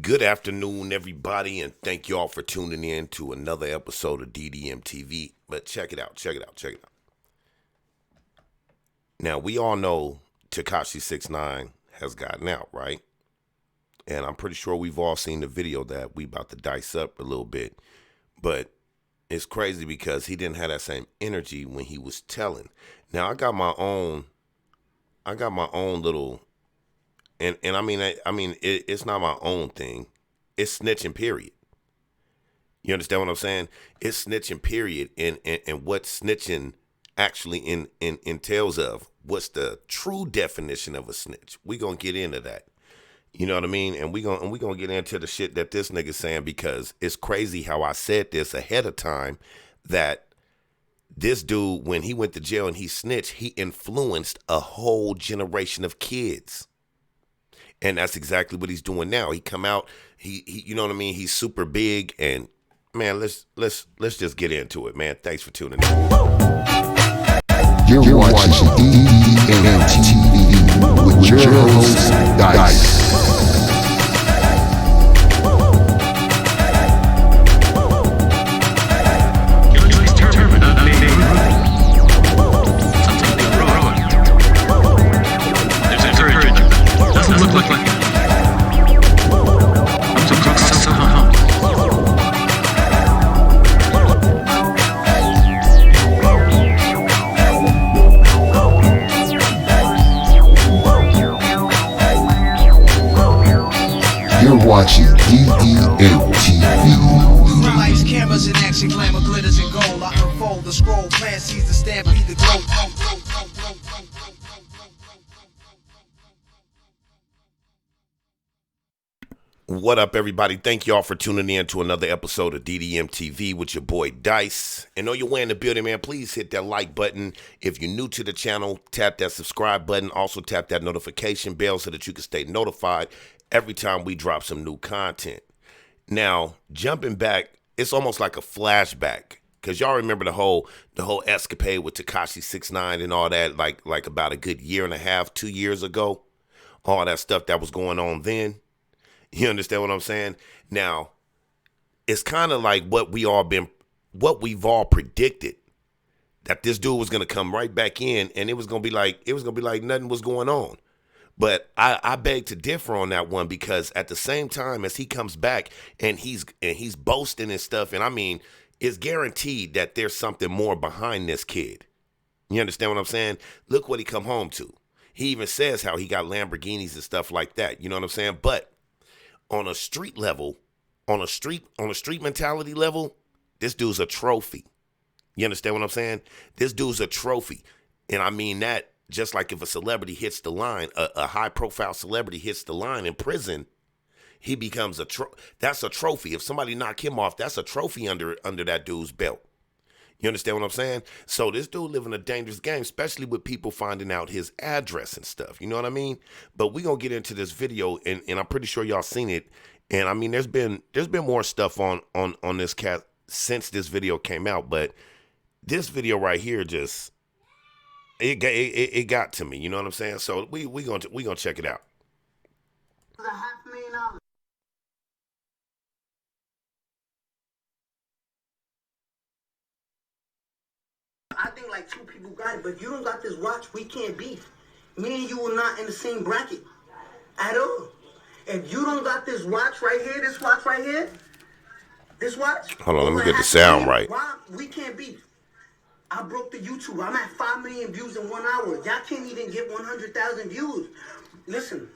Good afternoon, everybody, and thank y'all for tuning in to another episode of DDM TV. But check it out. Now, we all know Tekashi 6ix9ine has gotten out, right? And I'm pretty sure we've all seen the video that we about to dice up a little bit. But it's crazy because he didn't have that same energy when he was telling. Now, I got my own little. And I mean, it's not my own thing. It's snitching, period. You understand what I'm saying? It's snitching, period. And what snitching actually entails of. What's the true definition of a snitch? We gonna get into that. You know what I mean? And we gonna get into the shit that this nigga's saying, because it's crazy how I said this ahead of time, that this dude, when he went to jail and he snitched, he influenced a whole generation of kids. And that's exactly what he's doing now. He come out, he you know what I mean? He's super big, and man, let's just get into it, man. Thanks for tuning in. You're watching DDM TV with your host, DYSE. You're watching DDM TV. Lights, cameras, and action, glamour, glitters, and gold. I unfold the scroll, plan sees the stampede, the glow. What up, everybody? Thank y'all for tuning in to another episode of DDM TV with your boy DYSE. And on your way in the building, man, please hit that like button. If you're new to the channel, tap that subscribe button. Also tap that notification bell so that you can stay notified every time we drop some new content. Now, jumping back, it's almost like a flashback, because y'all remember the whole escapade with Tekashi 6ix9ine and all that, like about a good year and a half, 2 years ago. All that stuff that was going on then. You understand what I'm saying? Now, it's kind of like what we've all predicted, that this dude was gonna come right back in, and it was gonna be like nothing was going on. But I beg to differ on that one, because at the same time as he comes back and he's boasting and stuff, and I mean, it's guaranteed that there's something more behind this kid. You understand what I'm saying? Look what he come home to. He even says how he got Lamborghinis and stuff like that. You know what I'm saying? But on a street level, on a street mentality level, this dude's a trophy. You understand what I'm saying? This dude's a trophy. And I mean that just like if a celebrity hits the line, a high-profile celebrity hits the line in prison, he becomes that's a trophy. If somebody knock him off, that's a trophy under that dude's belt. You understand what I'm saying? So this dude living a dangerous game, especially with people finding out his address and stuff. You know what I mean? But we're going to get into this video, and I'm pretty sure y'all seen it. And I mean, there's been more stuff on this cat since this video came out, but this video right here just it got to me. You know what I'm saying? So we gonna check it out. $500,000. I think like two people got it, but if you don't got this watch, we can't beef. Me and you are not in the same bracket at all. If you don't got this watch right here, this watch right here, this watch. Hold on, let me get the sound right. Why we can't beef? I broke the YouTube. I'm at 5 million views in 1 hour. Y'all can't even get 100,000 views. Listen.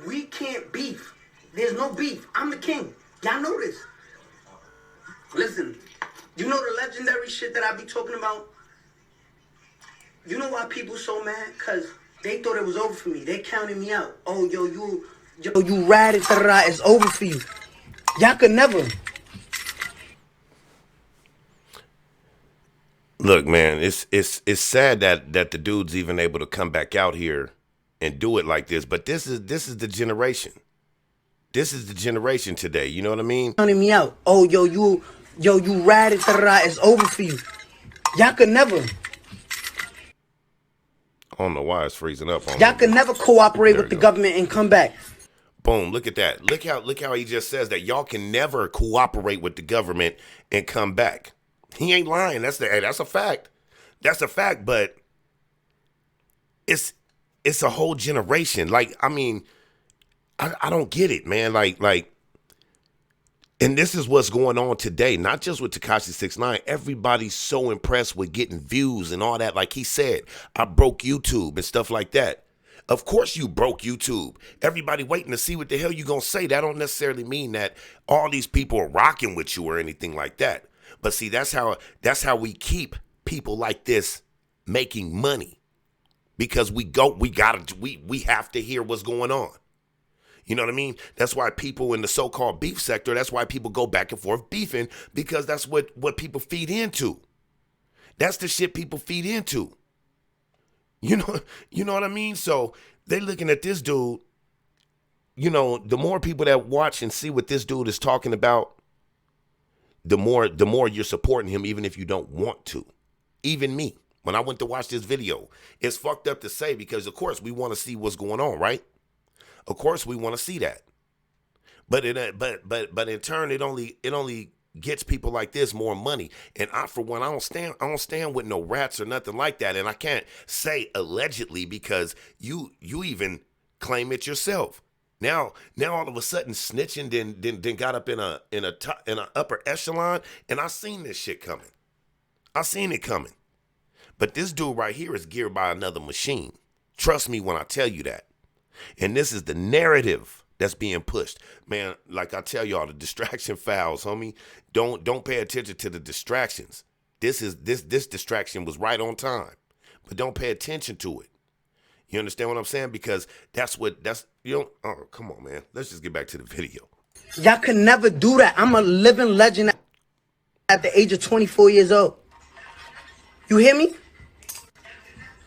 We can't beef. There's no beef. I'm the king. Y'all know this. Listen. You know the legendary shit that I be talking about? You know why people so mad? Because they thought it was over for me. They counted me out. Oh, you ratted, it's over for you. Y'all could never. Look, man, it's sad that the dude's even able to come back out here and do it like this. But this is the generation. This is the generation today. You know what I mean? Counting me out. Oh, you ratted, it's over for you. Y'all could never. I don't know why it's freezing up on Y'all could never cooperate with the government and come back. Boom, look at that. Look how he just says that y'all can never cooperate with the government and come back. He ain't lying. That's a fact. That's a fact, but it's a whole generation. Like, I mean, I don't get it, man. Like, and this is what's going on today, not just with Tekashi 6ix9ine. Everybody's so impressed with getting views and all that. Like he said, I broke YouTube and stuff like that. Of course you broke YouTube. Everybody waiting to see what the hell you gonna say. That don't necessarily mean that all these people are rocking with you or anything like that. But see, that's how we keep people like this making money. Because we have to hear what's going on. You know what I mean? That's why people in the so-called beef sector, that's why people go back and forth beefing, because that's what people feed into. That's the shit people feed into. You know what I mean? So they looking at this dude, you know, the more people that watch and see what this dude is talking about, the more you're supporting him, even if you don't want to. Even me, when I went to watch this video, it's fucked up to say, because of course we want to see what's going on, right? Of course we want to see that. But in turn, it only gets people like this more money. And I, for one, I don't stand with no rats or nothing like that. And I can't say allegedly, because you even claim it yourself. Now all of a sudden snitching then got up in a upper echelon, and I seen this shit coming. I seen it coming. But this dude right here is geared by another machine. Trust me when I tell you that. And this is the narrative that's being pushed. Man, like I tell y'all, the distraction fouls, homie. Don't pay attention to the distractions. This distraction was right on time. But don't pay attention to it. You understand what I'm saying? Because oh, come on, man. Let's just get back to the video. Y'all could never do that. I'm a living legend at the age of 24 years old. You hear me?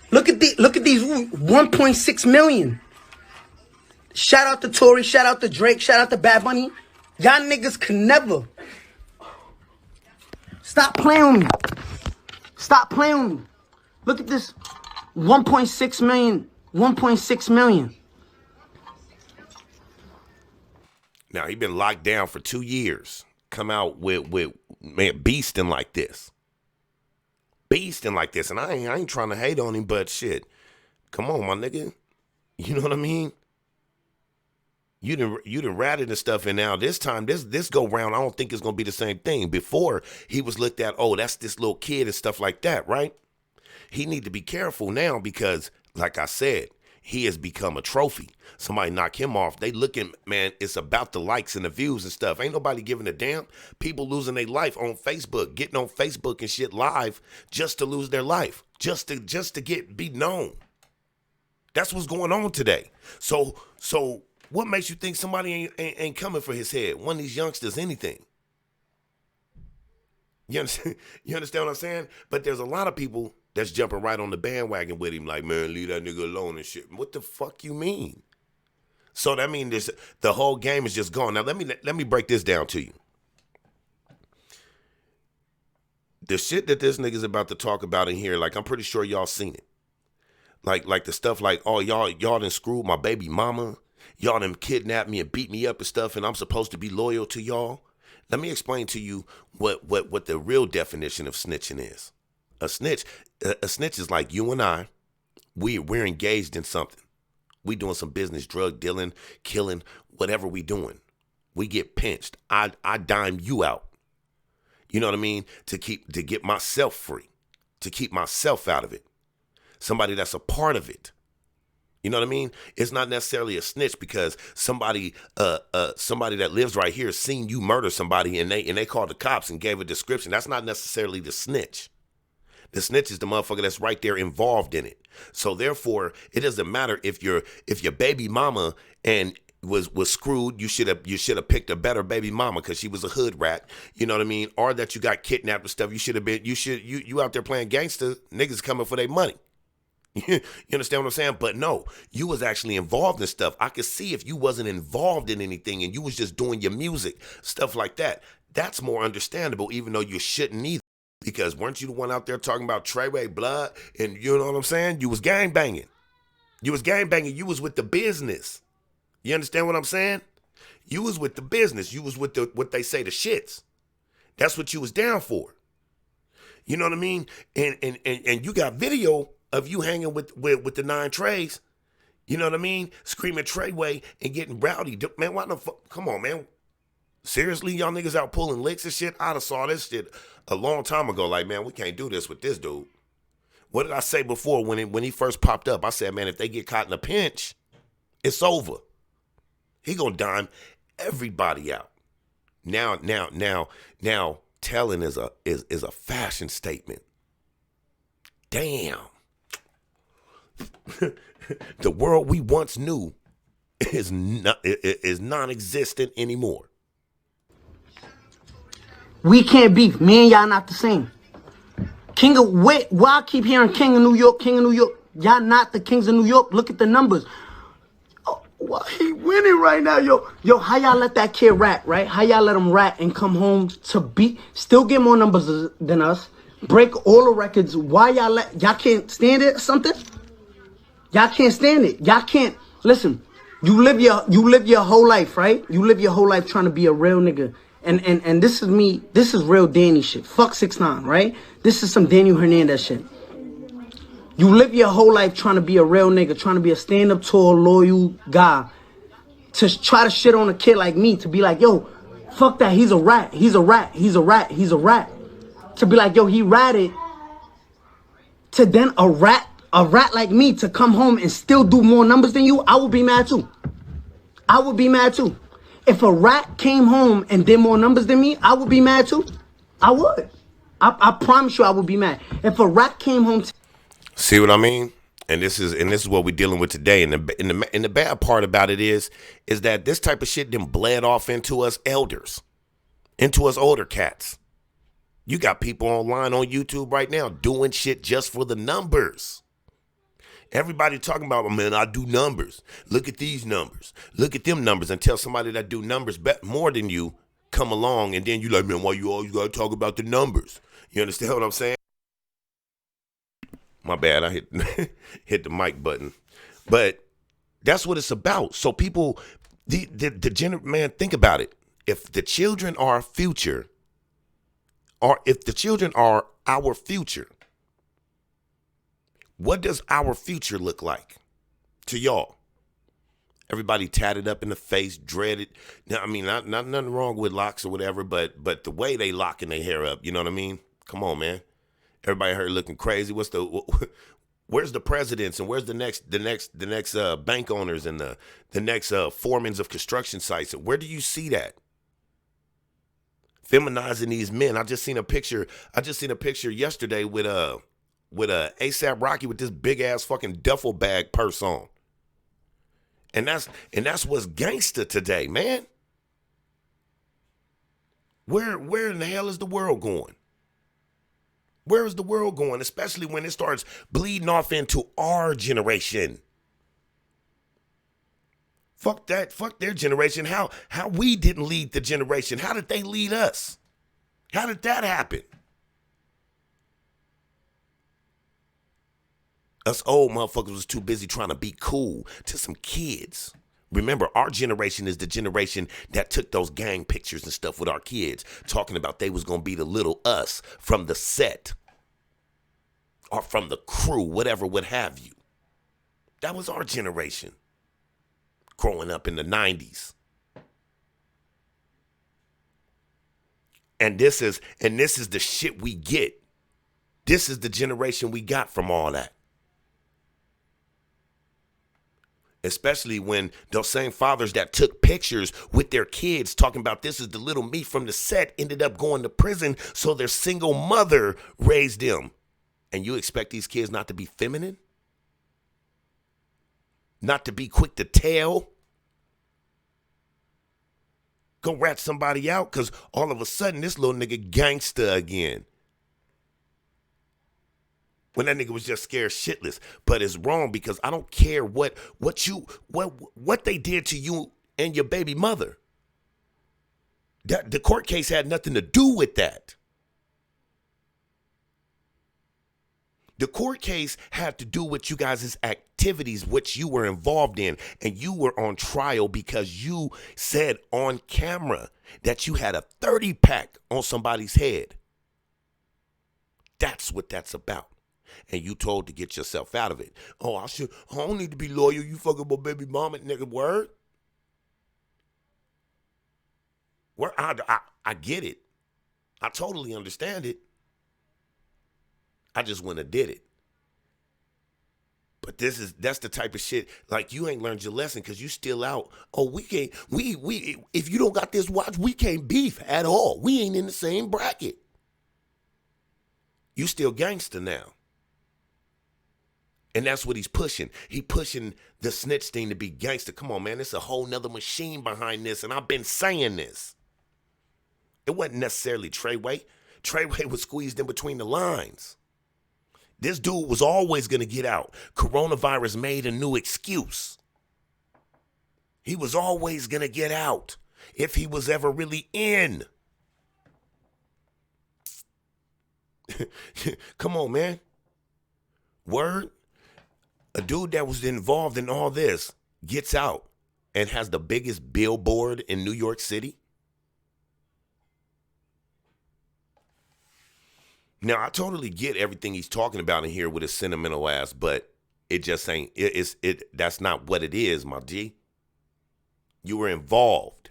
Look at these 1.6 million. Shout out to Tory, shout out to Drake, shout out to Bad Bunny. Y'all niggas can never. Stop playing with me. Stop playing with me. Look at this. 1.6 million. 1.6 million. Now, he been locked down for 2 years. Come out with man, beasting like this. Beasting like this. And I ain't trying to hate on him, but shit. Come on, my nigga. You know what I mean? You done ratted and stuff, and now this time, this go round, I don't think it's gonna be the same thing. Before, he was looked at, oh, that's this little kid and stuff like that, right? He need to be careful now, because, like I said, he has become a trophy. Somebody knock him off, they looking, man, it's about the likes and the views and stuff. Ain't nobody giving a damn. People losing their life on Facebook, getting on Facebook and shit live just to lose their life, just to be known. That's what's going on today. So what makes you think somebody ain't coming for his head? One of these youngsters, anything. You understand what I'm saying? But there's a lot of people that's jumping right on the bandwagon with him, like, man, leave that nigga alone and shit. What the fuck you mean? So that means the whole game is just gone. Now let me break this down to you. The shit that this nigga's about to talk about in here, like, I'm pretty sure y'all seen it. Like the stuff like, oh, y'all done screwed my baby mama. Y'all done kidnapped me and beat me up and stuff, and I'm supposed to be loyal to y'all. Let me explain to you what the real definition of snitching is. A snitch is like you and I. We're engaged in something. We doing some business, drug dealing, killing, whatever we doing. We get pinched. I dime you out. You know what I mean? To get myself free, to keep myself out of it. Somebody that's a part of it. You know what I mean? It's not necessarily a snitch, because somebody that lives right here seen you murder somebody, and they called the cops and gave a description. That's not necessarily the snitch. The snitch is the motherfucker that's right there involved in it. So therefore, it doesn't matter if your baby mama and was screwed. You should have picked a better baby mama, because she was a hood rat. You know what I mean? Or that you got kidnapped and stuff. You out there playing gangster. Niggas coming for their money. You understand what I'm saying? But no, you was actually involved in stuff. I could see if you wasn't involved in anything and you was just doing your music, stuff like that. That's more understandable, even though you shouldn't either. Because weren't you the one out there talking about Treyway blood? And you know what I'm saying? You was gang banging. You was with the business. You understand what I'm saying? You was with the business. You was with the what they say the shits. That's what you was down for. You know what I mean? And you got video of you hanging with the 9 Treys. You know what I mean? Screaming Treyway and getting rowdy. Man, why the fuck? Come on, man. Seriously, y'all niggas out pulling licks and shit? I'd have saw this shit a long time ago. Like, man, we can't do this with this dude. What did I say before when he first popped up? I said, man, if they get caught in a pinch, it's over. He gonna dime everybody out. Now, telling is a fashion statement. Damn. The world we once knew is non-existent anymore. We can't beef. Me and y'all not the same. Why I keep hearing King of New York, King of New York? Y'all not the Kings of New York. Look at the numbers. Oh, why he winning right now, yo? How y'all let that kid rat, right? How y'all let him rat and come home to beat, still get more numbers than us, break all the records? Why y'all can't stand it or something? Y'all can't stand it. Y'all can't, listen, you live your whole life, right? You live your whole life trying to be a real nigga. And this is me, this is real Danny shit. Fuck 6ix9ine, right? This is some Daniel Hernandez shit. You live your whole life trying to be a real nigga, trying to be a stand-up tall, loyal guy. To try to shit on a kid like me, to be like, yo, fuck that, he's a rat, he's a rat, he's a rat, he's a rat. To be like, yo, he ratted. To then a rat like me to come home and still do more numbers than you, I would be mad too. I would be mad too. If a rat came home and did more numbers than me, I would be mad too. I would. I promise you I would be mad. If a rat came home See what I mean? And this is what we're dealing with today. And the bad part about it is that this type of shit then bled off into us elders, into us older cats. You got people online on YouTube right now doing shit just for the numbers. Everybody talking about, man, I do numbers. Look at these numbers. Look at them numbers. Until somebody that do numbers more than you come along, and then you like, man, why you always got to talk about the numbers? You understand what I'm saying? My bad, I hit the mic button. But that's what it's about. So people, man, think about it. If the children are our future, or if the children are our future, what does our future look like to y'all? Everybody tatted up in the face, dreaded. Now, I mean, not nothing wrong with locks or whatever, but the way they locking their hair up, you know what I mean? Come on, man. Everybody here looking crazy. Where's the presidents and where's the next bank owners and the next foremans of construction sites? Where do you see that? Feminizing these men. I just seen a picture yesterday with ASAP Rocky with this big ass fucking duffel bag purse on. And that's what's gangster today, man. Where in the hell is the world going? Where is the world going? Especially when it starts bleeding off into our generation. Fuck that. Fuck their generation. How we didn't lead the generation. How did they lead us? How did that happen? Us old motherfuckers was too busy trying to be cool to some kids. Remember, our generation is the generation that took those gang pictures and stuff with our kids, talking about they was going to be the little us from the set or from the crew, whatever, what have you. That was our generation growing up in the 90s. And this is the shit we get. This is the generation we got from all that. Especially when those same fathers that took pictures with their kids talking about this is the little me from the set ended up going to prison so their single mother raised them. And you expect these kids not to be feminine? Not to be quick to tell? Go rat somebody out because all of a sudden this little nigga gangster again. When that nigga was just scared shitless. But it's wrong because I don't care what they did to you and your baby mother. The court case had nothing to do with that. The court case had to do with you guys' activities, which you were involved in, and you were on trial because you said on camera that you had a 30-pack on somebody's head. That's what that's about. And you told to get yourself out of it. Oh, I don't need to be loyal. You fucking my baby mama, nigga. Word? Where I get it. I totally understand it. I just wouldn't have did it. But that's the type of shit, like, you ain't learned your lesson because you still out. Oh, we can't, if you don't got this watch, we can't beef at all. We ain't in the same bracket. You still gangster now. And that's what he's pushing. He pushing the snitch thing to be gangster. Come on, man. There's a whole nother machine behind this, and I've been saying this. It wasn't necessarily Treyway. Treyway was squeezed in between the lines. This dude was always going to get out. Coronavirus made a new excuse. He was always going to get out if he was ever really in. Come on, man. Word? A dude that was involved in all this gets out and has the biggest billboard in New York City. Now, I totally get everything he's talking about in here with his sentimental ass, but it just ain't, that's not what it is, my G. You were involved.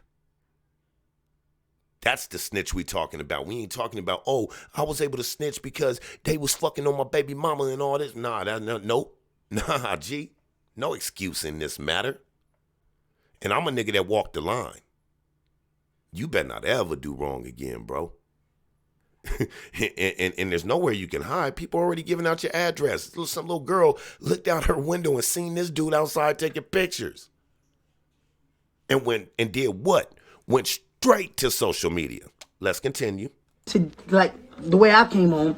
That's the snitch we talking about. We ain't talking about, oh, I was able to snitch because they was fucking on my baby mama and all this. Nah, nope. Nah, G. No excuse in this matter. And I'm a nigga that walked the line. You better not ever do wrong again, bro. and there's nowhere you can hide. People already giving out your address. Some little girl looked out her window and seen this dude outside taking pictures. And went and did what? Went straight to social media. Let's continue. To, like, the way I came home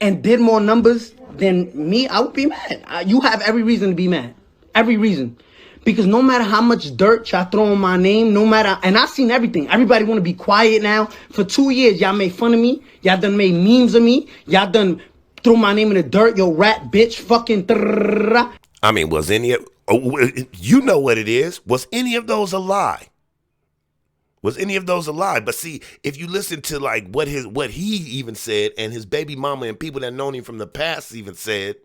and did more numbers than me, I would be mad. You have every reason to be mad. Every reason. Because no matter how much dirt y'all throw on my name, no matter, and I seen everything. Everybody want to be quiet now. For 2 years, y'all made fun of me. Y'all done made memes of me. Y'all done threw my name in the dirt. Yo, rat, bitch, fucking. I mean, was any of, you know what it is. Was any of those a lie? Was any of those a lie? But see, if you listen to like what he even said, and his baby mama and people that known him from the past even said,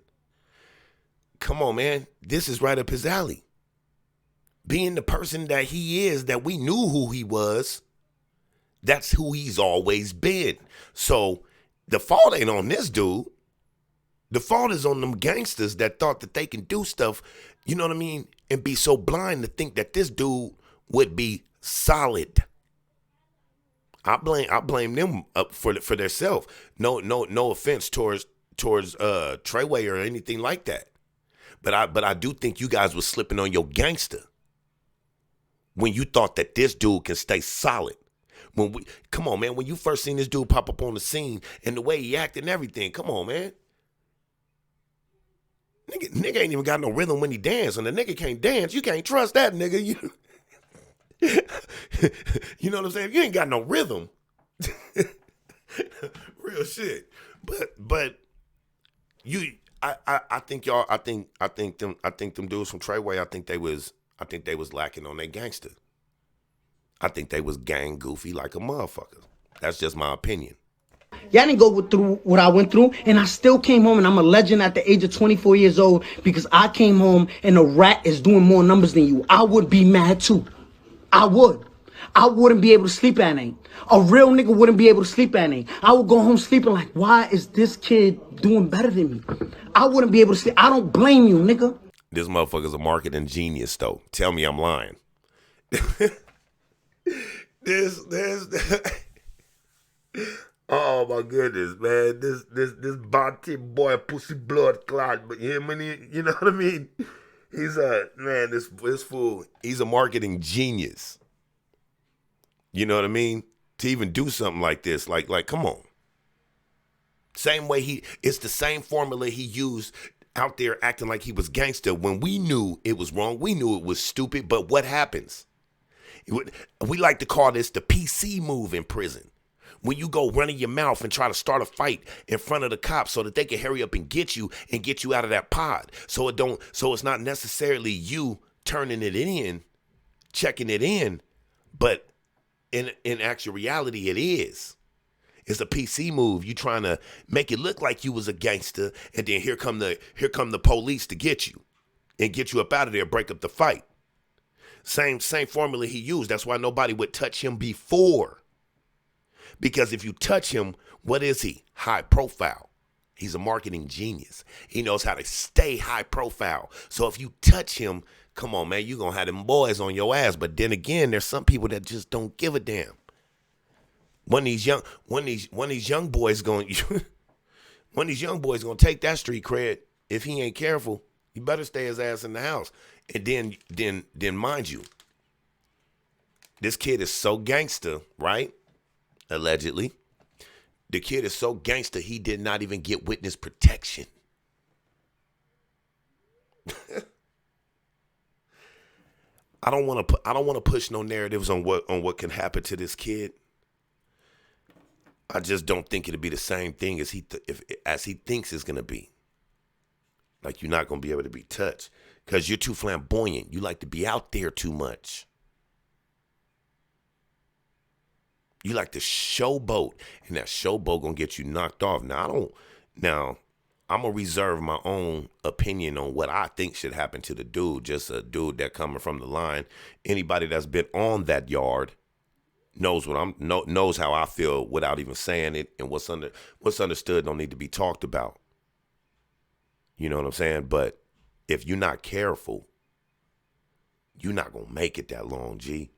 come on, man, this is right up his alley. Being the person that he is, that we knew who he was, that's who he's always been. So the fault ain't on this dude. The fault is on them gangsters that thought that they can do stuff, you know what I mean, and be so blind to think that this dude would be solid. I blame them for their self. No offense towards Treyway or anything like that. But I do think you guys was slipping on your gangster when you thought that this dude can stay solid. Come on, man, when you first seen this dude pop up on the scene and the way he acted and everything, come on, man. Nigga ain't even got no rhythm when he dance. And the nigga can't dance, you can't trust that nigga. You know what I'm saying? You ain't got no rhythm. Real shit. But I think them dudes from Treyway, I think they was lacking on their gangster. I think they was gang goofy like a motherfucker. That's just my opinion. Y'all didn't go through what I went through, and I still came home, and I'm a legend at the age of 24 years old because I came home and a rat is doing more numbers than you. I would be mad too. I would. I wouldn't be able to sleep at night. A real nigga wouldn't be able to sleep at night. I would go home sleeping like, why is this kid doing better than me? I wouldn't be able to sleep. I don't blame you, nigga. This motherfucker's a marketing genius, though. Tell me I'm lying. Oh my goodness, man! This body boy, pussy blood clot, but him and he, you know what I mean? He's this fool. He's a marketing genius. You know what I mean? To even do something like this, like, come on. Same way it's the same formula he used out there acting like he was gangster when we knew it was wrong. We knew it was stupid, but what happens? We like to call this the PC move in prison. When you go running your mouth and try to start a fight in front of the cops so that they can hurry up and get you out of that pod. So it's not necessarily you turning it in, checking it in, but in actual reality it is. It's a PC move. You trying to make it look like you was a gangster, and then here come the police to get you and get you up out of there, break up the fight. Same formula he used. That's why nobody would touch him before. Because if you touch him, what is he? High profile. He's a marketing genius. He knows how to stay high profile. So if you touch him, come on, man, you're going to have them boys on your ass. But then again, there's some people that just don't give a damn. When these young boys going to take that street cred, if he ain't careful, he better stay his ass in the house. And then mind you, this kid is so gangster, right? Allegedly. The kid is so gangster, he did not even get witness protection. I don't want to push no narratives on what can happen to this kid. I just don't think it'll be the same thing as he thinks it's gonna be. Like, you're not gonna be able to be touched because you're too flamboyant. You like to be out there too much. You like to showboat, and that showboat gonna get you knocked off. Now I'm gonna reserve my own opinion on what I think should happen to the dude. Just a dude that coming from the line. Anybody that's been on that yard knows knows how I feel without even saying it, and what's understood don't need to be talked about. You know what I'm saying? But if you're not careful, you're not gonna make it that long, G.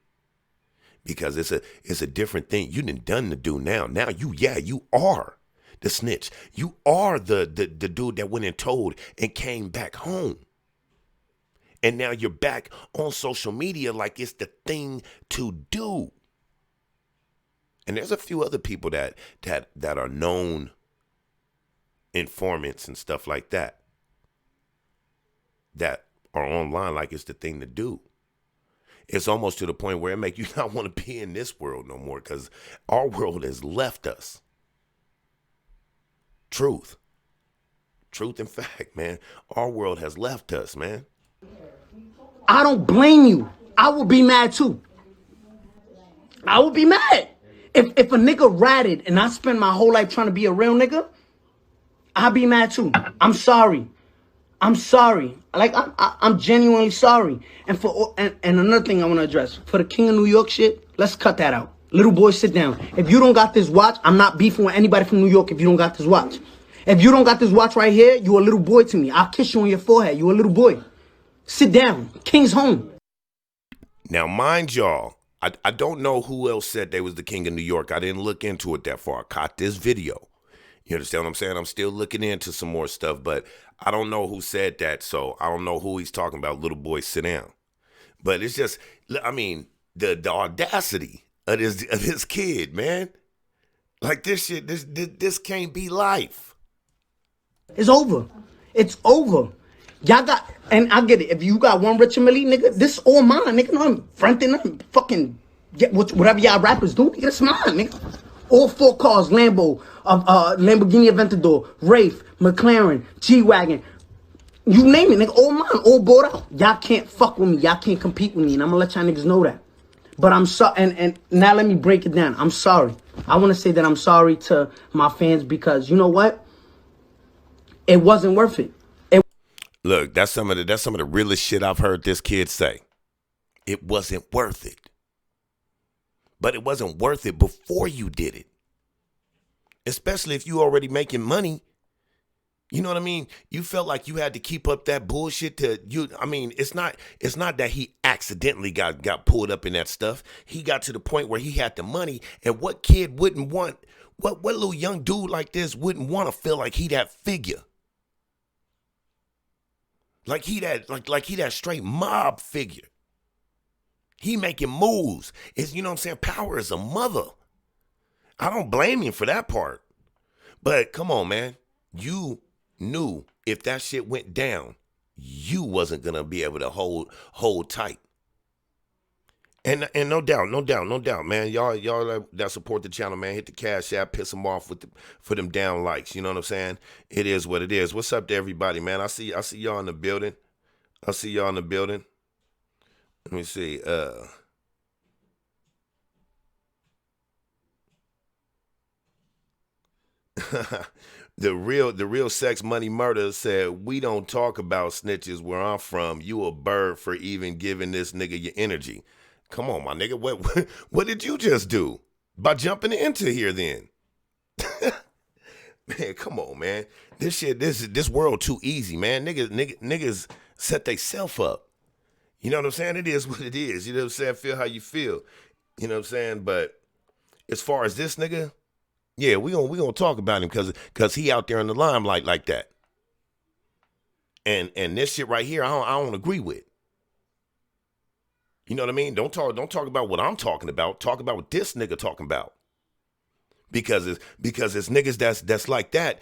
Because it's a different thing. You done the dude now. Now you are the snitch. You are the dude that went and told and came back home. And now you're back on social media like it's the thing to do. And there's a few other people that are known informants and stuff like that are online like it's the thing to do. It's almost to the point where it make you not want to be in this world no more because our world has left us. Truth and fact, man. Our world has left us, man. I don't blame you. I would be mad too. I would be mad. If a nigga ratted and I spend my whole life trying to be a real nigga, I'd be mad too. I'm sorry. Like, I'm genuinely sorry. And another thing I want to address. For the King of New York shit, let's cut that out. Little boy, sit down. If you don't got this watch, I'm not beefing with anybody from New York if you don't got this watch. If you don't got this watch right here, you a little boy to me. I'll kiss you on your forehead. You a little boy. Sit down. King's home. Now, mind y'all, I don't know who else said they was the King of New York. I didn't look into it that far. I caught this video. You understand what I'm saying? I'm still looking into some more stuff, but I don't know who said that, so I don't know who he's talking about. Little boy, sit down. But it's just, I mean, the audacity of this kid, man. Like, this shit, this can't be life. It's over. It's over. Y'all got, and I get it. If you got one Richard Mille, nigga, this all mine, nigga. No, I'm fronting, I'm fucking get whatever y'all rappers do, nigga. It's mine, nigga. All 4 cars, Lamborghini Aventador, Wraith, McLaren, G-Wagon. You name it, nigga. All mine, all bought out. Y'all can't fuck with me. Y'all can't compete with me. And I'm gonna let y'all niggas know that. But I'm sorry, and now let me break it down. I'm sorry. I want to say that I'm sorry to my fans because, you know what? It wasn't worth it. Look, that's some of the realest shit I've heard this kid say. It wasn't worth it. But it wasn't worth it before you did it. Especially if you already making money. You know what I mean? You felt like you had to keep up that bullshit to you. I mean, it's not that he accidentally got pulled up in that stuff. He got to the point where he had the money, and what kid wouldn't want, what little young dude like this wouldn't want to feel like he that figure? Like he that straight mob figure. He making moves. It's, you know what I'm saying? Power is a mother. I don't blame him for that part. But come on, man. You knew if that shit went down, you wasn't going to be able to hold tight. And no doubt, man. Y'all that support the channel, man. Hit the Cash App, piss them off for them down likes. You know what I'm saying? It is what it is. What's up to everybody, man? I see y'all in the building. Let me see. The real sex money murder said, we don't talk about snitches where I'm from. You a bird for even giving this nigga your energy. Come on, my nigga. What did you just do by jumping into here then? Man, come on, man. This world too easy, man. Niggas set they self up. You know what I'm saying? It is what it is. You know what I'm saying? Feel how you feel. You know what I'm saying? But as far as this nigga, yeah, we gonna talk about him because he out there in the limelight like that. And this shit right here, I don't agree with. You know what I mean? Don't talk about what I'm talking about. Talk about what this nigga talking about. Because it's niggas that's like that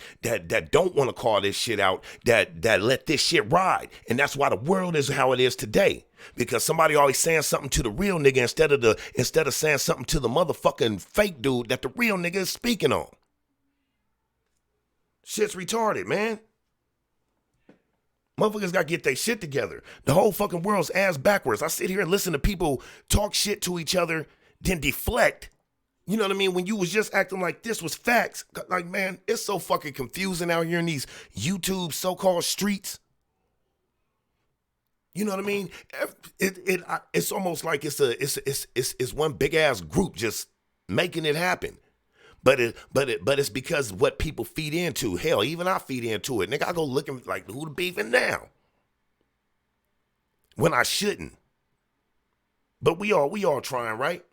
don't want to call this shit out, that let this shit ride. And that's why the world is how it is today. Because somebody always saying something to the real nigga instead of saying something to the motherfucking fake dude that the real nigga is speaking on. Shit's retarded, man. Motherfuckers gotta get their shit together. The whole fucking world's ass backwards. I sit here and listen to people talk shit to each other, then deflect. You know what I mean? When you was just acting like this was facts. Like, man, it's so fucking confusing out here in these YouTube so-called streets. You know what I mean? It's almost like it's one big ass group just making it happen. But it's because what people feed into. Hell, even I feed into it. Nigga, I go looking like who the beefing now? When I shouldn't. But we all trying, right?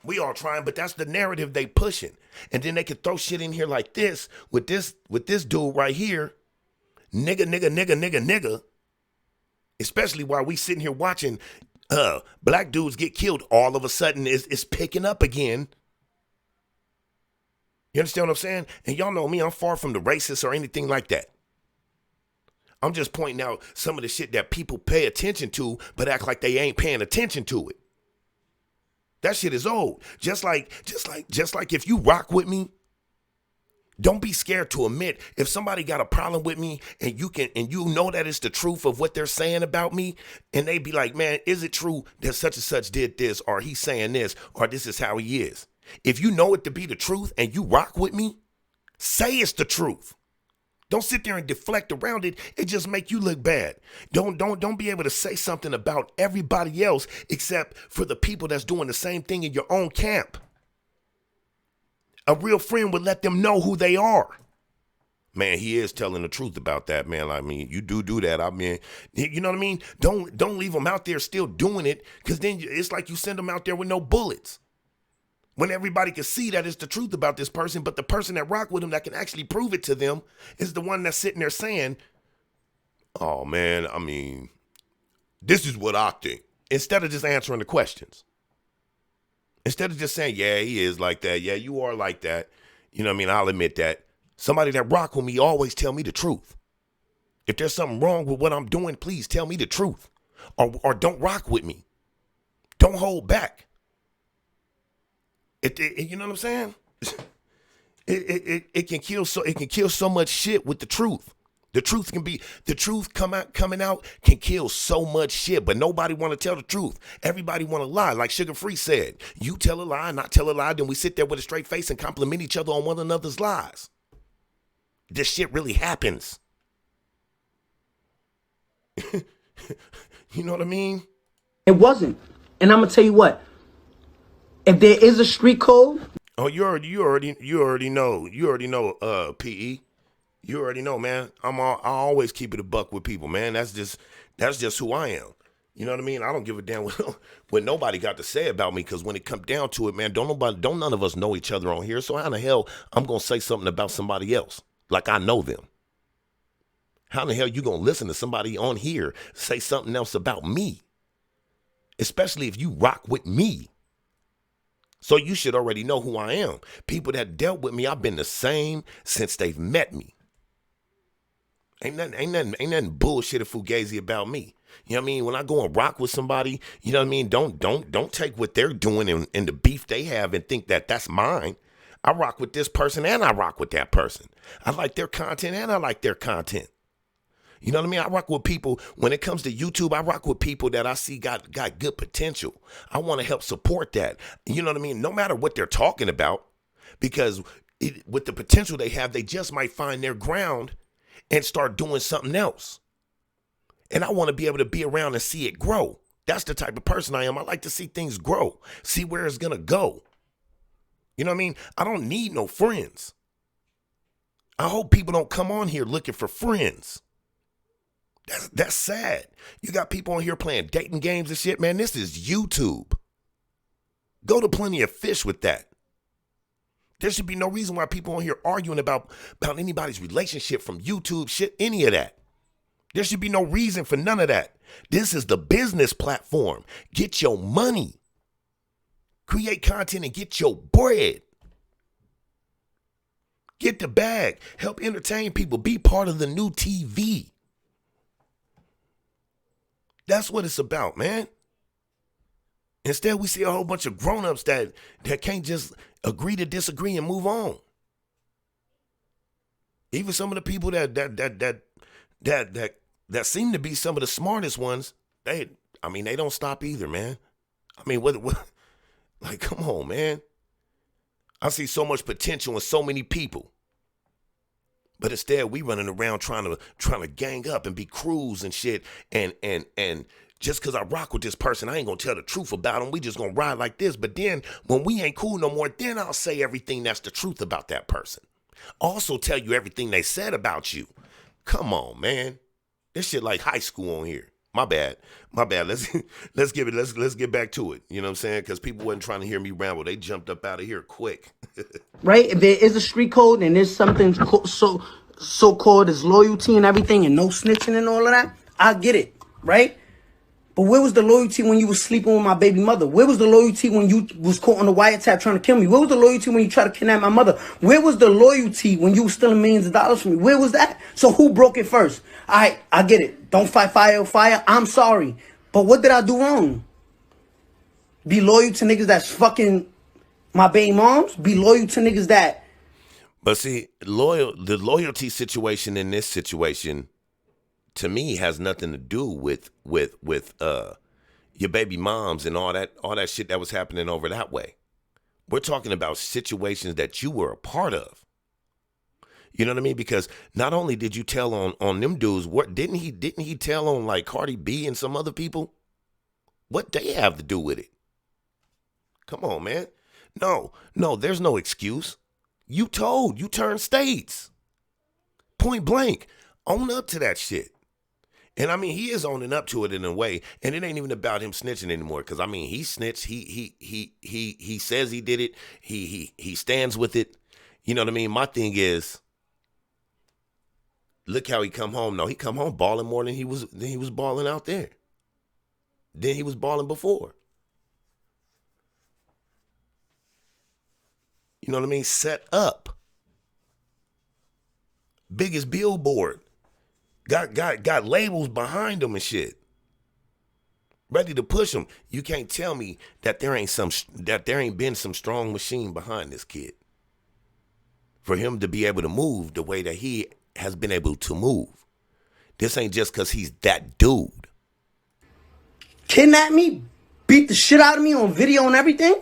We all trying, but that's the narrative they pushing. And then they can throw shit in here like this with this dude right here. Nigga. Especially while we sitting here watching black dudes get killed, all of a sudden it's picking up again. You understand what I'm saying? And y'all know me, I'm far from the racist or anything like that. I'm just pointing out some of the shit that people pay attention to, but act like they ain't paying attention to it. That shit is old. Just like if you rock with me, don't be scared to admit if somebody got a problem with me and you know that it's the truth of what they're saying about me, and they be like, man, is it true that such and such did this, or he's saying this, or this is how he is? If you know it to be the truth and you rock with me, say it's the truth. Don't sit there and deflect around it. It just make you look bad. Don't be able to say something about everybody else except for the people that's doing the same thing in your own camp. A real friend would let them know who they are. Man, he is telling the truth about that, man. I mean, you do that. I mean, you know what I mean? Don't leave them out there still doing it, because then it's like you send them out there with no bullets. When everybody can see that it's the truth about this person, but the person that rock with them that can actually prove it to them is the one that's sitting there saying, oh, man, I mean, this is what I think. Instead of just answering the questions. Instead of just saying, yeah, he is like that. Yeah, you are like that. You know what I mean? I'll admit that. Somebody that rock with me always tell me the truth. If there's something wrong with what I'm doing, please tell me the truth. Or don't rock with me. Don't hold back. You know what I'm saying? It can kill so much shit with the truth. The truth coming out can kill so much shit, but nobody want to tell the truth. Everybody want to lie. Like Sugar Free said, you tell a lie, not tell a lie, then we sit there with a straight face and compliment each other on one another's lies. This shit really happens. You know what I mean? It wasn't. And I'm gonna tell you what. If there is a street code, oh, you already know, PE. You already know, man. I always keep it a buck with people, man. That's just who I am. You know what I mean? I don't give a damn what nobody got to say about me, because when it comes down to it, man, don't none of us know each other on here. So how in the hell I'm gonna say something about somebody else like I know them? How in the hell you gonna listen to somebody on here say something else about me? Especially if you rock with me. So you should already know who I am. People that dealt with me, I've been the same since they've met me. Ain't nothing bullshit or fugazi about me. You know what I mean? When I go and rock with somebody, you know what I mean? Don't take what they're doing and the beef they have and think that that's mine. I rock with this person and I rock with that person. I like their content and I like their content. You know what I mean? I rock with people, when it comes to YouTube, I rock with people that I see got good potential. I want to help support that. You know what I mean? No matter what they're talking about, because with the potential they have, they just might find their ground and start doing something else. And I want to be able to be around and see it grow. That's the type of person I am. I like to see things grow, see where it's going to go. You know what I mean? I don't need no friends. I hope people don't come on here looking for friends. That's sad. You got people on here playing dating games and shit, man. This is YouTube. Go to Plenty of Fish with that. There should be no reason why people on here arguing about anybody's relationship from YouTube shit, any of that. There should be no reason for none of that. This is the business platform. Get your money. Create content and get your bread. Get the bag. Help entertain people. Be part of the new TV. That's what it's about, man. Instead, we see a whole bunch of grown-ups that can't just agree to disagree and move on. Even some of the people that seem to be some of the smartest ones, they don't stop either, man. I mean, what like, come on, man. I see so much potential in so many people. But instead, we running around trying to gang up and be crews and shit. And just because I rock with this person, I ain't going to tell the truth about him. We just going to ride like this. But then when we ain't cool no more, then I'll say everything that's the truth about that person. Also tell you everything they said about you. Come on, man. This shit like high school on here. My bad. Let's get back to it. You know what I'm saying? Because people wasn't trying to hear me ramble. They jumped up out of here quick. Right? If there is a street code and there's something so-called as loyalty and everything and no snitching and all of that, I get it, right? But where was the loyalty when you was sleeping with my baby mother? Where was the loyalty when you was caught on the wiretap trying to kill me? Where was the loyalty when you tried to kidnap my mother? Where was the loyalty when you was stealing millions of dollars from me? Where was that? So who broke it first? I get it. Don't fight fire with fire. I'm sorry. But what did I do wrong? Be loyal to niggas that's fucking my baby moms? Be loyal to niggas that... But see, the loyalty situation in this situation, to me, has nothing to do with your baby moms and all that shit that was happening over that way. We're talking about situations that you were a part of. You know what I mean? Because not only did you tell on them dudes, what didn't he tell on like Cardi B and some other people? What they have to do with it? Come on, man. No, there's no excuse. You turned states. Point blank. Own up to that shit. And I mean, he is owning up to it in a way, and it ain't even about him snitching anymore. Because I mean, he snitched. He says he did it. He stands with it. You know what I mean? My thing is, look how he come home. No, he come home balling more than he was balling out there. Than he was balling before. You know what I mean? Set up. Biggest billboard. Got labels behind him and shit. Ready to push him. You can't tell me that there ain't been some strong machine behind this kid. For him to be able to move the way that he has been able to move. This ain't just because he's that dude. Kidnap me? Beat the shit out of me on video and everything?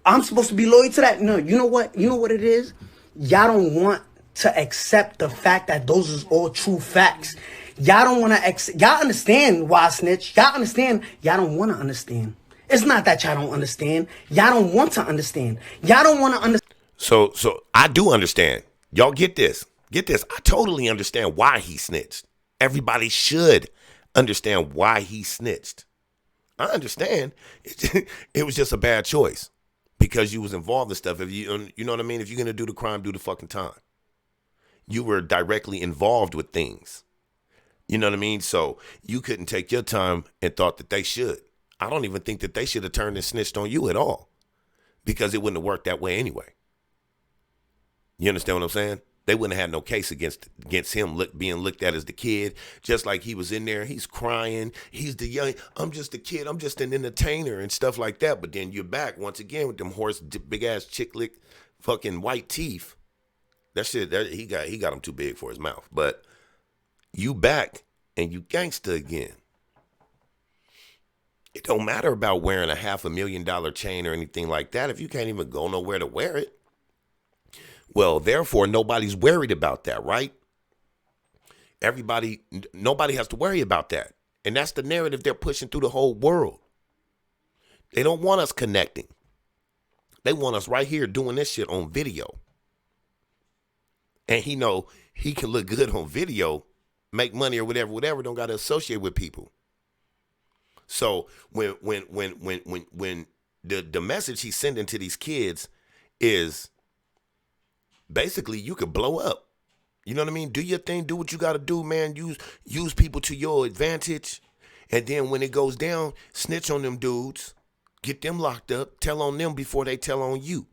I'm supposed to be loyal to that? No, you know what? You know what it is? Y'all don't want to accept the fact that those is all true facts. Y'all don't want to y'all understand why I snitch. Y'all understand. Y'all don't want to understand. It's not that y'all don't understand. Y'all don't want to understand. Y'all don't want to understand. So I do understand. Y'all get this. Get this. I totally understand why he snitched. Everybody should understand why he snitched. I understand. It was just a bad choice because you was involved in stuff. If you know what I mean? If you're going to do the crime, do the fucking time. You were directly involved with things. You know what I mean? So you couldn't take your time and thought that they should. I don't even think that they should have turned and snitched on you at all because it wouldn't have worked that way anyway. You understand what I'm saying? They wouldn't have had no case against him being looked at as the kid. Just like he was in there, he's crying. He's the young, I'm just a kid. I'm just an entertainer and stuff like that. But then you're back once again with them big ass chick lick fucking white teeth. That shit, he got them too big for his mouth. But you back and you gangster again. It don't matter about wearing a $500,000 chain or anything like that if you can't even go nowhere to wear it. Well, therefore, nobody's worried about that, right? Nobody has to worry about that. And that's the narrative they're pushing through the whole world. They don't want us connecting. They want us right here doing this shit on video. And he know he can look good on video, make money or whatever, don't got to associate with people. So when the message he's sending to these kids is basically you could blow up. You know what I mean? Do your thing, do what you got to do, man. Use people to your advantage. And then when it goes down, snitch on them dudes, get them locked up, tell on them before they tell on you.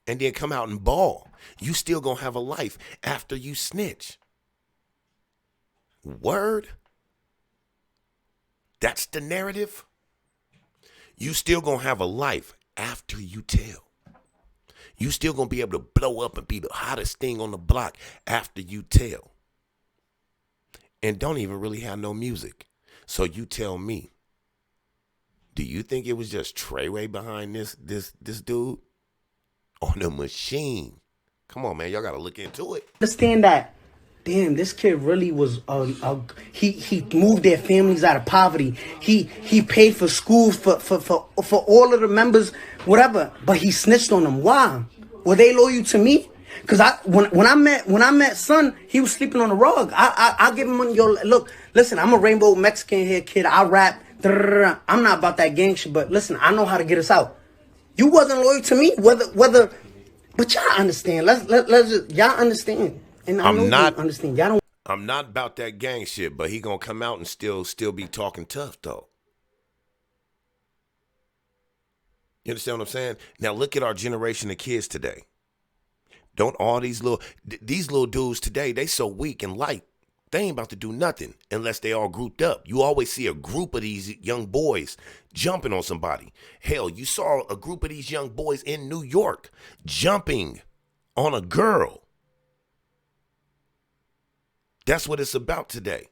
And then come out and ball. You still gonna have a life after you snitch. Word? That's the narrative? You still gonna have a life after you tell. You still gonna be able to blow up and be the hottest thing on the block after you tell. And don't even really have no music. So you tell me, do you think it was just Treyway behind this dude? On the machine. Come on, man. Y'all got to look into it. Understand that, damn, this kid really was, he moved their families out of poverty. He paid for schools for all of the members, whatever, but he snitched on them. Why? Were they loyal to me? Because when I met son, he was sleeping on the rug. I give him money. Yo, look, listen, I'm a rainbow Mexican hair kid. I rap. I'm not about that gang shit, but listen, I know how to get us out. You wasn't loyal to me, whether, but y'all understand. Let's just, y'all understand, and you understand. Y'all don't. I'm not about that gang shit, but he gonna come out and still be talking tough though. You understand what I'm saying? Now look at our generation of kids today. Don't all these little dudes today? They so weak and light. They ain't about to do nothing unless they all grouped up. You always see a group of these young boys jumping on somebody. Hell, you saw a group of these young boys in New York jumping on a girl. That's what it's about today.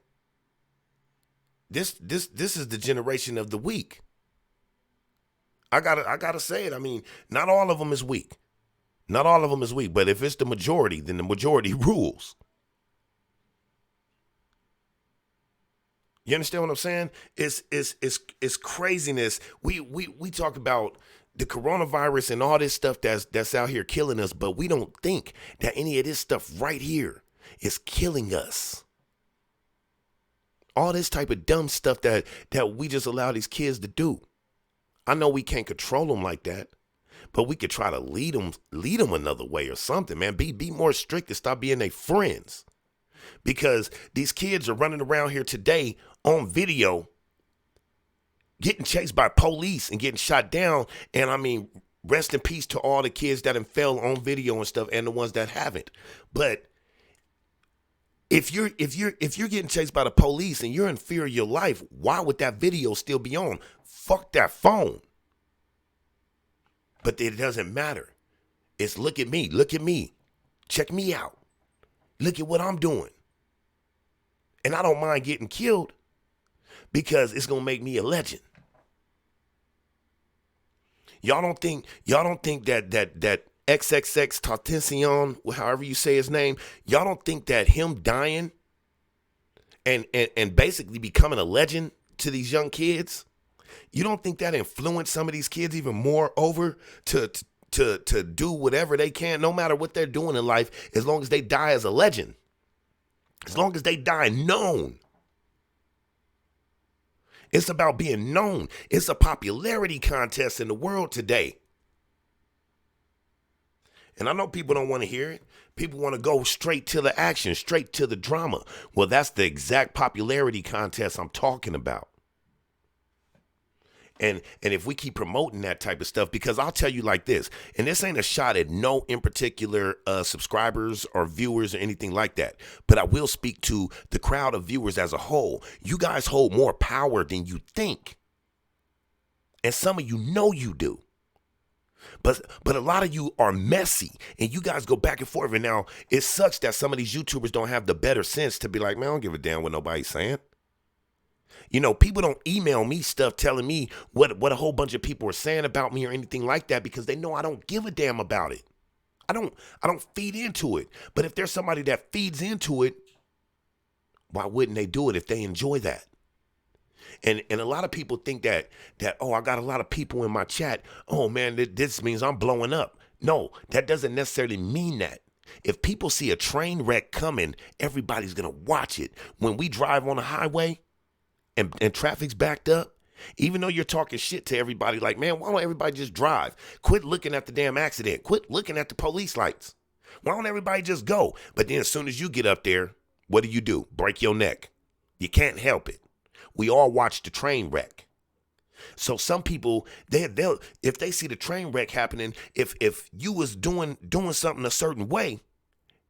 This is the generation of the weak. I gotta say it. I mean, not all of them is weak. Not all of them is weak. But if it's the majority, then the majority rules. You understand what I'm saying? It's craziness. We talk about the coronavirus and all this stuff that's out here killing us, but we don't think that any of this stuff right here is killing us. All this type of dumb stuff that we just allow these kids to do. I know we can't control them like that, but we could try to lead them another way or something, man. Be more strict and stop being their friends. Because these kids are running around here today on video, getting chased by police and getting shot down. And I mean, rest in peace to all the kids that have fell on video and stuff, and the ones that haven't. But if you're getting chased by the police and you're in fear of your life, why would that video still be on? Fuck that phone. But it doesn't matter. It's look at me, check me out. Look at what I'm doing. And I don't mind getting killed because it's going to make me a legend. Y'all don't think that XXX Tentacion, however you say his name, y'all don't think that him dying and basically becoming a legend to these young kids, you don't think that influenced some of these kids even more over to do whatever they can, no matter what they're doing in life, as long as they die as a legend? As long as they die known. It's about being known. It's a popularity contest in the world today. And I know people don't want to hear it. People want to go straight to the action, straight to the drama. Well, that's the exact popularity contest I'm talking about. And if we keep promoting that type of stuff, because I'll tell you like this, and this ain't a shot at no in particular subscribers or viewers or anything like that, but I will speak to the crowd of viewers as a whole. You guys hold more power than you think. And some of you know you do. But a lot of you are messy, and you guys go back and forth. And now it sucks that some of these YouTubers don't have the better sense to be like, man, I don't give a damn what nobody's saying. You know, people don't email me stuff telling me what a whole bunch of people are saying about me or anything like that, because they know I don't give a damn about it. I don't feed into it. But if there's somebody that feeds into it, why wouldn't they do it if they enjoy that? And a lot of people think that oh, I got a lot of people in my chat. Oh man, this means I'm blowing up. No, that doesn't necessarily mean that. If people see a train wreck coming, everybody's gonna watch it. When we drive on the highway and traffic's backed up, even though you're talking shit to everybody, like, man, why don't everybody just drive? Quit looking at the damn accident. Quit looking at the police lights. Why don't everybody just go? But then as soon as you get up there, what do? Break your neck. You can't help it. We all watch the train wreck. So some people, they'll if they see the train wreck happening, if you was doing something a certain way,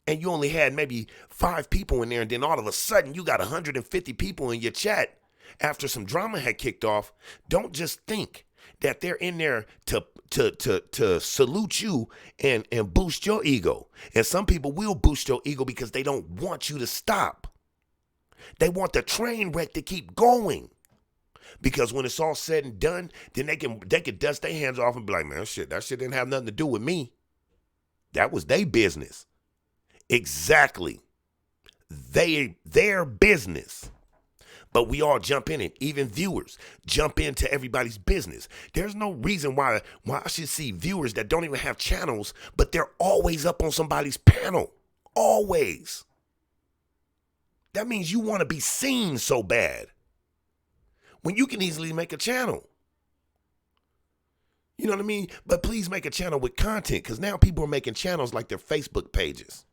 and you only had maybe 5 people in there, and then all of a sudden you got 150 people in your chat after some drama had kicked off, don't just think that they're in there to salute you and boost your ego. And some people will boost your ego because they don't want you to stop. They want the train wreck to keep going. Because when it's all said and done, then they can dust their hands off and be like, man, that shit didn't have nothing to do with me. That was their business. Exactly. Their business. But we all jump in it. Even viewers jump into everybody's business. There's no reason why I should see viewers that don't even have channels, but they're always up on somebody's panel. Always. That means you want to be seen so bad when you can easily make a channel. You know what I mean? But please make a channel with content, because now people are making channels like their Facebook pages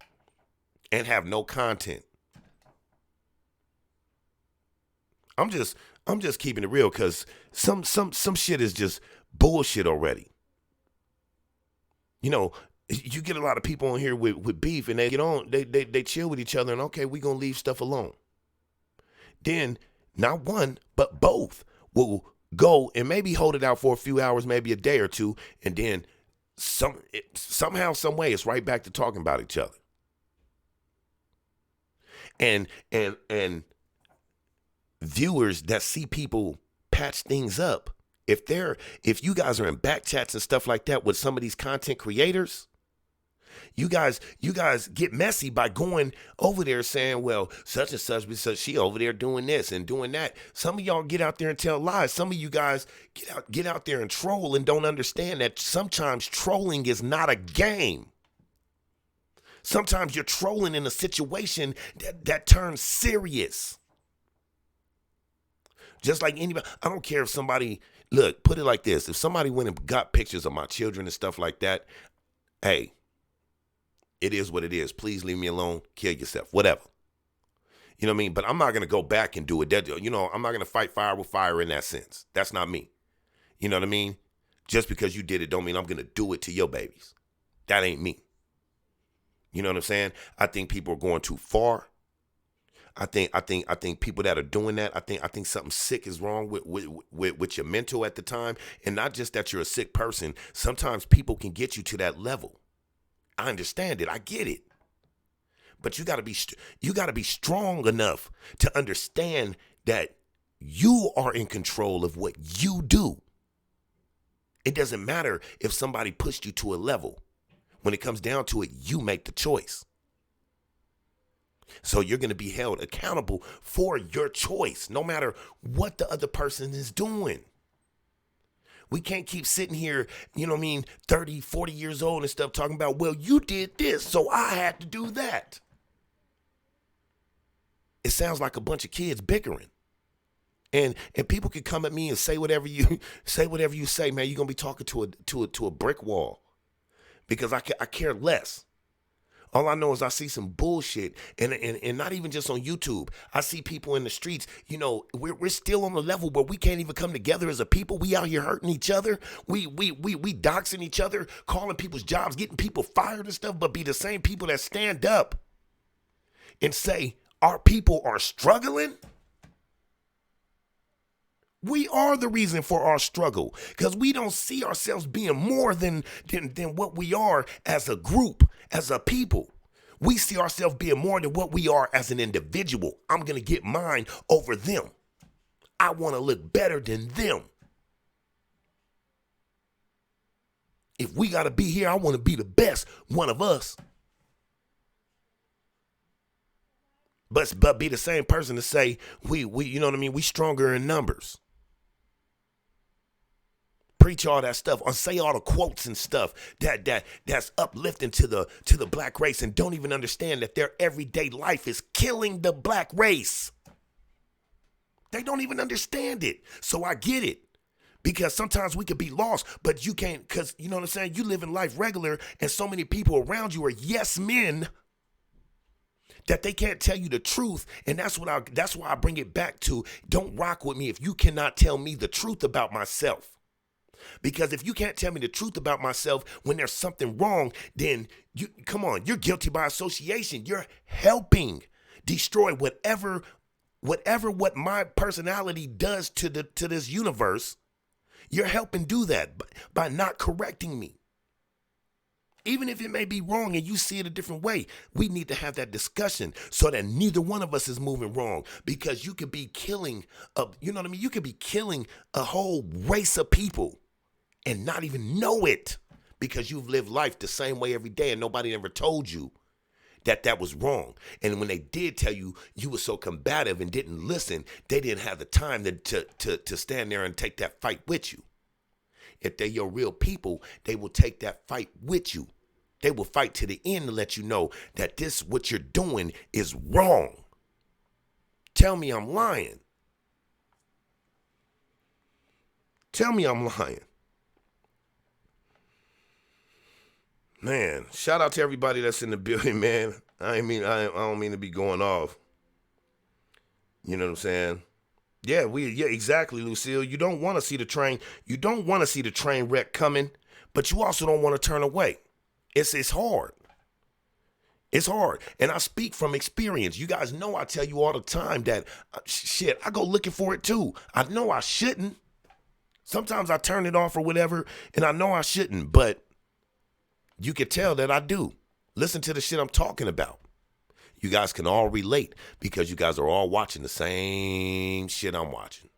and have no content. I'm just keeping it real, because some shit is just bullshit already. You know, you get a lot of people on here with beef, and they get on, they chill with each other, and okay, we gonna leave stuff alone. Then not one, but both will go and maybe hold it out for a few hours, maybe a day or two, and then somehow, some way, it's right back to talking about each other. And viewers that see people patch things up, if you guys are in back chats and stuff like that with some of these content creators, you guys get messy by going over there saying, well, such and such, she over there doing this and doing that. Some of y'all get out there and tell lies. Some of you guys get out there and troll and don't understand that sometimes trolling is not a game. Sometimes you're trolling in a situation that turns serious. Just like anybody, I don't care if somebody, look, put it like this. If somebody went and got pictures of my children and stuff like that, hey, it is what it is. Please leave me alone. Kill yourself. Whatever. You know what I mean? But I'm not going to go back and do it. You know, I'm not going to fight fire with fire in that sense. That's not me. You know what I mean? Just because you did it don't mean I'm going to do it to your babies. That ain't me. You know what I'm saying? I think people are going too far. I think people that are doing that, I think something sick is wrong with your mental at the time. And not just that you're a sick person. Sometimes people can get you to that level. I understand it. I get it. But you got to be strong enough to understand that you are in control of what you do. It doesn't matter if somebody pushed you to a level. When it comes down to it, you make the choice. So you're going to be held accountable for your choice, no matter what the other person is doing. We can't keep sitting here, you know what I mean, 30, 40 years old and stuff talking about, well, you did this, so I had to do that. It sounds like a bunch of kids bickering. And people can come at me and say whatever you say, man, you're going to be talking to a brick wall, because I care less. All I know is I see some bullshit, and not even just on YouTube. I see people in the streets. You know, we're still on the level where we can't even come together as a people. We out here hurting each other. We doxing each other, calling people's jobs, getting people fired and stuff. But be the same people that stand up and say our people are struggling. We are the reason for our struggle because we don't see ourselves being more than what we are as a group, as a people. We see ourselves being more than what we are as an individual. I'm going to get mine over them. I want to look better than them. If we got to be here, I want to be the best one of us. But be the same person to say we you know what I mean? We stronger in numbers. Preach all that stuff or say all the quotes and stuff that's uplifting to the black race and don't even understand that their everyday life is killing the black race. They don't even understand it. So I get it. Because sometimes we could be lost, but you can't, because you know what I'm saying? You live in life regular and so many people around you are yes men that they can't tell you the truth. And that's why I bring it back to don't rock with me if you cannot tell me the truth about myself. Because if you can't tell me the truth about myself when there's something wrong, then you're guilty by association. You're helping destroy whatever what my personality does to this universe. You're helping do that by not correcting me. Even if it may be wrong and you see it a different way, we need to have that discussion so that neither one of us is moving wrong. Because you could be killing, you know what I mean? You could be killing a whole race of people and not even know it because you've lived life the same way every day and nobody ever told you that was wrong. And when they did tell you, you were so combative and didn't listen, they didn't have the time to stand there and take that fight with you. If they're your real people, they will take that fight with you. They will fight to the end to let you know that this, what you're doing is wrong. Tell me I'm lying. Tell me I'm lying. Man, shout out to everybody that's in the building, man. I don't mean to be going off. You know what I'm saying? Yeah, exactly, Lucille. You don't want to see the train. You don't want to see the train wreck coming, but you also don't want to turn away. It's hard. It's hard. And I speak from experience. You guys know I tell you all the time that, I go looking for it too. I know I shouldn't. Sometimes I turn it off or whatever, and I know I shouldn't, but you can tell that I do. Listen to the shit I'm talking about. You guys can all relate because you guys are all watching the same shit I'm watching.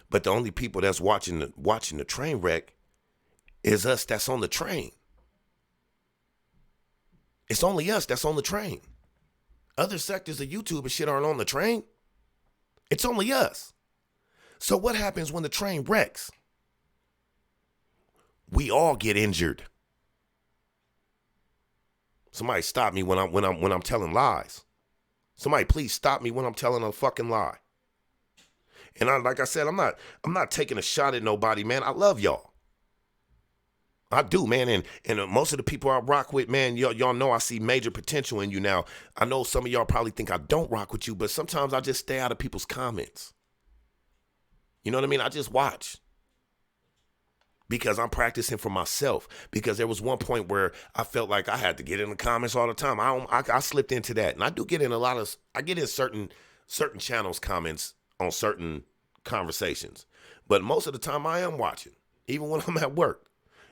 But the only people that's watching the train wreck is us that's on the train. It's only us that's on the train. Other sectors of YouTube and shit aren't on the train. It's only us. So what happens when the train wrecks? We all get injured. Somebody stop me when I'm telling lies. Somebody please stop me when I'm telling a fucking lie. And like I said, I'm not taking a shot at nobody, man. I love y'all. I do, man. And most of the people I rock with, man, y'all know I see major potential in you now. I know some of y'all probably think I don't rock with you, but sometimes I just stay out of people's comments. You know what I mean? I just watch. Because I'm practicing for myself. Because there was one point where I felt like I had to get in the comments all the time. I slipped into that. And I do get in I get in certain channels comments on certain conversations. But most of the time I am watching. Even when I'm at work.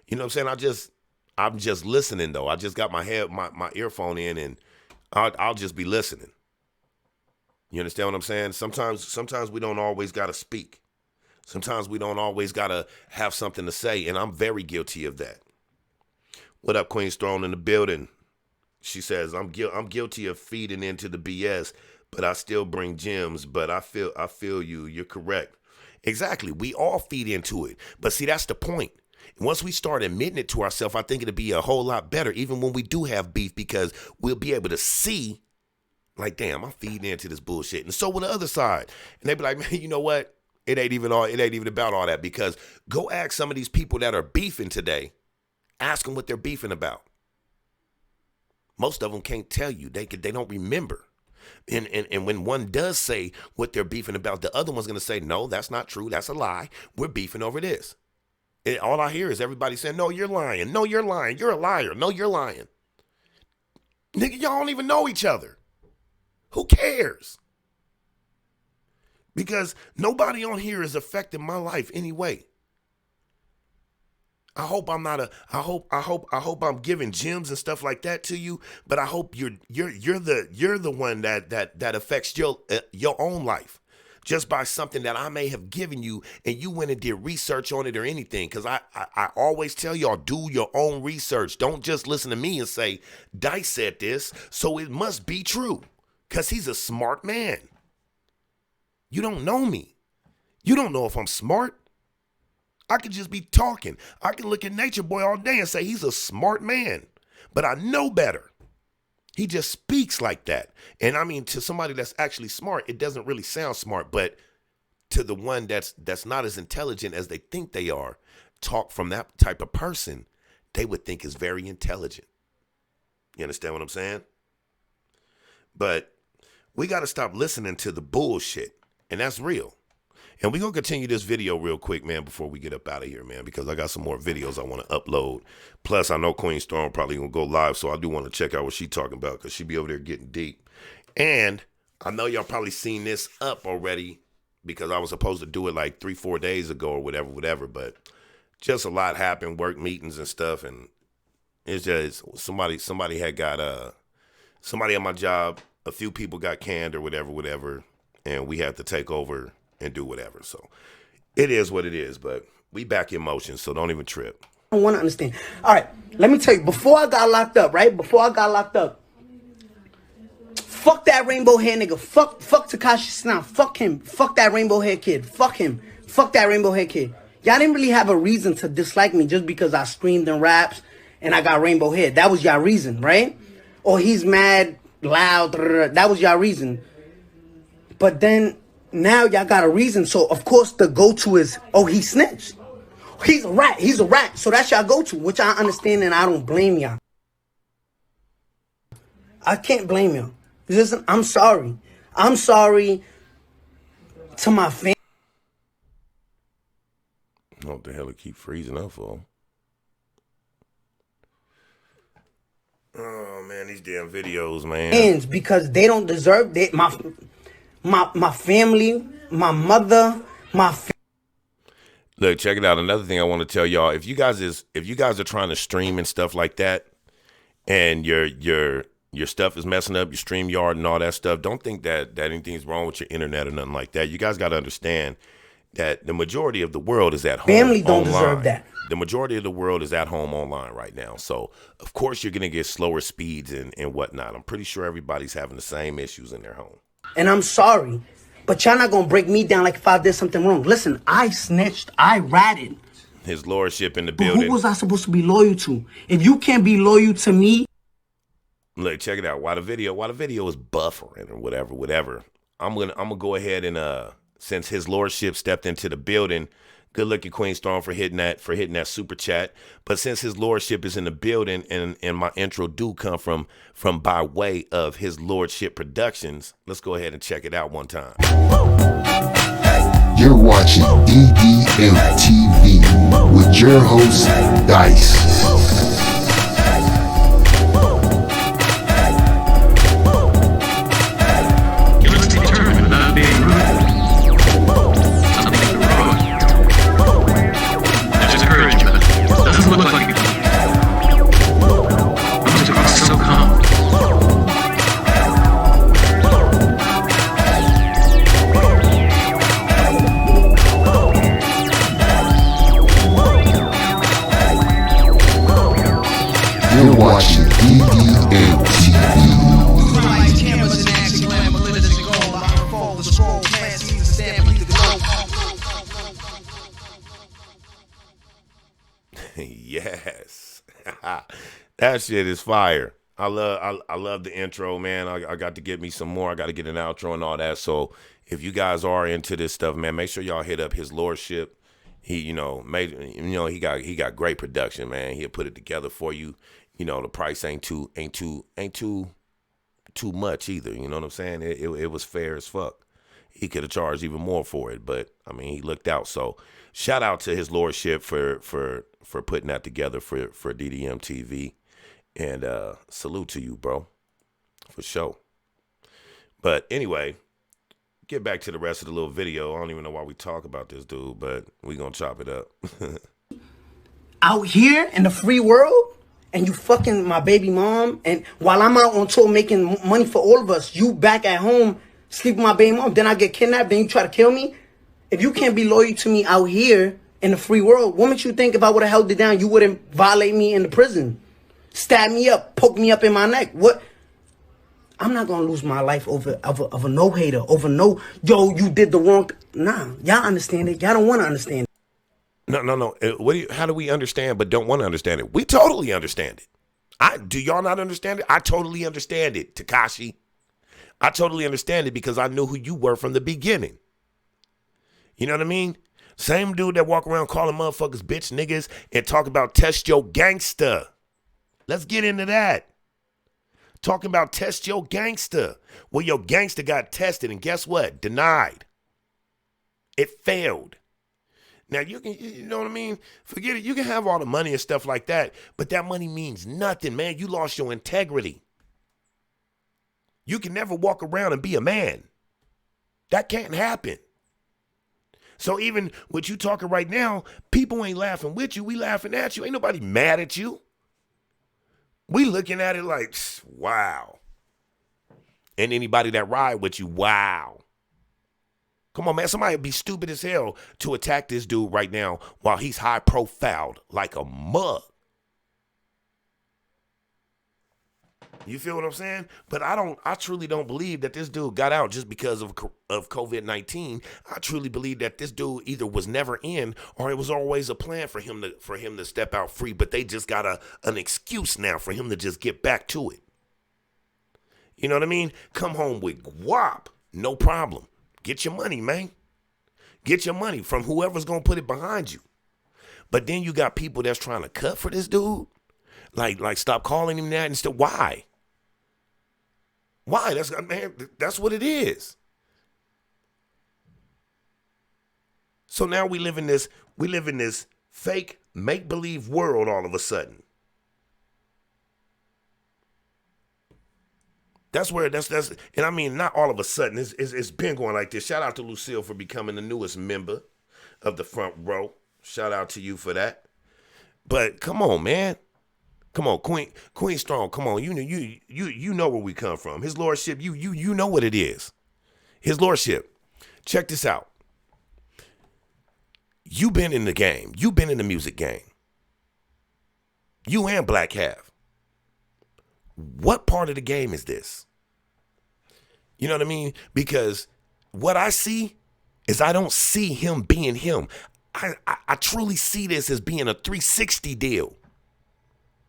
You know what I'm saying? I'm just listening though. I just got my earphone in and I'll just be listening. You understand what I'm saying? Sometimes we don't always gotta speak. Sometimes we don't always got to have something to say, and I'm very guilty of that. What up, Queen's Throne in the building? She says, I'm guilty of feeding into the BS, but I still bring gems, but I feel you. You're correct. Exactly. We all feed into it. But see, that's the point. Once we start admitting it to ourselves, I think it'll be a whole lot better, even when we do have beef, because we'll be able to see, like, damn, I'm feeding into this bullshit. And so will the other side. And they be like, man, you know what? It ain't even about all that, because go ask some of these people that are beefing today. Ask them what they're beefing about. Most of them can't tell you. They don't remember. And when one does say what they're beefing about, the other one's going to say, no, that's not true. That's a lie. We're beefing over this. And all I hear is everybody saying, no, you're lying. No, you're lying. You're a liar. No, you're lying. Nigga, y'all don't even know each other. Who cares? Because nobody on here is affecting my life anyway. I hope I'm not I hope I'm giving gems and stuff like that to you, but I hope you're the one that affects your own life just by something that I may have given you and you went and did research on it or anything. Because I always tell y'all, do your own research. Don't just listen to me and say, Dice said this, so it must be true. Because he's a smart man. You don't know me. You don't know if I'm smart. I could just be talking. I can look at Nature Boy all day and say he's a smart man. But I know better. He just speaks like that. And I mean, to somebody that's actually smart, it doesn't really sound smart. But to the one that's not as intelligent as they think they are, talk from that type of person, they would think is very intelligent. You understand what I'm saying? But we got to stop listening to the bullshit. And that's real. And we're going to continue this video real quick, man, before we get up out of here, man, because I got some more videos I want to upload. Plus, I know Queen Storm probably going to go live, so I do want to check out what she's talking about because she be over there getting deep. And I know y'all probably seen this up already because I was supposed to do it like 3-4 days ago or whatever, but just a lot happened, work meetings and stuff, and it's just somebody had got somebody at my job, a few people got canned or whatever, and we had to take over and do whatever. So it is what it is, but we back in motion, so don't even trip. I want to understand. All right, let me tell you, before I got locked up, fuck that rainbow hair nigga. Fuck 6ix9ine. Fuck him. Fuck that rainbow hair kid. Fuck him. Fuck that rainbow hair kid. Y'all didn't really have a reason to dislike me just because I screamed in raps and I got rainbow hair. That was y'all reason, right? Or he's mad, loud. That was y'all reason. But then now y'all got a reason. So, of course, the go-to is, oh, he snitched. He's a rat. He's a rat. So that's y'all go-to, which I understand and I don't blame y'all. I can't blame y'all. Listen, I'm sorry. I'm sorry to my family. What the hell it keep freezing up for? Oh, man, these damn videos, man. Because they don't deserve it. My family, my mother, Look, check it out. Another thing I want to tell y'all, if you guys are trying to stream and stuff like that, and your stuff is messing up, your StreamYard and all that stuff, don't think that anything's wrong with your internet or nothing like that. You guys got to understand that the majority of the world is at home. Family don't online. deserve that. The majority of the world is at home online right now. So, of course, you're going to get slower speeds and whatnot. I'm pretty sure everybody's having the same issues in their home. And I'm sorry, but y'all not gonna break me down like if I did something wrong. Listen, I snitched, I ratted. His lordship in the But building. who was I supposed to be loyal to? If you can't be loyal to me. Look, check it out. While the video is buffering or whatever, I'm gonna go ahead and since his lordship stepped into the building, good looking Queen Storm for hitting that super chat. But since his lordship is in the building and my intro do come from by way of his lordship productions, let's go ahead and check it out one time. You're watching DDM TV with your host, Dice. You must determine without being rude. Something wrong. There's encouragement. Doesn't look like it. Comes across so calm. You're watching DDM TV. Lights, cameras, and action, glamour, glitters, and gold. I unfold the scroll, plant seeds, and stampede the globe. Yes. That shit is fire. I love the intro, man. I got to get me some more. I got to get an outro and all that. So if you guys are into this stuff, man, make sure y'all hit up his lordship. He, he got great production, man. He'll put it together for you. you know, the price ain't too much either. You know what I'm saying? It was fair as fuck. He could have charged even more for it, but I mean, he looked out. So shout out to his lordship for putting that together for DDM TV, and salute to you, bro, for sure. But anyway, get back to the rest of the little video. I don't even know why we talk about this dude, but we gonna chop it up. Out here in the free world, and you fucking my baby mom, and while I'm out on tour making money for all of us, you back at home sleep with my baby mom, then I get kidnapped, then you try to kill me? If you can't be loyal to me out here in the free world, what makes you think if I would have held it down, you wouldn't violate me in the prison? Stab me up, poke me up in my neck. What? I'm not gonna lose my life over a no hater, over no, yo, you did the wrong. Nah, y'all understand it. Y'all don't want to understand it. No. How do we understand but don't want to understand it? We totally understand it. Do y'all not understand it? I totally understand it, Tekashi. I totally understand it because I knew who you were from the beginning. You know what I mean? Same dude that walk around calling motherfuckers bitch niggas and talk about test your gangster. Let's get into that. Talking about test your gangster. Well, your gangster got tested and guess what? Denied. It failed. Now, you know what I mean? Forget it. You can have all the money and stuff like that, but that money means nothing, man. You lost your integrity. You can never walk around and be a man. That can't happen. So even with you talking right now, people ain't laughing with you. We laughing at you. Ain't nobody mad at you. We looking at it like, wow. And anybody that ride with you, wow. Come on, man. Somebody be stupid as hell to attack this dude right now while he's high profiled like a mug. You feel what I'm saying? But I truly don't believe that this dude got out just because of COVID-19. I truly believe that this dude either was never in or it was always a plan for him to step out free, but they just got an excuse now for him to just get back to it. You know what I mean? Come home with guap, no problem. Get your money, man. Get your money from whoever's going to put it behind you. But then you got people that's trying to cut for this dude. Like stop calling him that and still, why? Why? That's what it is. So now we live in this fake make-believe world all of a sudden. That's and I mean, not all of a sudden. It's been going like this. Shout out to Lucille for becoming the newest member of the front row. Shout out to you for that. But come on, man. Come on, Queen Strong. Come on, you know where we come from. His lordship, you know what it is. His lordship. Check this out. You've been in the game. You've been in the music game. You and Black have. What part of the game is this? You know what I mean? Because what I see is I don't see him being him. I truly see this as being a 360 deal.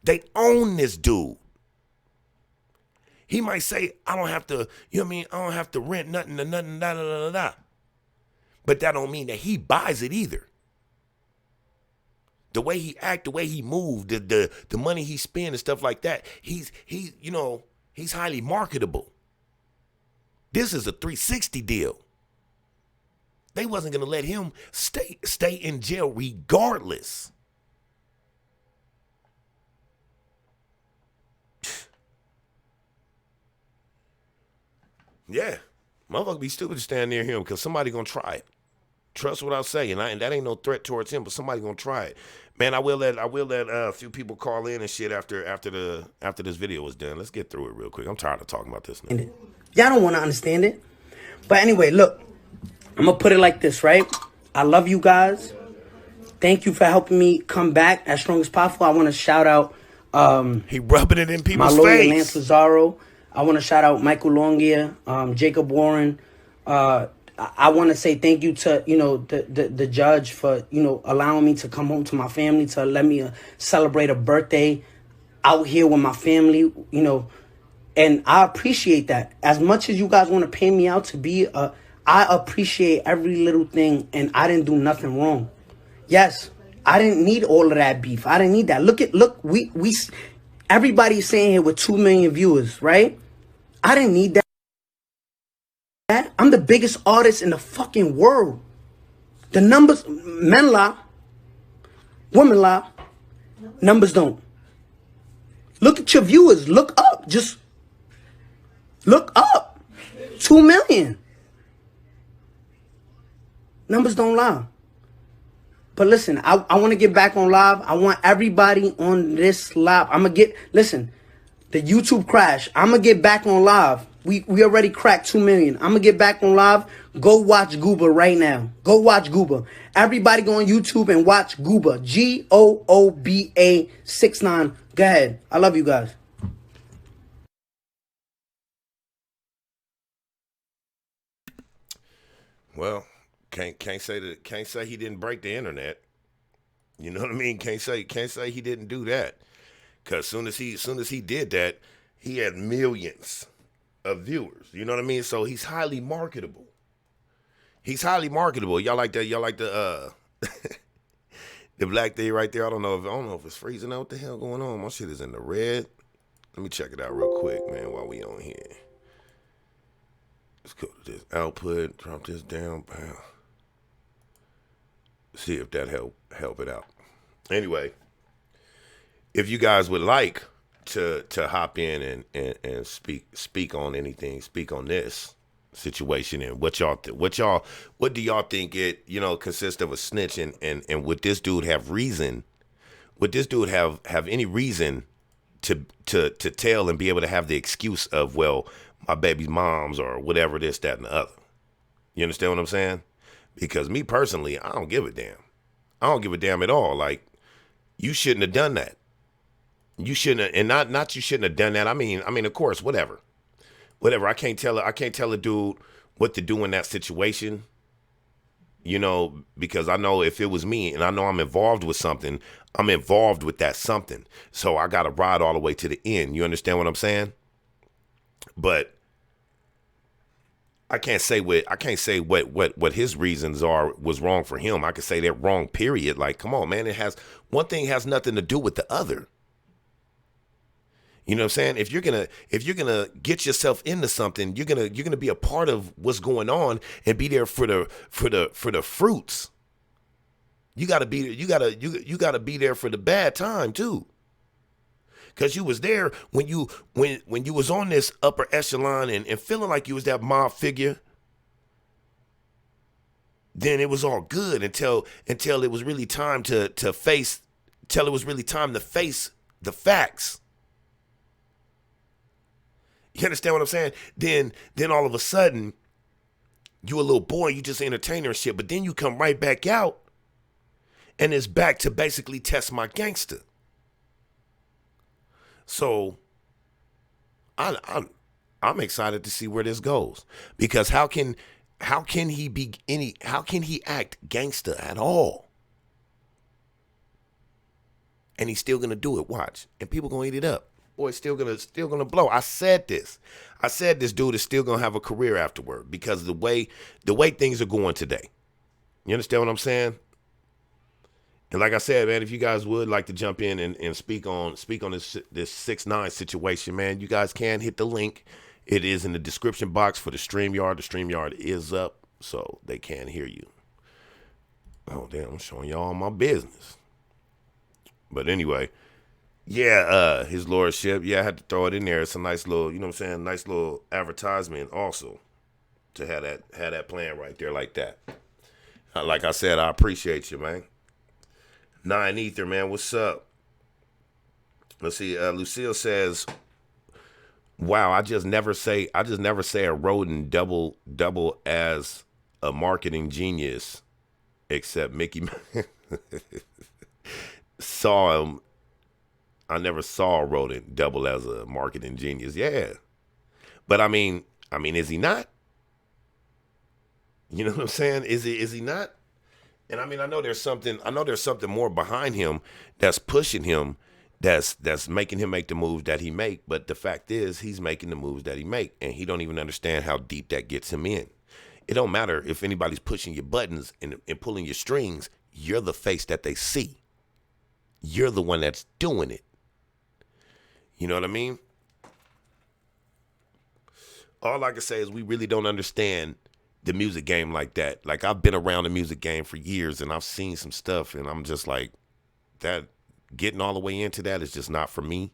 They own this dude. He might say, I don't have to, you know what I mean? I don't have to rent nothing to nothing, da, da, da, da, da. But that don't mean that he buys it either. The way he act, the way he moved, the money he spend and stuff like that, he's highly marketable. This is a 360 deal. They wasn't gonna let him stay in jail regardless. Yeah, motherfucker be stupid to stand near him because somebody gonna try it. Trust what I say, and that ain't no threat towards him, but somebody gonna try it. Man, I will let a few people call in and shit after this video is done. Let's get through it real quick. I'm tired of talking about this now. Y'all don't want to understand it. But anyway, look, I'm gonna put it like this, right? I love you guys. Thank you for helping me come back as strong as possible. I want to shout out he rubbing it in people's face. My lawyer, Lance Lazaro. I want to shout out Michael Longier, Jacob Warren. I want to say thank you to, the judge for, allowing me to come home to my family, to let me celebrate a birthday out here with my family, and I appreciate that. As much as you guys want to pay me out to be, I appreciate every little thing, and I didn't do nothing wrong. Yes, I didn't need all of that beef. I didn't need that. Look, Everybody's saying here with 2 million viewers, right? I didn't need that. I'm the biggest artist in the fucking world. The numbers, men lie, women lie, numbers don't. Look at your viewers. Look up. Just look up. 2 million. Numbers don't lie. But listen, I want to get back on live. I want everybody on this live. Listen, the YouTube crash. I'm going to get back on live. We already cracked 2 million. I'm going to get back on live. Go watch Gooba right now. Go watch Gooba. Everybody go on YouTube and watch Gooba. Gooba 6ix9ine. Go ahead. I love you guys. Well, can't say he didn't break the internet. You know what I mean? Can't say he didn't do that. Cause soon as he did that, he had millions of viewers. You know what I mean? So he's highly marketable. He's highly marketable. Y'all like that? Y'all like the the black thing right there? I don't know if it's freezing out. What the hell going on? My shit is in the red. Let me check it out real quick, man, while we on here. Let's go to this output, drop this down, bam. See if that help it out. Anyway, if you guys would like to hop in and speak on anything, speak on this situation and what do y'all think it, consists of a snitch and would this dude have reason? Would this dude have any reason to tell and be able to have the excuse of, well, my baby's mom's or whatever, this, that, and the other? You understand what I'm saying? Because me personally, I don't give a damn. I don't give a damn at all. Like, you shouldn't have done that. You shouldn't have, and not you shouldn't have done that. I mean, of course, whatever. I can't tell a dude what to do in that situation. Because I know if it was me and I know I'm involved with something, I'm involved with that something. So I gotta ride all the way to the end. You understand what I'm saying? But I can't say what his reasons was wrong for him. I could say they're wrong, period. Like, come on, man. One thing has nothing to do with the other. You know what I'm saying? If you're gonna get yourself into something, you're gonna be a part of what's going on and be there for the fruits. You gotta be there for the bad time too. Cause you was there when you was on this upper echelon and feeling like you was that mob figure. Then it was all good until it was really time to face the facts. You understand what I'm saying? Then all of a sudden, you a little boy, you just entertainer and shit, but then you come right back out and it's back to basically test my gangster. So I'm excited to see where this goes, because how can he act gangster at all? And he's still gonna do it. Watch, and people gonna eat it up. Boy, it's still gonna blow. I said this dude is still gonna have a career afterward because the way things are going today. You understand what I'm saying? And like I said, man, if you guys would like to jump in and speak on this 6ix9ine situation, man, you guys can hit the link. It is in the description box for the StreamYard. The StreamYard is up, so they can hear you. Oh, damn, I'm showing y'all my business. But anyway, yeah, his lordship, yeah, I had to throw it in there. It's a nice little, you know what I'm saying, nice little advertisement also to have that playing right there like that. Like I said, I appreciate you, man. 9 Ether, man, what's up? Let's see. Lucille says, "Wow, I just never say a rodent double as a marketing genius, except Mickey saw him. I never saw a rodent double as a marketing genius. Yeah, but I mean, is he not? You know what I'm saying? Is he not? And I mean, I know there's something more behind him that's pushing him, that's making him make the moves that he make. But the fact is, he's making the moves that he make, and he don't even understand how deep that gets him in. It don't matter if anybody's pushing your buttons and pulling your strings. You're the face that they see. You're the one that's doing it. You know what I mean? All I can say is we really don't understand the music game like that. Like, I've been around the music game for years and I've seen some stuff and I'm just like, that getting all the way into that is just not for me.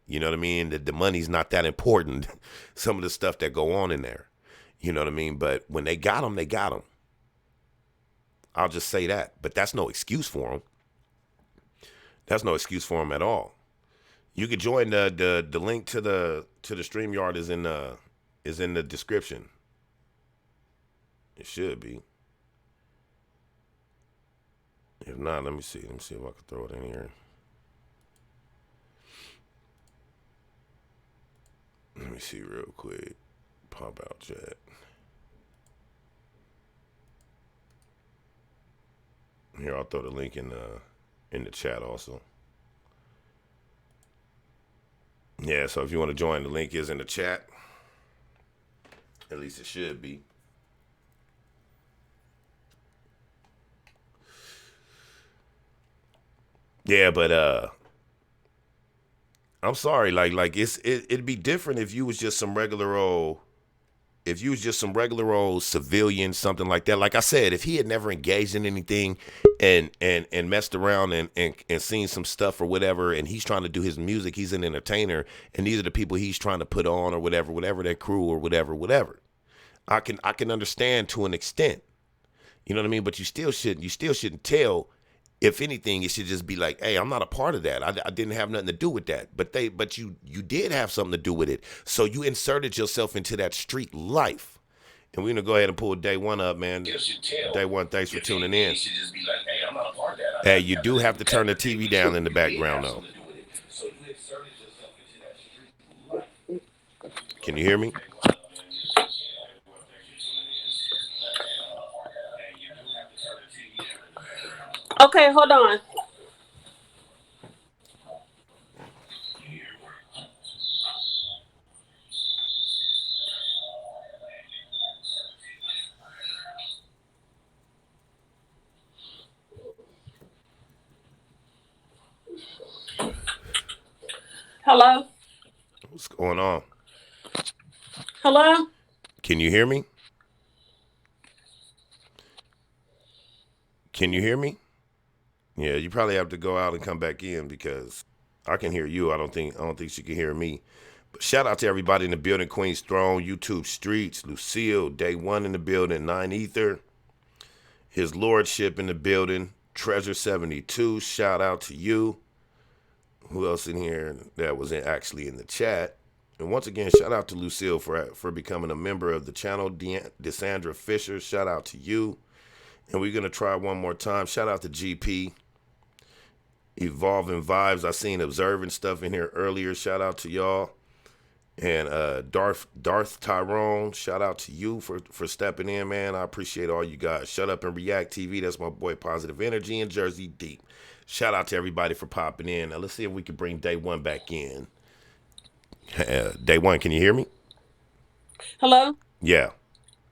You know what I mean? The money's not that important. Some of the stuff that go on in there. You know what I mean? But when they got them, they got them. I'll just say that. But that's no excuse for them. That's no excuse for them at all. You could join the link to the StreamYard is in the description. It should be. If not, let me see. Let me see if I can throw it in here. Let me see real quick. Pop out chat. Here, I'll throw the link in the chat also. Yeah, so if you want to join, the link is in the chat. At least it should be. Yeah, but I'm sorry, like it'd be different if you was just some regular old civilian, something like that. Like I said, if he had never engaged in anything and messed around and seen some stuff or whatever, and he's trying to do his music, he's an entertainer, and these are the people he's trying to put on or whatever that crew or whatever. I can understand to an extent. You know what I mean? But you still shouldn't tell. If anything, it should just be like, hey, I'm not a part of that. I didn't have nothing to do with that. But you did have something to do with it. So you inserted yourself into that street life. And we're going to go ahead and pull day one up, man. Day one, thanks for tuning in. Hey, you do have to turn the TV down in the background, though. Can you hear me? Okay, hold on. Hello? What's going on? Hello? Can you hear me? Can you hear me? Yeah, you probably have to go out and come back in because I can hear you. I don't think she can hear me. But shout out to everybody in the building. Queen's Throne, YouTube Streets, Lucille, Day One in the building, 9 Ether, His Lordship in the building, Treasure 72. Shout out to you. Who else in here that was actually in the chat? And once again, shout out to Lucille for becoming a member of the channel. Dysandra Fisher, shout out to you. And we're going to try one more time. Shout out to GP. Evolving Vibes. I seen Observing stuff in here earlier. Shout out to y'all. And Darth Tyrone, shout out to you for stepping in, man. I appreciate all you guys. Shut Up and React TV. That's my boy Positive Energy and Jersey Deep. Shout out to everybody for popping in. Now let's see if we can bring Day One back in. Day One, can you hear me? Hello? Yeah.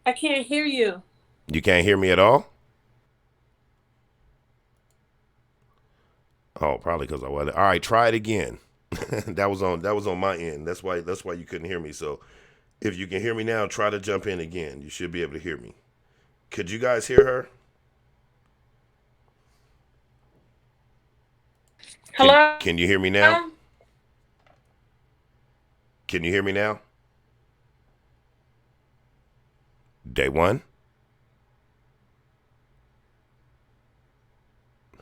I can't hear you. You can't hear me at all? Oh, probably because I wasn't. All right, try it again. that was on my end. That's why you couldn't hear me. So if you can hear me now, try to jump in again. You should be able to hear me. Could you guys hear her? Hello? Can you hear me now? Can you hear me now? Day One?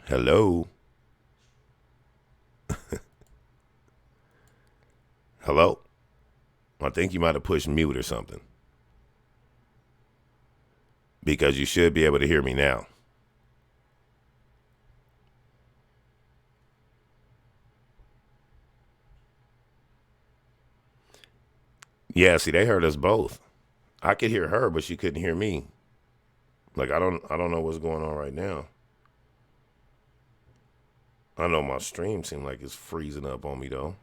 Hello? Hello? I think you might have pushed mute or something. Because you should be able to hear me now. Yeah, see, they heard us both. I could hear her, but she couldn't hear me. Like, I don't know what's going on right now. I know my stream seemed like it's freezing up on me, though.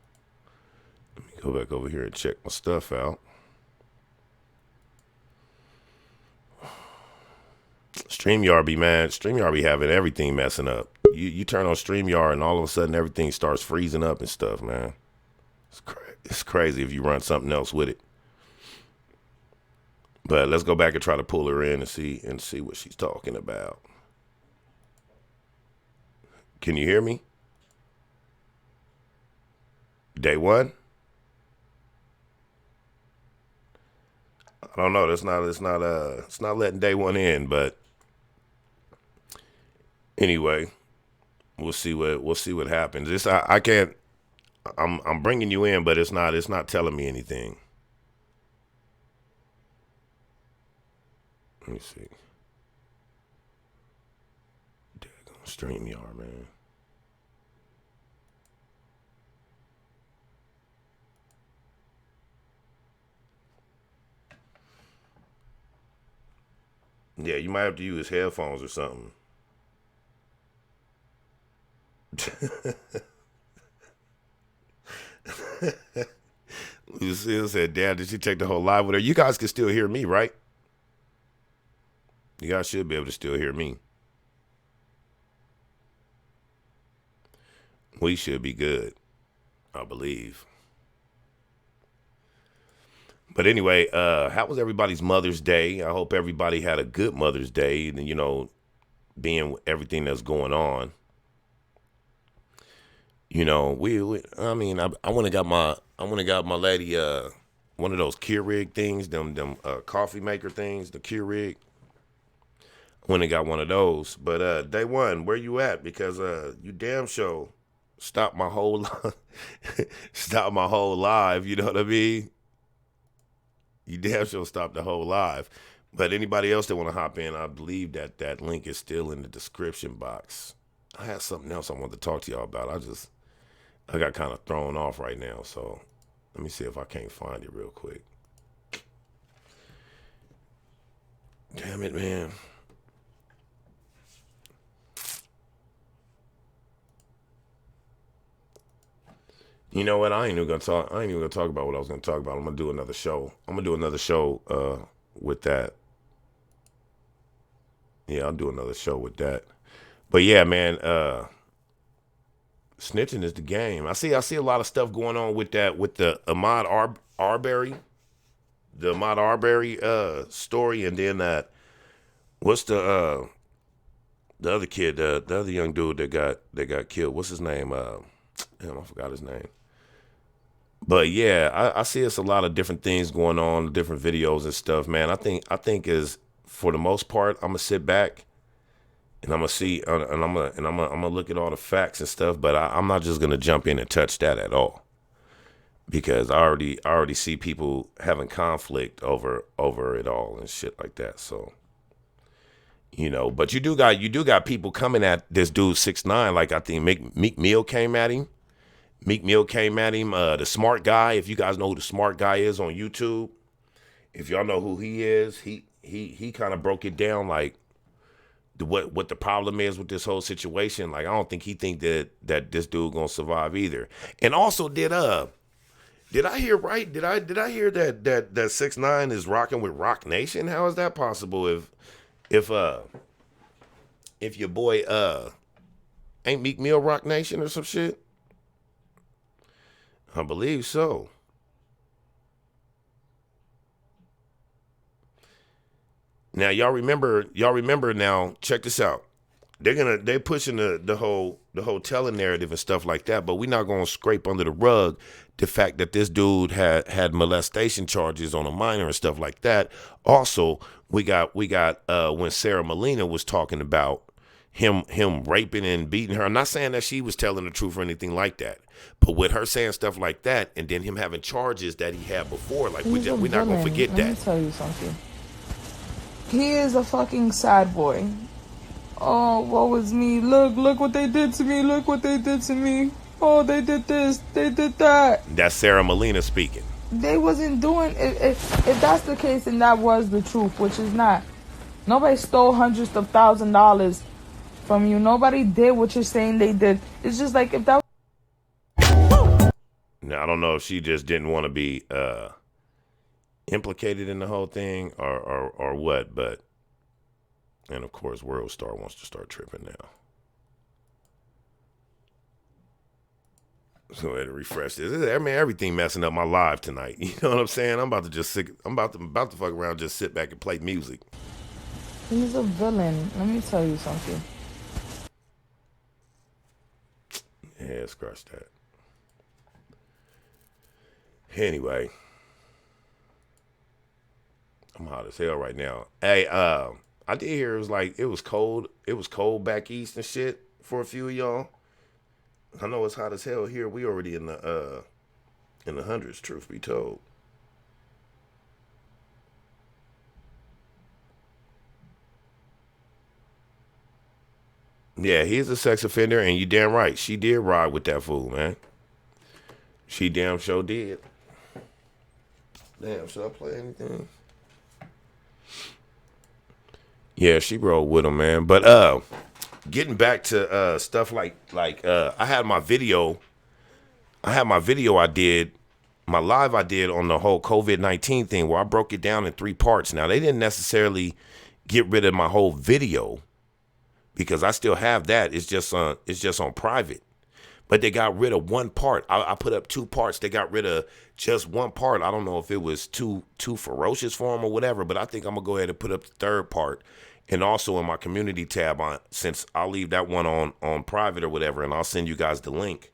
Let me go back over here and check my stuff out. StreamYard be mad. StreamYard be having everything messing up. You turn on StreamYard and all of a sudden everything starts freezing up and stuff, man. It's crazy if you run something else with it. But let's go back and try to pull her in and see what she's talking about. Can you hear me? Day one? I don't know. It's not letting day one in, but anyway, we'll see what happens. I can't. I'm bringing you in, but it's not telling me anything. Let me see. Daggone StreamYard, man. Yeah, you might have to use headphones or something. Lucille said, Dad, did she take the whole live with her? You guys can still hear me, right? You guys should be able to still hear me. We should be good, I believe. But anyway, how was everybody's Mother's Day? I hope everybody had a good Mother's Day, and, you know, being everything that's going on. You know, I went and got my lady one of those Keurig things, them coffee maker things, the Keurig. Went and got one of those. But day one, where you at? Because you damn sure stopped my whole live, you know what I mean? You damn sure stopped the whole live. But anybody else that want to hop in, I believe that link is still in the description box. I had something else I wanted to talk to y'all about. I got kind of thrown off right now, so let me see if I can't find it real quick. Damn it, man. You know what? I ain't even gonna talk about what I was gonna talk about. I'm gonna do another show. With that. Yeah, I'll do another show with that. But yeah, man, snitching is the game. I see a lot of stuff going on with the Ahmaud Arbery, the Ahmaud Arbery story, and then what's the other kid, the other young dude that got killed? What's his name? Damn, I forgot his name. But yeah, I see it's a lot of different things going on, different videos and stuff, man. I think is for the most part, I'm gonna sit back and I'm gonna see, and I'm gonna look at all the facts and stuff. But I'm not just gonna jump in and touch that at all, because I already see people having conflict over it all and shit like that. So, you know, but you do got people coming at this dude 6ix9ine. Like, I think Meek Mill came at him. The Smart Guy. If you guys know who the Smart Guy is on YouTube, if y'all know who he is, he kind of broke it down, like what the problem is with this whole situation. Like, I don't think he think that this dude gonna survive either. And also, did I hear right? Did I hear that 6ix9ine is rocking with Rock Nation? How is that possible? If your boy ain't Meek Mill Rock Nation or some shit? I believe so. Now y'all remember now, check this out. They're pushing the whole telling narrative and stuff like that, but we're not gonna scrape under the rug the fact that this dude had molestation charges on a minor and stuff like that. Also, we got when Sarah Molina was talking about him raping and beating her. I'm not saying that she was telling the truth or anything like that, but with her saying stuff like that, and then him having charges that he had before, like we're not gonna forget that. Let me tell you something. He is a fucking sad boy. Oh, woe is me. Look what they did to me. Look what they did to me. Oh, they did this. They did that. That's Sarah Molina speaking. They wasn't doing it. If that's the case, and that was the truth, which is not. Nobody stole hundreds of $1,000s from you. Nobody did what you're saying they did. It's just like, if that. Now, I don't know if she just didn't want to be implicated in the whole thing or what, but, and of course World Star wants to start tripping now. Let's go ahead and refresh this. I mean, everything messing up my live tonight. You know what I'm saying? I'm about to fuck around, just sit back and play music. He's a villain. Let me tell you something. Yeah, scratch that. Anyway, I'm hot as hell right now. Hey, I did hear it was cold. It was cold back east and shit for a few of y'all. I know it's hot as hell here. We already in the hundreds, truth be told. Yeah, he's a sex offender, and you damn right. She did ride with that fool, man. She damn sure did. Damn, should I play anything? Yeah, she rode with him, man. But getting back to stuff like I had my video I did, my live I did on the whole COVID-19 thing where I broke it down in 3 parts. Now, they didn't necessarily get rid of my whole video because I still have that. It's just on private. But they got rid of one part. I put up 2 parts. They got rid of just one part. I don't know if it was too ferocious for them or whatever, but I think I'm going to go ahead and put up the 3rd part. And also in my community tab, since I'll leave that one on private or whatever, and I'll send you guys the link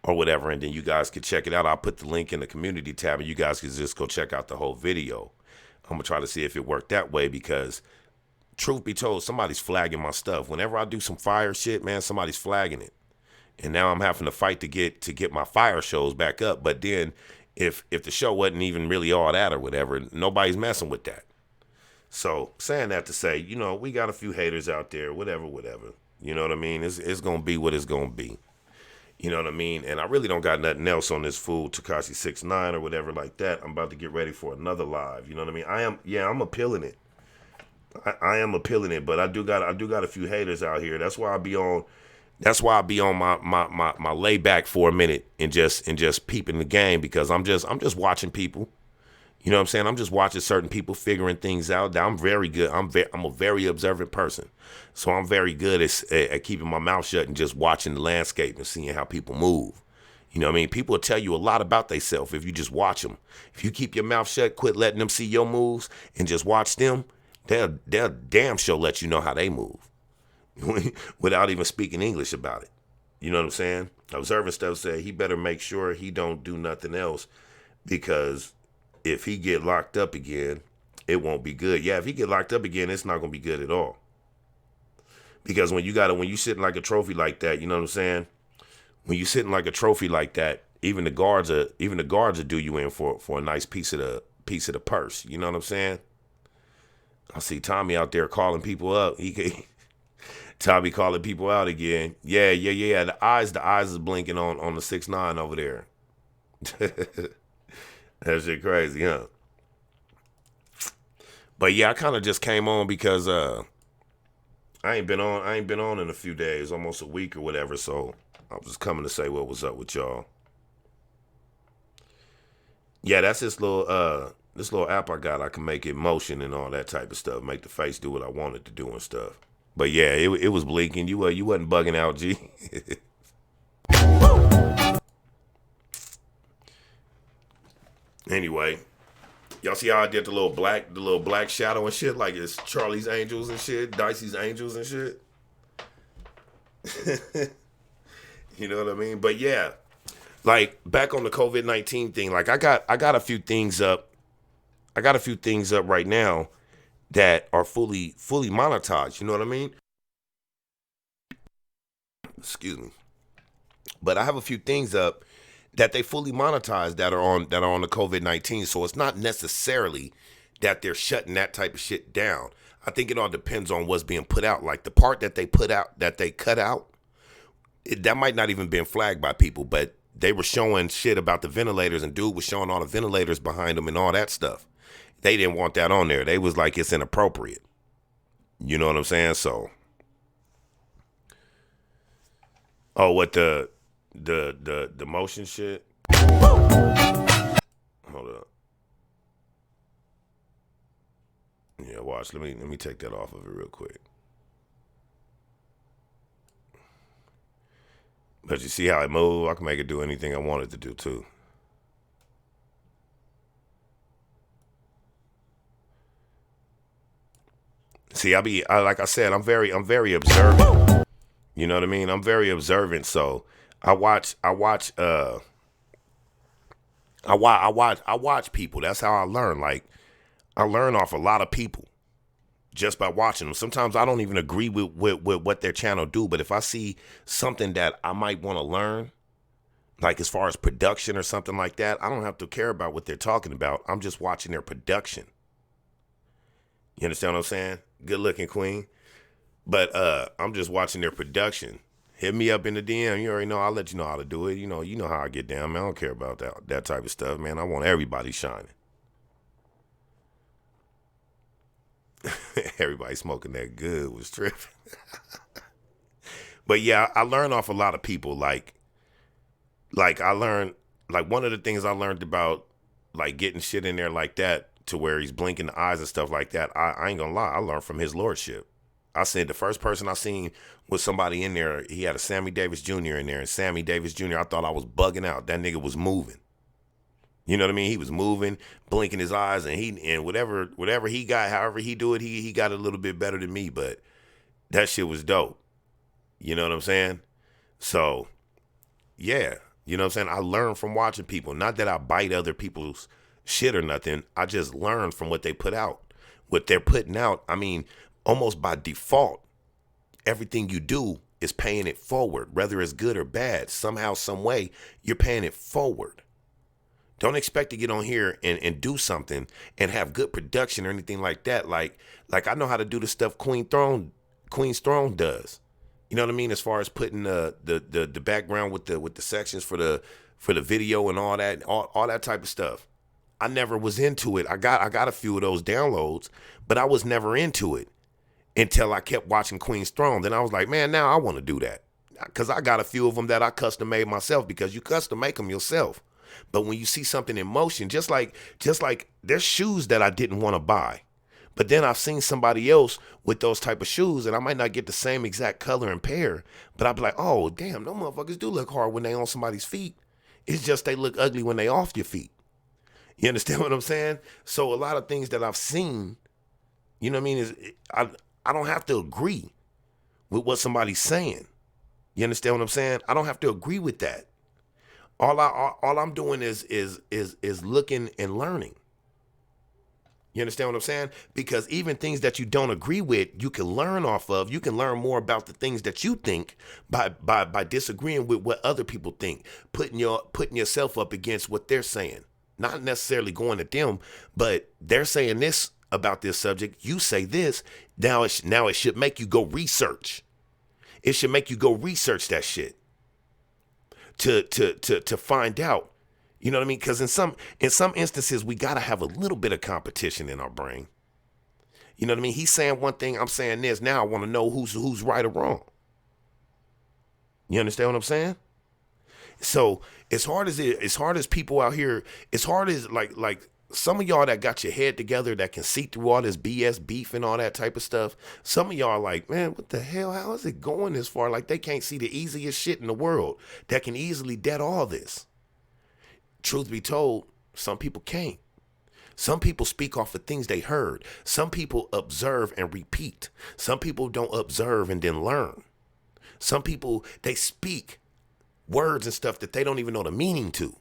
or whatever, and then you guys can check it out. I'll put the link in the community tab, and you guys can just go check out the whole video. I'm going to try to see if it worked that way because, truth be told, somebody's flagging my stuff. Whenever I do some fire shit, man, somebody's flagging it. And now I'm having to fight to get my fire shows back up. But then if the show wasn't even really all that or whatever, nobody's messing with that. So saying that to say, we got a few haters out there, whatever. You know what I mean? It's going to be what it's going to be. You know what I mean? And I really don't got nothing else on this fool, Tekashi 6ix9ine or whatever like that. I'm about to get ready for another live. You know what I mean? I'm appealing it. I am appealing it, but I do got a few haters out here. That's why I be on my layback for a minute and just peeping the game because I'm just watching people. You know what I'm saying? I'm just watching certain people figuring things out. I'm very good. I'm a very observant person. So I'm very good at keeping my mouth shut and just watching the landscape and seeing how people move. You know what I mean? People will tell you a lot about themselves if you just watch them. If you keep your mouth shut, quit letting them see your moves and just watch them, they'll damn sure let you know how they move without even speaking English about it. You know what I'm saying? Observant stuff said he better make sure he don't do nothing else because if he get locked up again, it won't be good. Yeah, if he get locked up again, it's not gonna be good at all. Because when you sitting like a trophy like that, you know what I'm saying? When you sitting like a trophy like that, even the guards will do you in for a nice piece of the purse. You know what I'm saying? I see Tommy out there calling people up. Tommy calling people out again. Yeah. The eyes is blinking on the 6ix9ine over there. That shit crazy, huh? But yeah, I kind of just came on because I ain't been on in a few days, almost a week or whatever. So I was coming to say what was up with y'all. Yeah, that's this little app I got. I can make it motion and all that type of stuff. Make the face do what I want it to do and stuff. But yeah, it was blinking. You wasn't bugging out, G. Anyway, y'all see how I did the little black shadow and shit, like it's Charlie's Angels and shit, DYSE's Angels and shit. You know what I mean? But yeah, like back on the COVID-19 thing, like I got a few things up. I got a few things up right now that are fully monetized. You know what I mean? Excuse me. But I have a few things up that they fully monetized that are on the COVID-19. So it's not necessarily that they're shutting that type of shit down. I think it all depends on what's being put out. Like the part that they cut out, that might not even been flagged by people, but they were showing shit about the ventilators and dude was showing all the ventilators behind them and all that stuff. They didn't want that on there. They was like, it's inappropriate. You know what I'm saying? So, what the motion shit? Hold up. Yeah, watch. Let me take that off of it real quick. But you see how it move? I can make it do anything I want it to do too. See, like I said, I'm very observant. You know what I mean? I'm very observant. So I watch people. That's how I learn. Like, I learn off a lot of people just by watching them. Sometimes I don't even agree with what their channel do, but if I see something that I might want to learn, like as far as production or something like that, I don't have to care about what they're talking about. I'm just watching their production. You understand what I'm saying? Good looking queen. But I'm just watching their production. Hit me up in the DM. You already know. I'll let you know how to do it. You know how I get down, man. I don't care about that type of stuff, man. I want everybody shining. Everybody smoking that good was tripping. But yeah, I learned off a lot of people. Like I learned, like one of the things I learned about like getting shit in there like that to where he's blinking the eyes and stuff like that. I ain't gonna lie. I learned from his lordship. I said the first person I seen was somebody in there. He had a Sammy Davis Jr. in there, and Sammy Davis Jr. I thought I was bugging out. That nigga was moving. You know what I mean? He was moving, blinking his eyes, and whatever he got, however he do it, he got a little bit better than me. But that shit was dope. You know what I'm saying? So yeah, you know what I'm saying? I learn from watching people. Not that I bite other people's shit or nothing. I just learn from what they put out. What they're putting out, I mean, almost by default, everything you do is paying it forward, whether it's good or bad. Somehow, some way, you're paying it forward. Don't expect to get on here and do something and have good production or anything like that. Like I know how to do the stuff Queen's Throne does. You know what I mean? As far as putting the background with the sections for the video and all that type of stuff. I never was into it. I got a few of those downloads, but I was never into it until I kept watching Queen's Throne. Then I was like, man, now I want to do that. Because I got a few of them that I custom made myself, because you custom make them yourself. But when you see something in motion, just like there's shoes that I didn't want to buy, but then I've seen somebody else with those type of shoes, and I might not get the same exact color and pair, but I'll be like, oh, damn, those motherfuckers do look hard when they on somebody's feet. It's just they look ugly when they off your feet. You understand what I'm saying? So a lot of things that I've seen, you know what I mean, I don't have to agree with what somebody's saying. You understand what I'm saying? I don't have to agree with that. All I'm doing is looking and learning. You understand what I'm saying? Because even things that you don't agree with, you can learn off of. You can learn more about the things that you think by disagreeing with what other people think, putting yourself up against what they're saying. Not necessarily going at them, but they're saying this about this subject. You say this. Now it should make you go research. It should make you go research that shit to find out. You know what I mean? Because in some instances, we got to have a little bit of competition in our brain. You know what I mean? He's saying one thing, I'm saying this. Now I want to know who's right or wrong. You understand what I'm saying? So as hard as people out here, as hard as like some of y'all that got your head together that can see through all this BS beef and all that type of stuff. Some of y'all are like, man, what the hell? How is it going this far? Like they can't see the easiest shit in the world that can easily dead all this. Truth be told, some people can't. Some people speak off of things they heard. Some people observe and repeat. Some people don't observe and then learn. Some people, they speak words and stuff that they don't even know the meaning to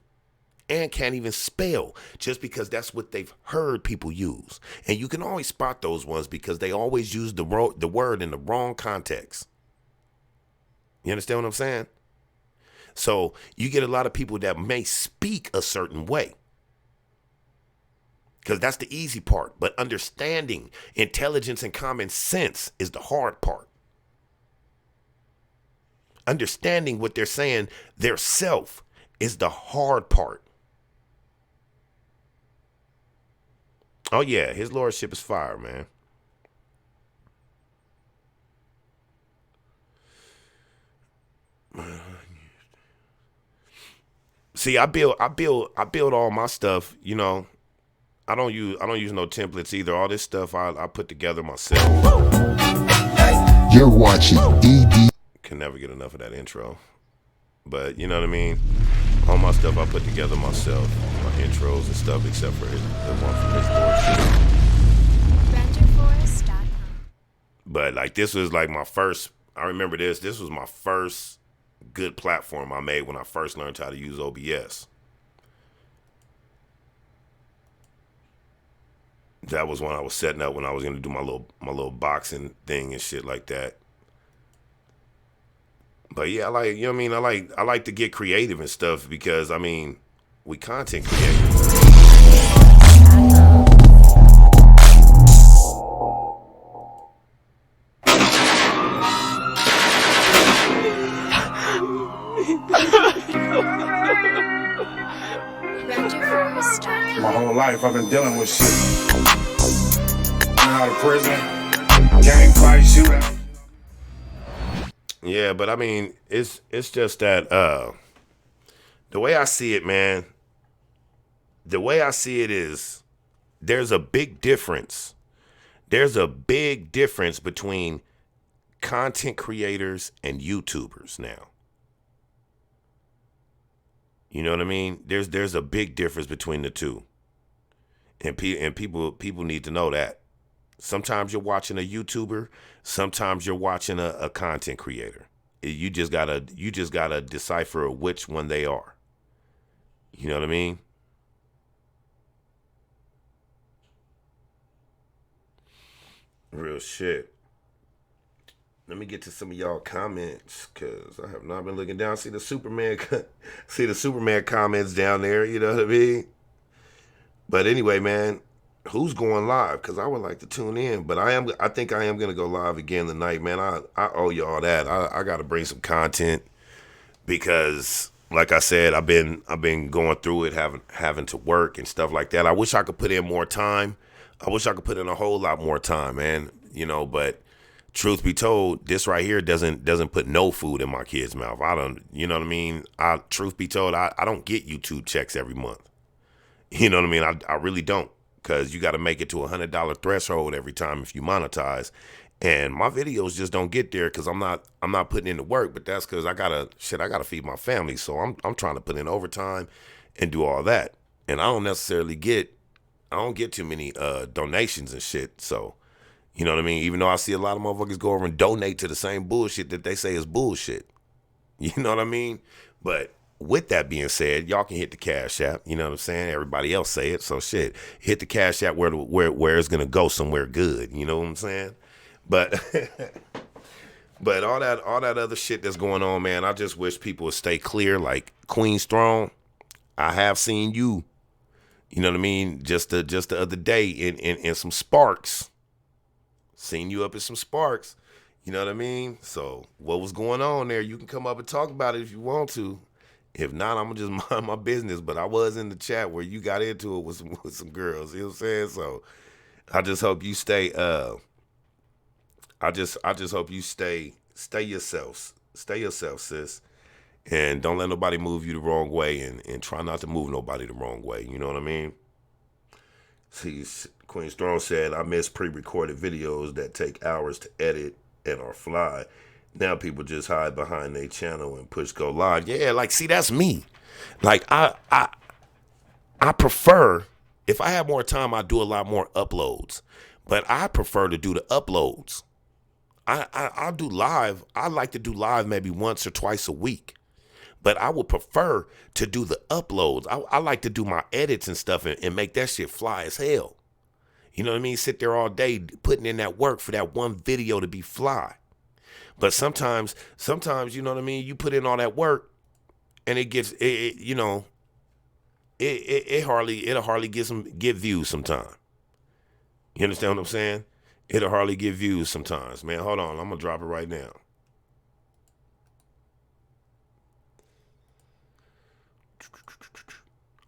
and can't even spell just because that's what they've heard people use. And you can always spot those ones because they always use the word in the wrong context. You understand what I'm saying? So you get a lot of people that may speak a certain way because that's the easy part. But understanding intelligence and common sense is the hard part. Understanding what they're saying, their self, is the hard part. Oh, yeah, his lordship is fire, man. See, I build all my stuff, you know. I don't use no templates either. All this stuff I put together myself. You're watching DD. Can never get enough of that intro. But you know what I mean? All my stuff I put together myself, my intros and stuff, except for the one from his bullshit. But like this was like my first. I remember this. This was my first good platform I made when I first learned how to use OBS. That was when I was setting up when I was gonna do my little boxing thing and shit like that. But yeah, I like, you know what I mean? I like to get creative and stuff because I mean, we content creators. My whole life I've been dealing with shit. Out of prison, gang fight, shootout. Yeah, but I mean, it's just that the way I see it, man. The way I see it is there's a big difference. There's a big difference between content creators and YouTubers now. You know what I mean? There's a big difference between the two. And people need to know that. Sometimes you're watching a YouTuber, sometimes you're watching a content creator. You just gotta decipher which one they are. You know what I mean? Real shit. Let me get to some of y'all comments because I have not been looking down. See the Superman comments down there. You know what I mean? But anyway, man, who's going live? Because I would like to tune in. But I think I am gonna go live again tonight, man. I owe y'all that. I got to bring some content because, like I said, I've been going through it, having to work and stuff like that. I wish I could put in more time. I wish I could put in a whole lot more time, man. You know, but truth be told, this right here doesn't put no food in my kid's mouth. I don't, you know what I mean? Truth be told, I don't get YouTube checks every month. You know what I mean? I really don't, because you got to make it to $100 threshold every time if you monetize. And my videos just don't get there because I'm not putting in the work. But that's because I gotta feed my family. So I'm trying to put in overtime and do all that. And I don't necessarily get too many donations and shit. So, you know what I mean? Even though I see a lot of motherfuckers go over and donate to the same bullshit that they say is bullshit. You know what I mean? But with that being said, y'all can hit the Cash App. You know what I'm saying? Everybody else say it. So shit, hit the Cash App where it's gonna go somewhere good. You know what I'm saying? But but all that other shit that's going on, man, I just wish people would stay clear. Like Queen Strong, I have seen you. You know what I mean? Just the other day in some sparks. Seen you up in some sparks. You know what I mean? So what was going on there? You can come up and talk about it if you want to. If not, I'm gonna just mind my business. But I was in the chat where you got into it with some girls. You know what I'm saying? So I just hope you stay. I just hope you stay yourself. Stay yourself, sis. And don't let nobody move you the wrong way. And try not to move nobody the wrong way. You know what I mean? See, Queen Strong said, I miss pre-recorded videos that take hours to edit and are fly. Now people just hide behind their channel and push go live. Yeah, like, see, that's me. Like, I prefer, if I have more time, I do a lot more uploads. But I prefer to do the uploads. I'll do live. I like to do live maybe once or twice a week. But I would prefer to do the uploads. I like to do my edits and stuff and make that shit fly as hell. You know what I mean? Sit there all day putting in that work for that one video to be fly. But sometimes, you know what I mean? You put in all that work and it gets, you know, it'll hardly get views sometimes. You understand what I'm saying? It'll hardly get views sometimes. Man, hold on. I'm going to drop it right now.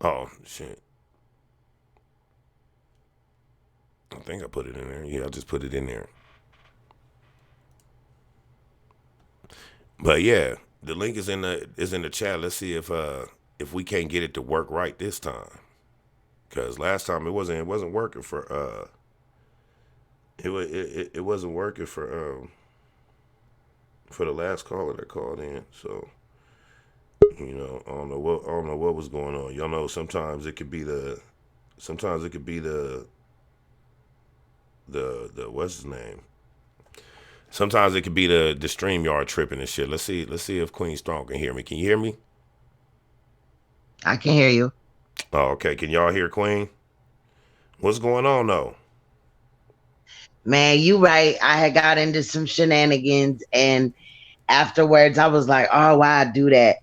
Oh, shit. I think I put it in there. Yeah, I just put it in there. But yeah, the link is in the chat. Let's see if we can't get it to work right this time. Cause last time it wasn't working for it wasn't working for the last caller that called in. So You know, I don't know what was going on. Y'all know sometimes it could be the what's his name? Sometimes it could be the StreamYard tripping and shit. Let's see if Queen Strong can hear me. Can you hear me? I can hear you. Oh, okay. Can y'all hear Queen? What's going on though? Man, you right. I had got into some shenanigans and afterwards I was like, oh, why I do that?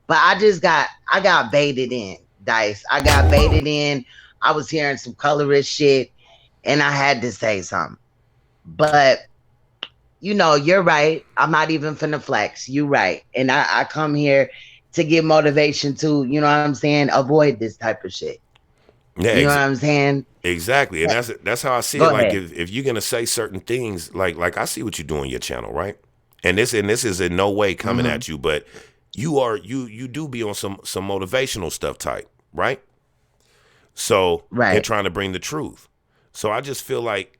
But I got baited in, Dice. I got baited in. I was hearing some colorist shit and I had to say something. But you know, you're right. I'm not even finna flex. You right. And I come here to give motivation to, you know what I'm saying, avoid this type of shit. Yeah, You know what I'm saying? exactly. And that's how I see it. Go Like ahead. if you're gonna say certain things, like I see what you do on your channel, right? And this is in no way coming Mm-hmm. at you, but you do be on some motivational stuff type, right? So and Right. trying to bring the truth. So I just feel like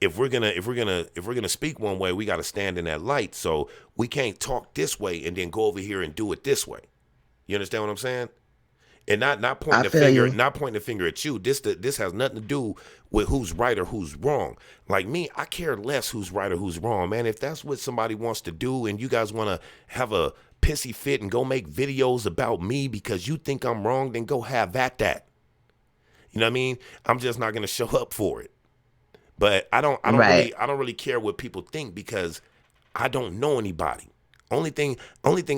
if we're gonna speak one way, we got to stand in that light. So we can't talk this way and then go over here and do it this way. You understand what I'm saying? And not pointing I the feel finger, you. not pointing the finger at you. This has nothing to do with who's right or who's wrong. Like me, I care less who's right or who's wrong, man. If that's what somebody wants to do, and you guys want to have a pissy fit and go make videos about me because you think I'm wrong, then go have at that. You know what I mean? I'm just not gonna show up for it. But Right. I don't really care what people think because I don't know anybody. Only thing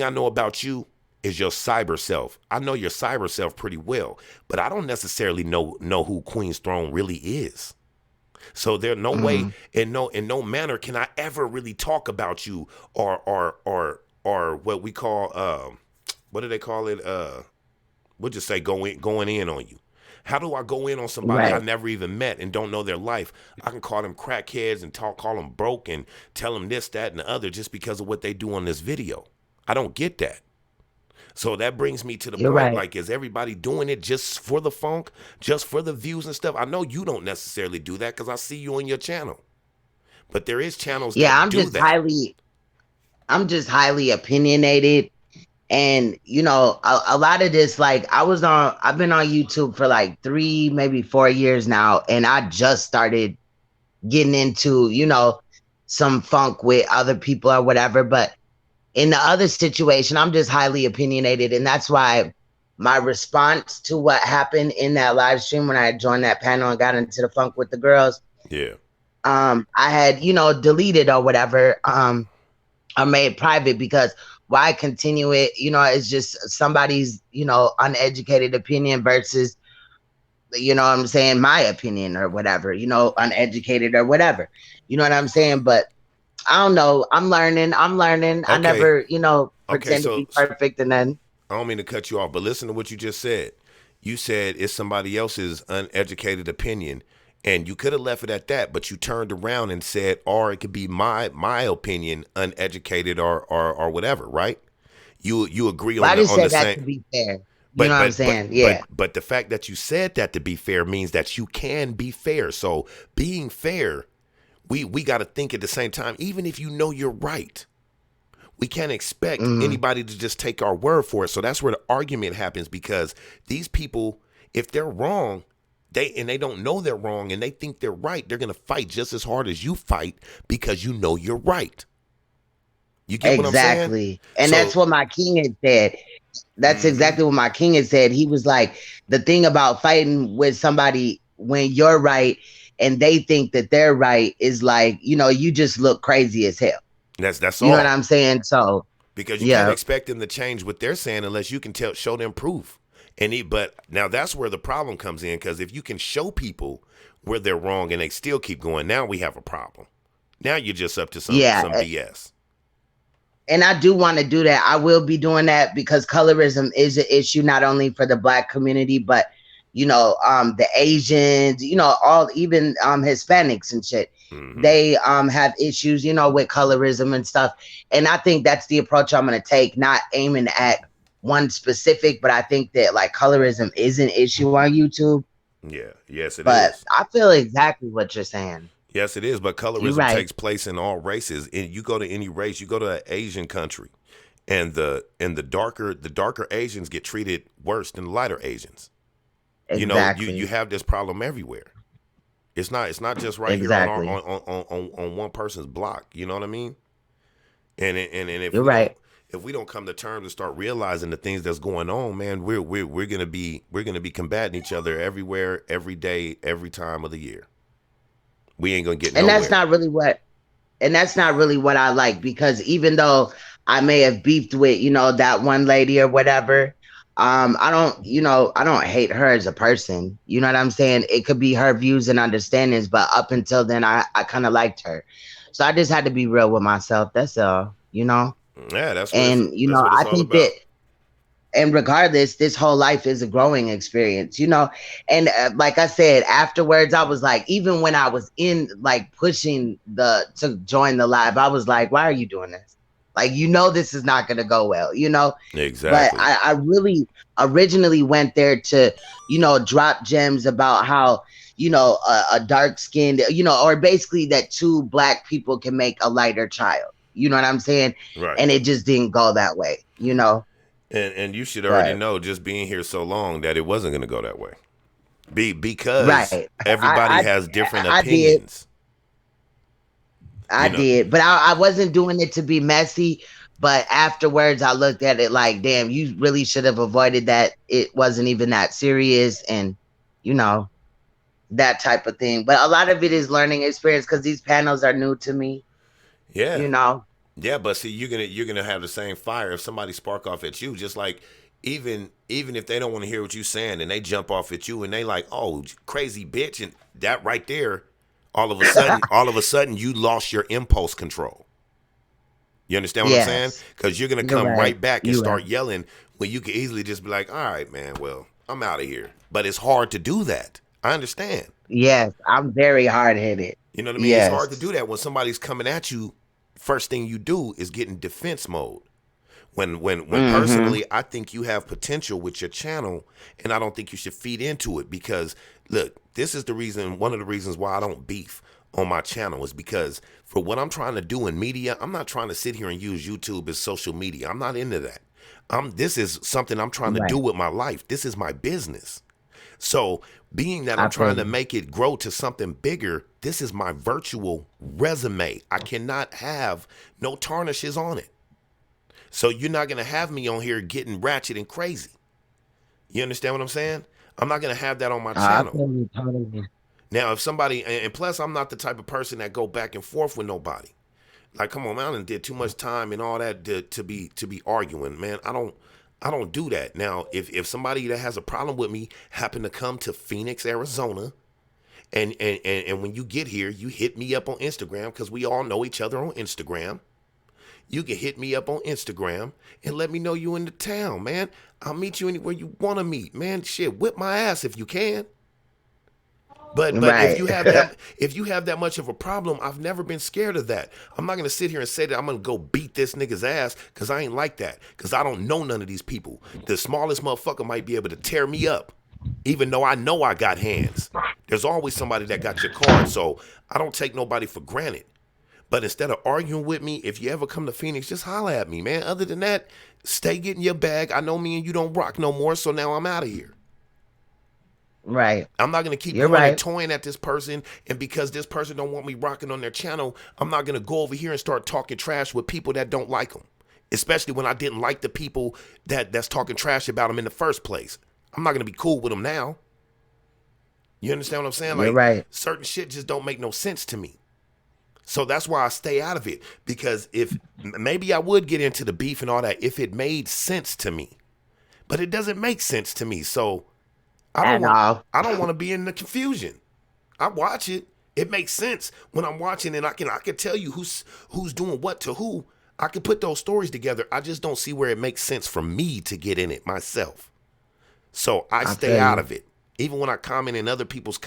I know about you is your cyber self. I know your cyber self pretty well, but I don't necessarily know who Queen's Throne really is. So there's no way Mm-hmm. in no manner can I ever really talk about you or what we call what do they call it? We'll just say going in on you. How do I go in on somebody I Right. never even met and don't know their life? I can call them crackheads and call them broke and tell them this, that, and the other just because of what they do on this video. I don't get that. So that brings me to the You're point, right. like, is everybody doing it just for the funk, just for the views and stuff? I know you don't necessarily do that because I see you on your channel. But there is channels Yeah, that do that. I'm just highly opinionated. And you know, a lot of this, like I've been on YouTube for like 3, maybe 4 years now, and I just started getting into, you know, some funk with other people or whatever. But in the other situation, I'm just highly opinionated. And that's why my response to what happened in that live stream when I joined that panel and got into the funk with the girls, Yeah. I had, you know, deleted or whatever. I made private because why continue it? You know, it's just somebody's, you know, uneducated opinion versus, you know what I'm saying, my opinion or whatever, you know, uneducated or whatever. You know what I'm saying? But I don't know. I'm learning. I'm learning. I Okay. never, you know, Okay. pretend to So be perfect and then I don't mean to cut you off, but listen to what you just said. You said it's somebody else's uneducated opinion, and you could have left it at that, but you turned around and said, or it could be my opinion, uneducated or whatever, right? You agree well, on I the just on the said that same, to be fair. You know but what I'm but but saying? but Yeah. but the fact that you said that to be fair means that you can be fair. So being fair, we got to think at the same time, even if you know you're right. We can't expect Mm-hmm. anybody to just take our word for it. So that's where the argument happens because these people, if they're wrong, they don't know they're wrong and they think they're right, they're gonna fight just as hard as you fight because you know you're right. You get what I'm saying? Exactly. And that's So what my king had said. That's mhm. exactly what my king had said. He was like, the thing about fighting with somebody when you're right and they think that they're right is like, you know, you just look crazy as hell. That's You know what all. I'm saying? So, Because you can't yeah. expect them to change what they're saying unless you can show them proof. But now that's where the problem comes in because if you can show people where they're wrong and they still keep going, now we have a problem. Now you're just up to Yeah. some BS. And I do want to do that. I will be doing that because colorism is an issue not only for the black community, but you know, the Asians, you know, all even Hispanics and shit. Hmm. They have issues, you know, with colorism and stuff. And I think that's the approach I'm gonna take, not aiming at one specific, but I think that like colorism is an issue on YouTube. Yeah. Yes, it But is. I feel exactly what you're saying. Yes, it is. But You're colorism right. takes place in all races. And you go to any race, you go to an Asian country, and the darker Asians get treated worse than the lighter Asians. Exactly. You have this problem everywhere. It's not just right here Exactly. on one person's block. You know what I mean? And if You're right. if we don't come to terms and start realizing the things that's going on, man, we're gonna be combating each other everywhere, every day, every time of the year. We ain't gonna get nowhere. And that's not really what I like, because even though I may have beefed with, that one lady or whatever, I don't hate her as a person. You know what I'm saying? It could be her views and understandings, but up until then, I kind of liked her. So I just had to be real with myself. That's all, Yeah, that's what and that's what it's I all think about. that, and regardless, this whole life is a growing experience, and like I said, afterwards, I was like, even when I was in like pushing to join the live, I was like, why are you doing this? Like, this is not going to go well, Exactly. But I really originally went there to, drop gems about how, a dark skinned, or basically that two Black people can make a lighter child. You know what I'm saying? Right. And it just didn't go that way, And you should already know, just being here so long, that it wasn't going to go that way. Because right. everybody has different opinions. I did, but I wasn't doing it to be messy. But afterwards, I looked at it like, damn, you really should have avoided that. It wasn't even that serious, and that type of thing. But a lot of it is learning experience, because these panels are new to me. Yeah. Yeah, but see, you're gonna have the same fire if somebody spark off at you. Just like even if they don't want to hear what you're saying and they jump off at you and they like, oh, crazy bitch, and that right there, all of a sudden, you lost your impulse control. You understand what I'm saying? Because you're gonna come right back and start yelling when you can easily just be like, all right, man, well, I'm out of here. But it's hard to do that. I understand. Yes, I'm very hard-headed. You know what I mean? Yes. It's hard to do that when somebody's coming at you. First thing you do is get in defense mode. When personally, I think you have potential with your channel, and I don't think you should feed into it, because look, this is one of the reasons why I don't beef on my channel, is because for what I'm trying to do in media, I'm not trying to sit here and use YouTube as social media. I'm not into that. This is something I'm trying to do with my life. This is my business. So being that I'm trying to make it grow to something bigger, this is my virtual resume. I cannot have no tarnishes on it. So you're not going to have me on here getting ratchet and crazy. You understand what I'm saying? I'm not going to have that on my channel. Now, if somebody, and plus I'm not the type of person that go back and forth with nobody. Like, come on, man, I done did too much time and all that to be arguing, man. I don't do that. Now, if somebody that has a problem with me happen to come to Phoenix, Arizona, and when you get here, you hit me up on Instagram, because we all know each other on Instagram. You can hit me up on Instagram and let me know you in the town, man. I'll meet you anywhere you want to meet, man. Shit, whip my ass if you can. But if you have that much of a problem, I've never been scared of that. I'm not gonna sit here and say that I'm gonna go beat this nigga's ass, because I ain't like that. Because I don't know none of these people. The smallest motherfucker might be able to tear me up, even though I know I got hands. There's always somebody that got your card, so I don't take nobody for granted. But instead of arguing with me, if you ever come to Phoenix, just holler at me, man. Other than that, stay getting your bag. I know me and you don't rock no more, so now I'm out of here. Right. I'm not going to keep going and toying at this person, and because this person don't want me rocking on their channel, I'm not going to go over here and start talking trash with people that don't like them, especially when I didn't like the people that's talking trash about them in the first place. I'm not going to be cool with them now. You understand what I'm saying? Like, certain shit just don't make no sense to me. So that's why I stay out of it, because if maybe I would get into the beef and all that if it made sense to me, but it doesn't make sense to me. So I don't want to be in the confusion. I watch it. It makes sense when I'm watching, and I can tell you who's doing what to who. I can put those stories together. I just don't see where it makes sense for me to get in it myself. So I stay out of it. Even when I comment in other people's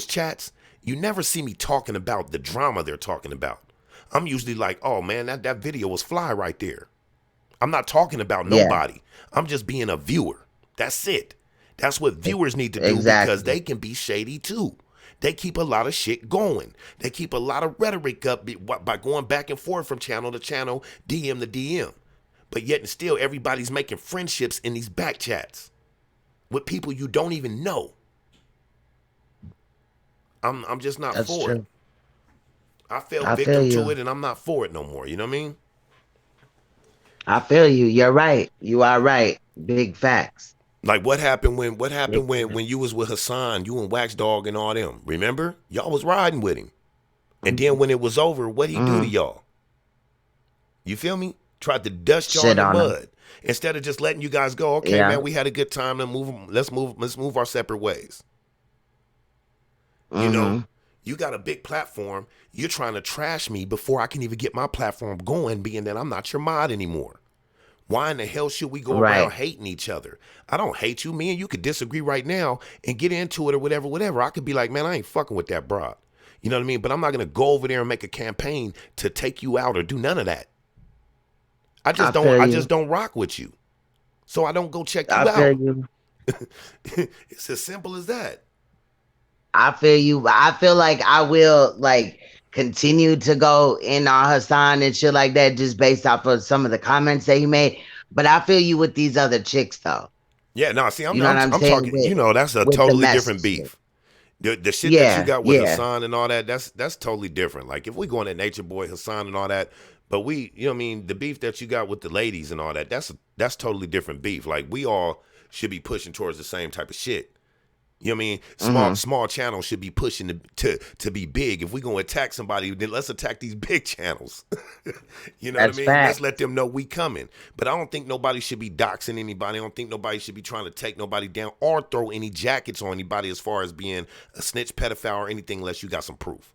chats, you never see me talking about the drama they're talking about. I'm usually like, oh man, that video was fly right there. I'm not talking about nobody. I'm just being a viewer. That's it. That's what viewers need to do, because they can be shady too. They keep a lot of shit going. They keep a lot of rhetoric up by going back and forth from channel to channel, DM to DM. But yet and still, everybody's making friendships in these back chats with people you don't even know. I'm just not That's for true. it. I fell victim to it, and I'm not for it no more. You know what I mean? I feel you. You're right. You are right. Big facts. Like what happened when you was with Hassan, you and Wax Dog and all them. Remember? Y'all was riding with him. And then when it was over, what'd he do to y'all? You feel me? Tried to dust y'all in the mud. Instead of just letting you guys go, okay, man, we had a good time. Let's move our separate ways. You know, you got a big platform. You're trying to trash me before I can even get my platform going, being that I'm not your mod anymore. Why in the hell should we go around hating each other? I don't hate you. Me and you could disagree right now and get into it or whatever. I could be like, man, I ain't fucking with that broad. You know what I mean? But I'm not going to go over there and make a campaign to take you out or do none of that. I just don't rock with you. So I don't go check you out. Feel you. It's as simple as that. I feel you. I feel like I will like continue to go in on Hassan and shit like that just based off of some of the comments that he made. But I feel you with these other chicks though. Yeah, no, see, I'm saying? talking, that's a totally different beef. The shit that you got with Hassan and all that, that's totally different. Like if we go into Nature Boy, Hassan and all that, but we, you know what I mean, the beef that you got with the ladies and all that, that's totally different beef. Like we all should be pushing towards the same type of shit. You know what I mean? Small channels should be pushing to be big. If we gonna attack somebody, then let's attack these big channels. You know what I mean? Let's let them know we coming. But I don't think nobody should be doxing anybody. I don't think nobody should be trying to take nobody down or throw any jackets on anybody as far as being a snitch, pedophile, or anything unless you got some proof.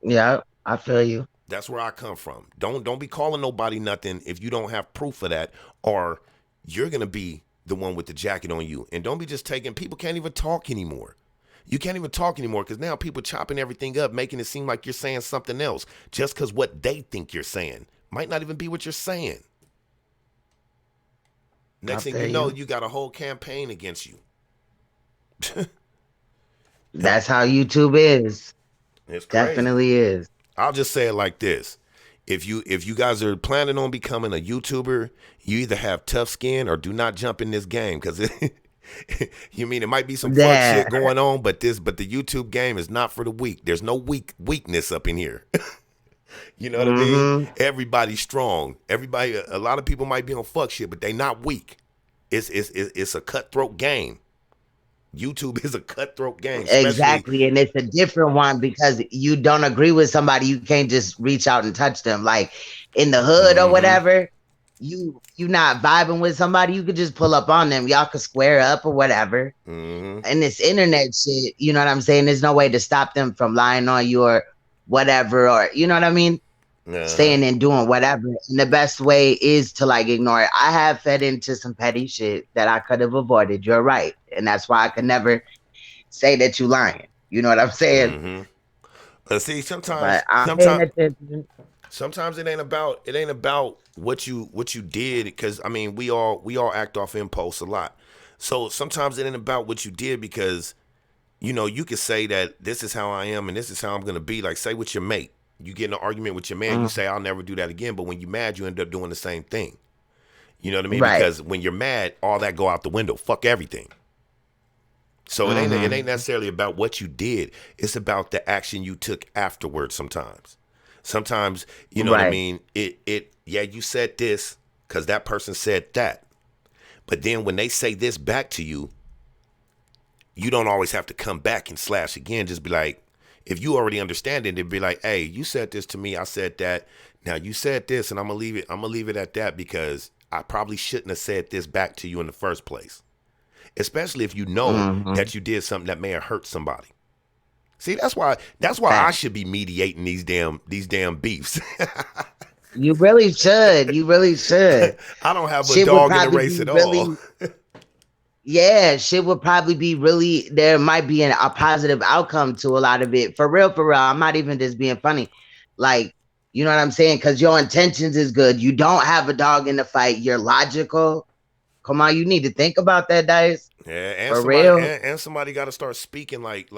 Yeah, I feel you. That's where I come from. Don't be calling nobody nothing if you don't have proof of that, or you're gonna be the one with the jacket on you. And don't be just taking, people can't even talk anymore. You can't even talk anymore because now people chopping everything up, making it seem like you're saying something else just because what they think you're saying might not even be what you're saying. Next thing you know, you got a whole campaign against you. That's how YouTube is. It's crazy. Definitely is. I'll just say it like this. If you guys are planning on becoming a YouTuber, you either have tough skin or do not jump in this game because you mean it might be some fun shit going on, but the YouTube game is not for the weak. There's no weakness up in here. You know what I mean? Everybody's strong. A lot of people might be on fuck shit, but they not weak. It's a cutthroat game. YouTube is a cutthroat game. Exactly. And it's a different one because you don't agree with somebody. You can't just reach out and touch them. Like in the hood or whatever, you not vibing with somebody, you could just pull up on them. Y'all could square up or whatever. And this internet shit, you know what I'm saying? There's no way to stop them from lying on you or whatever, or you know what I mean? Saying and doing whatever. And the best way is to like ignore it. I have fed into some petty shit that I could have avoided. You're right. And that's why I could never say that you lying. You know what I'm saying? See, sometimes it ain't about what you did, because I mean we all act off impulse a lot. So sometimes it ain't about what you did, because you know you could say that this is how I am and this is how I'm gonna be. Like say with your mate, you get in an argument with your man, you say I'll never do that again, but when you're mad, you end up doing the same thing. You know what I mean? Because when you're mad, all that go out the window. Fuck everything. So it ain't necessarily about what you did. It's about the action you took afterwards. Sometimes, you know what I mean? You said this because that person said that. But then when they say this back to you, you don't always have to come back and slash again. Just be like, if you already understand it, it'd be like, hey, you said this to me, I said that. Now you said this, and I'm gonna leave it at that, because I probably shouldn't have said this back to you in the first place. Especially if you know that you did something that may have hurt somebody. See, that's why I should be mediating these damn beefs. You really should. You really should. I don't have a dog in the race at all. Yeah, shit would probably be really, there might be a positive outcome to a lot of it. For real. I'm not even just being funny. Like, you know what I'm saying? Because your intentions is good. You don't have a dog in the fight. You're logical. Come on, you need to think about that, Dice. Yeah, and For somebody real. and somebody got to start speaking like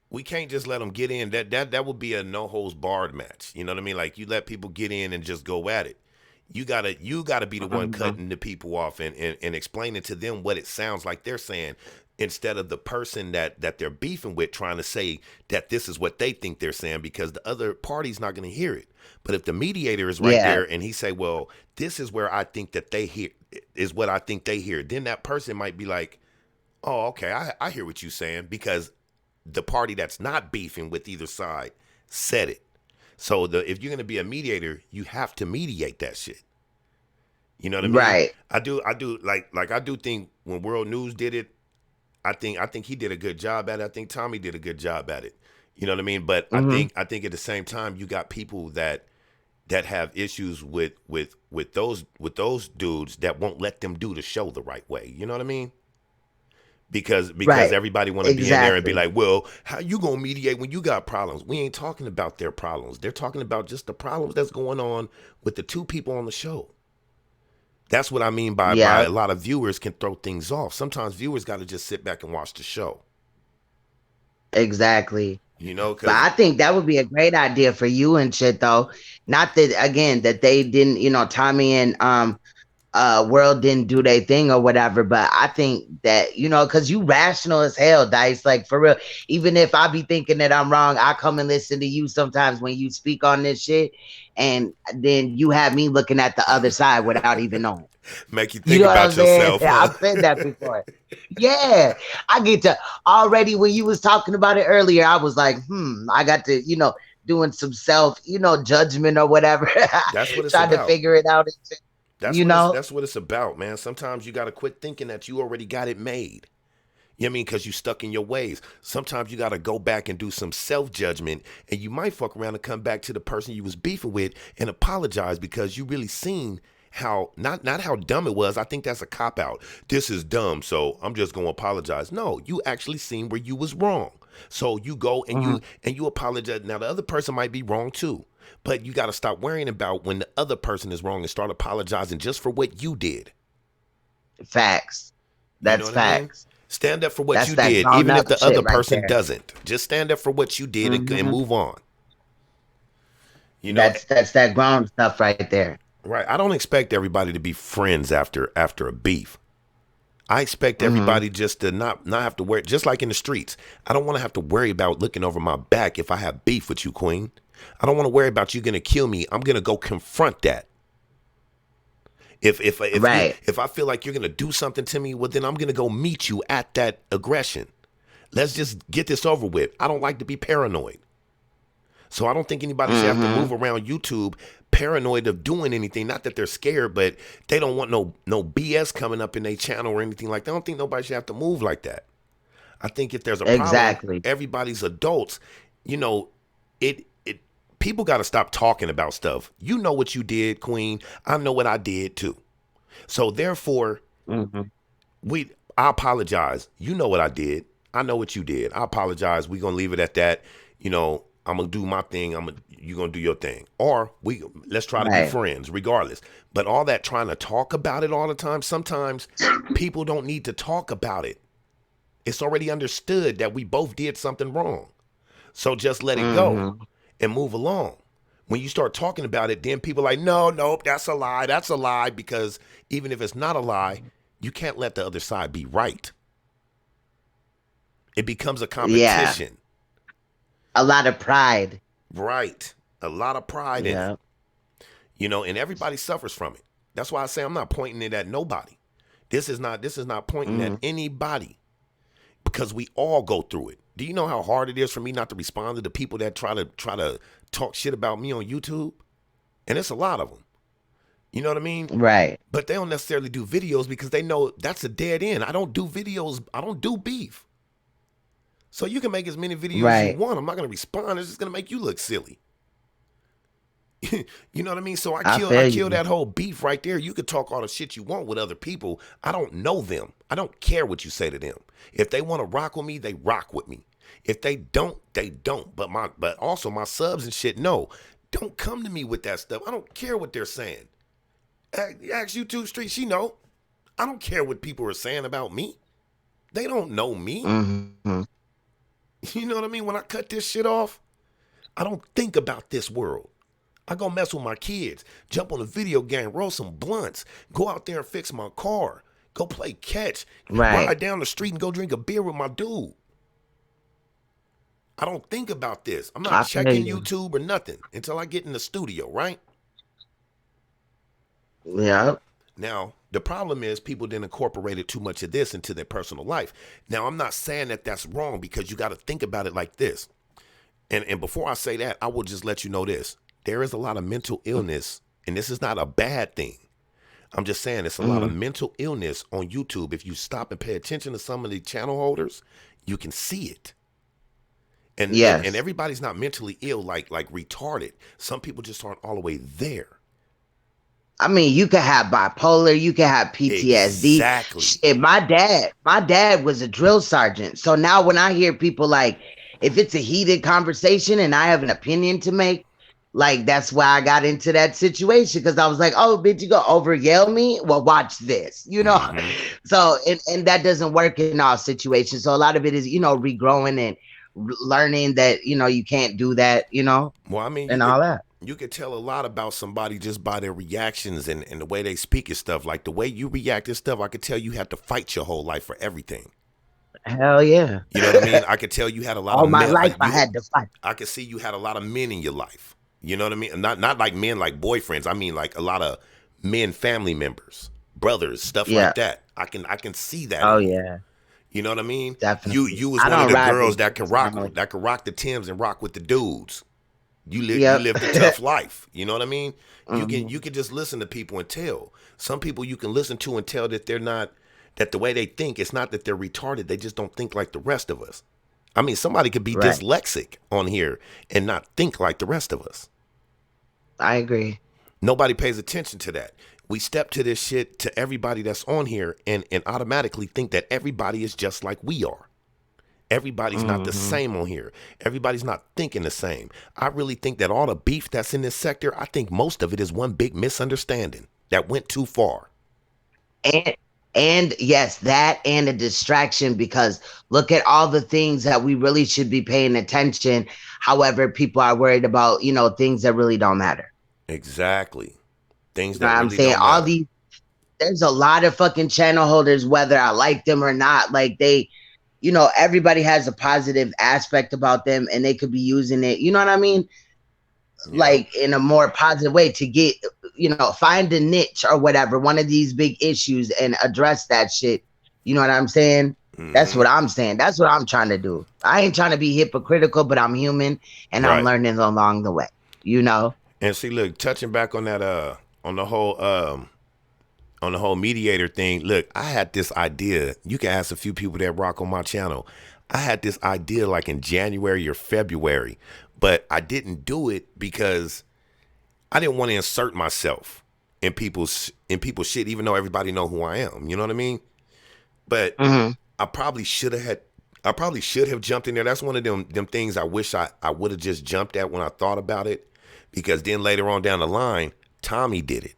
we can't just let them get in. That would be a no holds barred match. You know what I mean? Like you let people get in and just go at it. You gotta be the one cutting the people off and explaining to them what it sounds like they're saying, instead of the person that they're beefing with trying to say that this is what they think they're saying, because the other party's not going to hear it. But if the mediator is right there and he say, well, this is where I think that they hear is what I think they hear, then that person might be like, oh, okay, I hear what you're saying, because the party that's not beefing with either side said it. So if you're going to be a mediator, you have to mediate that shit. You know what I mean? Right. I do like I do think when World News did it, I think he did a good job at it. I think Tommy did a good job at it. You know what I mean? But I think at the same time you got people that have issues with those dudes that won't let them do the show the right way. You know what I mean? Because everybody want to be in there and be like, well, how you gonna mediate when you got problems? We ain't talking about their problems. They're talking about just the problems that's going on with the two people on the show. That's what I mean by a lot of viewers can throw things off. Sometimes viewers got to just sit back and watch the show. Exactly. You know, but I think that would be a great idea for you and shit, though. Not that, again, that they didn't, Tommy and World didn't do their thing or whatever, but I think that, because you rational as hell, Dice, like for real. Even if I be thinking that I'm wrong, I come and listen to you sometimes when you speak on this shit, and then you have me looking at the other side without even knowing. Make you think about yourself. Huh? I've said that before. Yeah, I get to already when you was talking about it earlier, I was like, I got to, doing some self, judgment or whatever. That's what it's trying about. To figure it out. That's what it's about, man. Sometimes you got to quit thinking that you already got it made. You know what I mean? Because you stuck in your ways. Sometimes you got to go back and do some self-judgment, and you might fuck around and come back to the person you was beefing with and apologize, because you really seen how, not how dumb it was. I think that's a cop-out. This is dumb, so I'm just going to apologize. No, you actually seen where you was wrong. So you go and you apologize. Now, the other person might be wrong too. But you got to stop worrying about when the other person is wrong and start apologizing just for what you did. Facts. That's facts. I mean? Stand up for what you did, even if the other person doesn't. Just stand up for what you did and move on. That's that grown stuff right there. Right. I don't expect everybody to be friends after a beef. I expect everybody just to not have to worry, just like in the streets. I don't want to have to worry about looking over my back if I have beef with you, Queen. I don't want to worry about you going to kill me. I'm going to go confront that. If I feel like you're going to do something to me, well, then I'm going to go meet you at that aggression. Let's just get this over with. I don't like to be paranoid. So I don't think anybody should have to move around YouTube paranoid of doing anything. Not that they're scared, but they don't want no BS coming up in their channel or anything like that. I don't think nobody should have to move like that. I think if there's a problem, everybody's adults, people got to stop talking about stuff. You know what you did, Queen. I know what I did too. So therefore, I apologize. You know what I did. I know what you did. I apologize. We're going to leave it at that. I'm going to do my thing. You're going to do your thing. Or let's try to be friends regardless. But all that trying to talk about it all the time, sometimes people don't need to talk about it. It's already understood that we both did something wrong. So just let it go and move along. When you start talking about it, then people are like, nope, that's a lie. That's a lie. Because even if it's not a lie, you can't let the other side be right. It becomes a competition. Yeah. A lot of pride. Right. A lot of pride in it. And everybody suffers from it. That's why I say I'm not pointing it at nobody. This is not pointing at anybody, because we all go through it. Do you know how hard it is for me not to respond to the people that try to talk shit about me on YouTube? And it's a lot of them. You know what I mean? Right. But they don't necessarily do videos because they know that's a dead end. I don't do videos. I don't do beef. So you can make as many videos as you want. I'm not going to respond. It's just going to make you look silly. You know what I mean? So I kill that whole beef right there. You could talk all the shit you want with other people. I don't know them. I don't care what you say to them. If they want to rock with me, they rock with me. If they don't, they don't. But also my subs and shit, no. Don't come to me with that stuff. I don't care what they're saying. Ask YouTube Street, she know. I don't care what people are saying about me. They don't know me. Mm-hmm. You know what I mean? When I cut this shit off, I don't think about this world. I go mess with my kids, jump on a video game, roll some blunts, go out there and fix my car, go play catch, Right. ride down the street and go drink a beer with my dude. I don't think about this. I'm I not feel checking you. YouTube or nothing until I get in the studio, right? Yeah. Now, the problem is people then incorporated too much of this into their personal life. Now, I'm not saying that that's wrong because you got to think about it like this. And before I say that, I will just let you know this. There is a lot of mental illness, and this is not a bad thing. I'm just saying it's a lot of mental illness on YouTube. If you stop and pay attention to some of the channel holders, you can see it. And, Yes. and everybody's not mentally ill, like retarded. Some people just aren't all the way there. I mean, you could have bipolar, you could have PTSD. Exactly. Shit, my dad was a drill sergeant. So now when I hear people like, if it's a heated conversation and I have an opinion to make, like that's why I got into that situation because I was like, oh, bitch, you gonna over yell me? Well, watch this, you know? So, and that doesn't work in all situations. So a lot of it is, regrowing and learning that, you can't do that, Well, I mean, and all that. You could tell a lot about somebody just by their reactions and the way they speak and stuff. Like the way you react and stuff, I could tell you had to fight your whole life for everything. Hell yeah. You know what I mean? I could tell you had a lot All of my men. life I had to fight. I could see you had a lot of men in your life. You know what I mean? Not like men like boyfriends. I mean like a lot of men, family members, brothers, stuff like that. I can see that. Oh yeah. You know what I mean? Definitely. You was one of the girls that can rock the Timbs and rock with the dudes. You lived a tough life. You know what I mean? You can just listen to people and tell. Some people you can listen to and tell that they're not, that the way they think, it's not that they're retarded. They just don't think like the rest of us. I mean, somebody could be dyslexic on here and not think like the rest of us. I agree. Nobody pays attention to that. We step to this shit to everybody that's on here and automatically think that everybody is just like we are. Everybody's not the same on here. Everybody's not thinking the same. I really think that all the beef that's in this sector, I think most of it is one big misunderstanding that went too far. And yes, that and a distraction, because look at all the things that we really should be paying attention. However, people are worried about, things that really don't matter. Exactly. Things You know that what I'm really saying? don't All matter. these, there's a lot of fucking channel holders, whether I like them or not, like they, everybody has a positive aspect about them and they could be using it, you know what I mean? Yeah. Like in a more positive way to get, find a niche or whatever, one of these big issues and address that shit. You know what I'm saying? That's what I'm saying. That's what I'm trying to do. I ain't trying to be hypocritical, but I'm human and I'm learning along the way, And see, look, touching back on that, on the whole mediator thing. Look, I had this idea. You can ask a few people that rock on my channel. I had this idea like in January or February, but I didn't do it because I didn't want to insert myself in people's shit, even though everybody know who I am. You know what I mean? But I probably should have jumped in there. That's one of them things I wish I would have just jumped at when I thought about it, because then later on down the line, Tommy did it.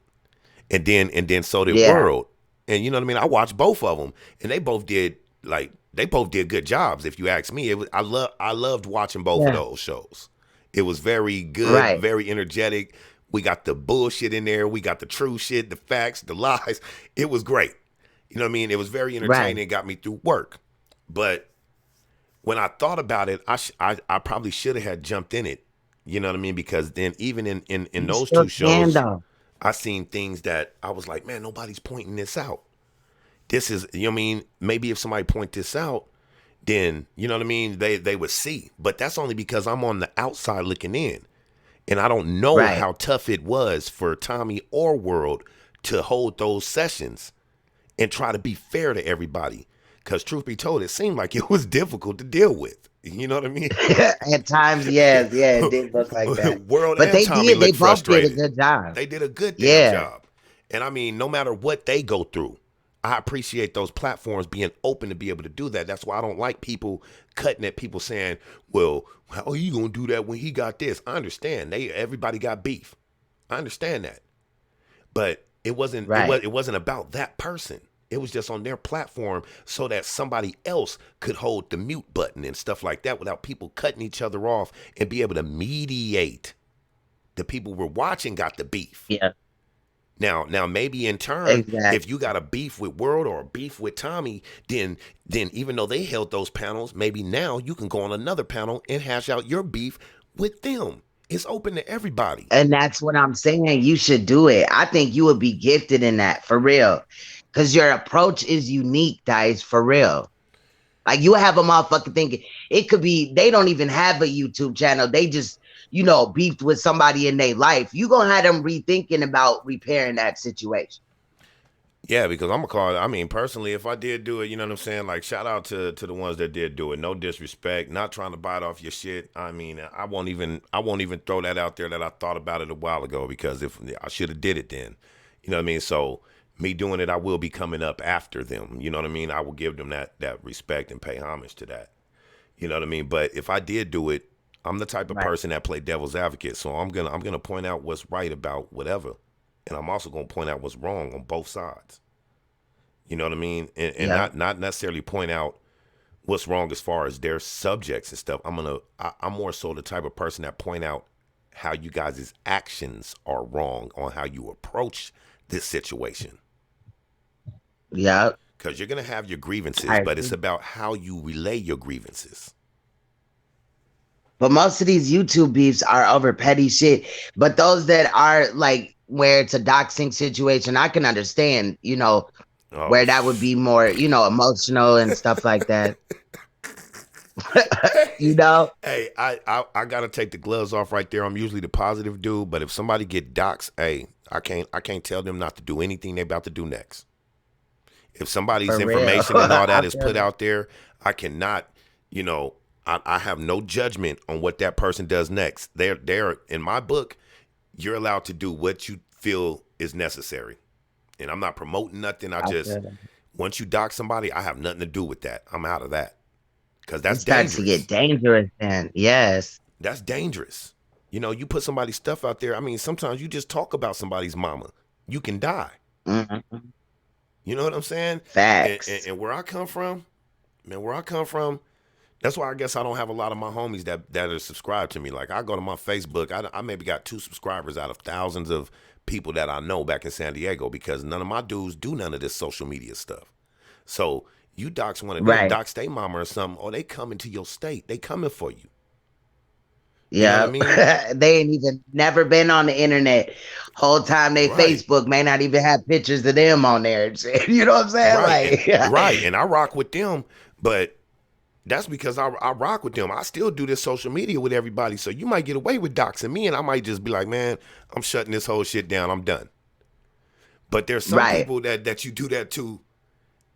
And then so did World. And you know what I mean? I watched both of them and they both did good jobs. If you ask me, I loved watching both of those shows. It was very good, very energetic. We got the bullshit in there. We got the true shit, the facts, the lies. It was great. You know what I mean? It was very entertaining. It got me through work. But when I thought about it, I probably should have had jumped in it. You know what I mean? Because then even in those two shows, I seen things that I was like, man, nobody's pointing this out. This is, you know what I mean? Maybe if somebody point this out, then, you know what I mean? They would see. But that's only because I'm on the outside looking in. And I don't know how tough it was for Tommy or World to hold those sessions and try to be fair to everybody. Because truth be told, it seemed like it was difficult to deal with. You know what I mean? At times, it did look like that. World but and Tommy they both frustrated. did a good job. They did a good damn job. And I mean, no matter what they go through, I appreciate those platforms being open to be able to do that. That's why I don't like people cutting at people saying, well, how are you going to do that when he got this? I understand. Everybody got beef. I understand that. But it wasn't it wasn't about that person. It was just on their platform so that somebody else could hold the mute button and stuff like that without people cutting each other off and be able to mediate. The people were watching got the beef. Yeah. Now maybe in turn, Exactly. if you got a beef with World or a beef with Tommy, then even though they held those panels, maybe now you can go on another panel and hash out your beef with them. It's open to everybody. And that's what I'm saying. You should do it. I think you would be gifted in that, for real. Because your approach is unique, Dice, for real. Like, you have a motherfucker thinking, it could be, they don't even have a YouTube channel. They just, beefed with somebody in their life. You gonna have them rethinking about repairing that situation. Yeah, because I'm gonna call it. I mean, personally, if I did do it, you know what I'm saying? Like, shout out to the ones that did do it. No disrespect, not trying to bite off your shit. I mean, I won't even throw that out there that I thought about it a while ago, because if I should have did it then, you know what I mean? So me doing it, I will be coming up after them. You know what I mean? I will give them that respect and pay homage to that. You know what I mean? But if I did do it, I'm the type of person that play devil's advocate. So I'm gonna point out what's right about whatever, and I'm also gonna point out what's wrong on both sides. You know what I mean? And not necessarily point out what's wrong as far as their subjects and stuff. I'm more so the type of person that point out how you guys' actions are wrong on how you approach this situation. Yeah. Because you're gonna have your grievances, but it's about how you relay your grievances. But most of these YouTube beefs are over petty shit. But those that are like where it's a doxing situation, I can understand, where that would be more, emotional and stuff like that. Hey, I gotta take the gloves off right there. I'm usually the positive dude, but if somebody get doxed, hey, I can't tell them not to do anything they about to do next. If somebody's information and all that is put out there, I cannot, I have no judgment on what that person does next. They're in my book, you're allowed to do what you feel is necessary. And I'm not promoting nothing. Once you dox somebody, I have nothing to do with that. I'm out of that. Because that's dangerous. To get dangerous then. Yes. That's dangerous. You put somebody's stuff out there. I mean, sometimes you just talk about somebody's mama. You can die. Mm-hmm. You know what I'm saying? Facts. And where I come from, that's why I guess I don't have a lot of my homies that are subscribed to me. Like, I go to my Facebook, I maybe got 2 subscribers out of thousands of people that I know back in San Diego, because none of my dudes do none of this social media stuff. So you dox one of them, dox their mama or something, or they coming to your state. They coming for you. Yeah, you know what I mean? They ain't even never been on the internet. Whole time they Facebook may not even have pictures of them on there. You know what I'm saying? Right. Right. And I rock with them, but that's because I rock with them. I still do this social media with everybody. So you might get away with doxing me, and I might just be like, man, I'm shutting this whole shit down. I'm done. But there's some people that you do that to.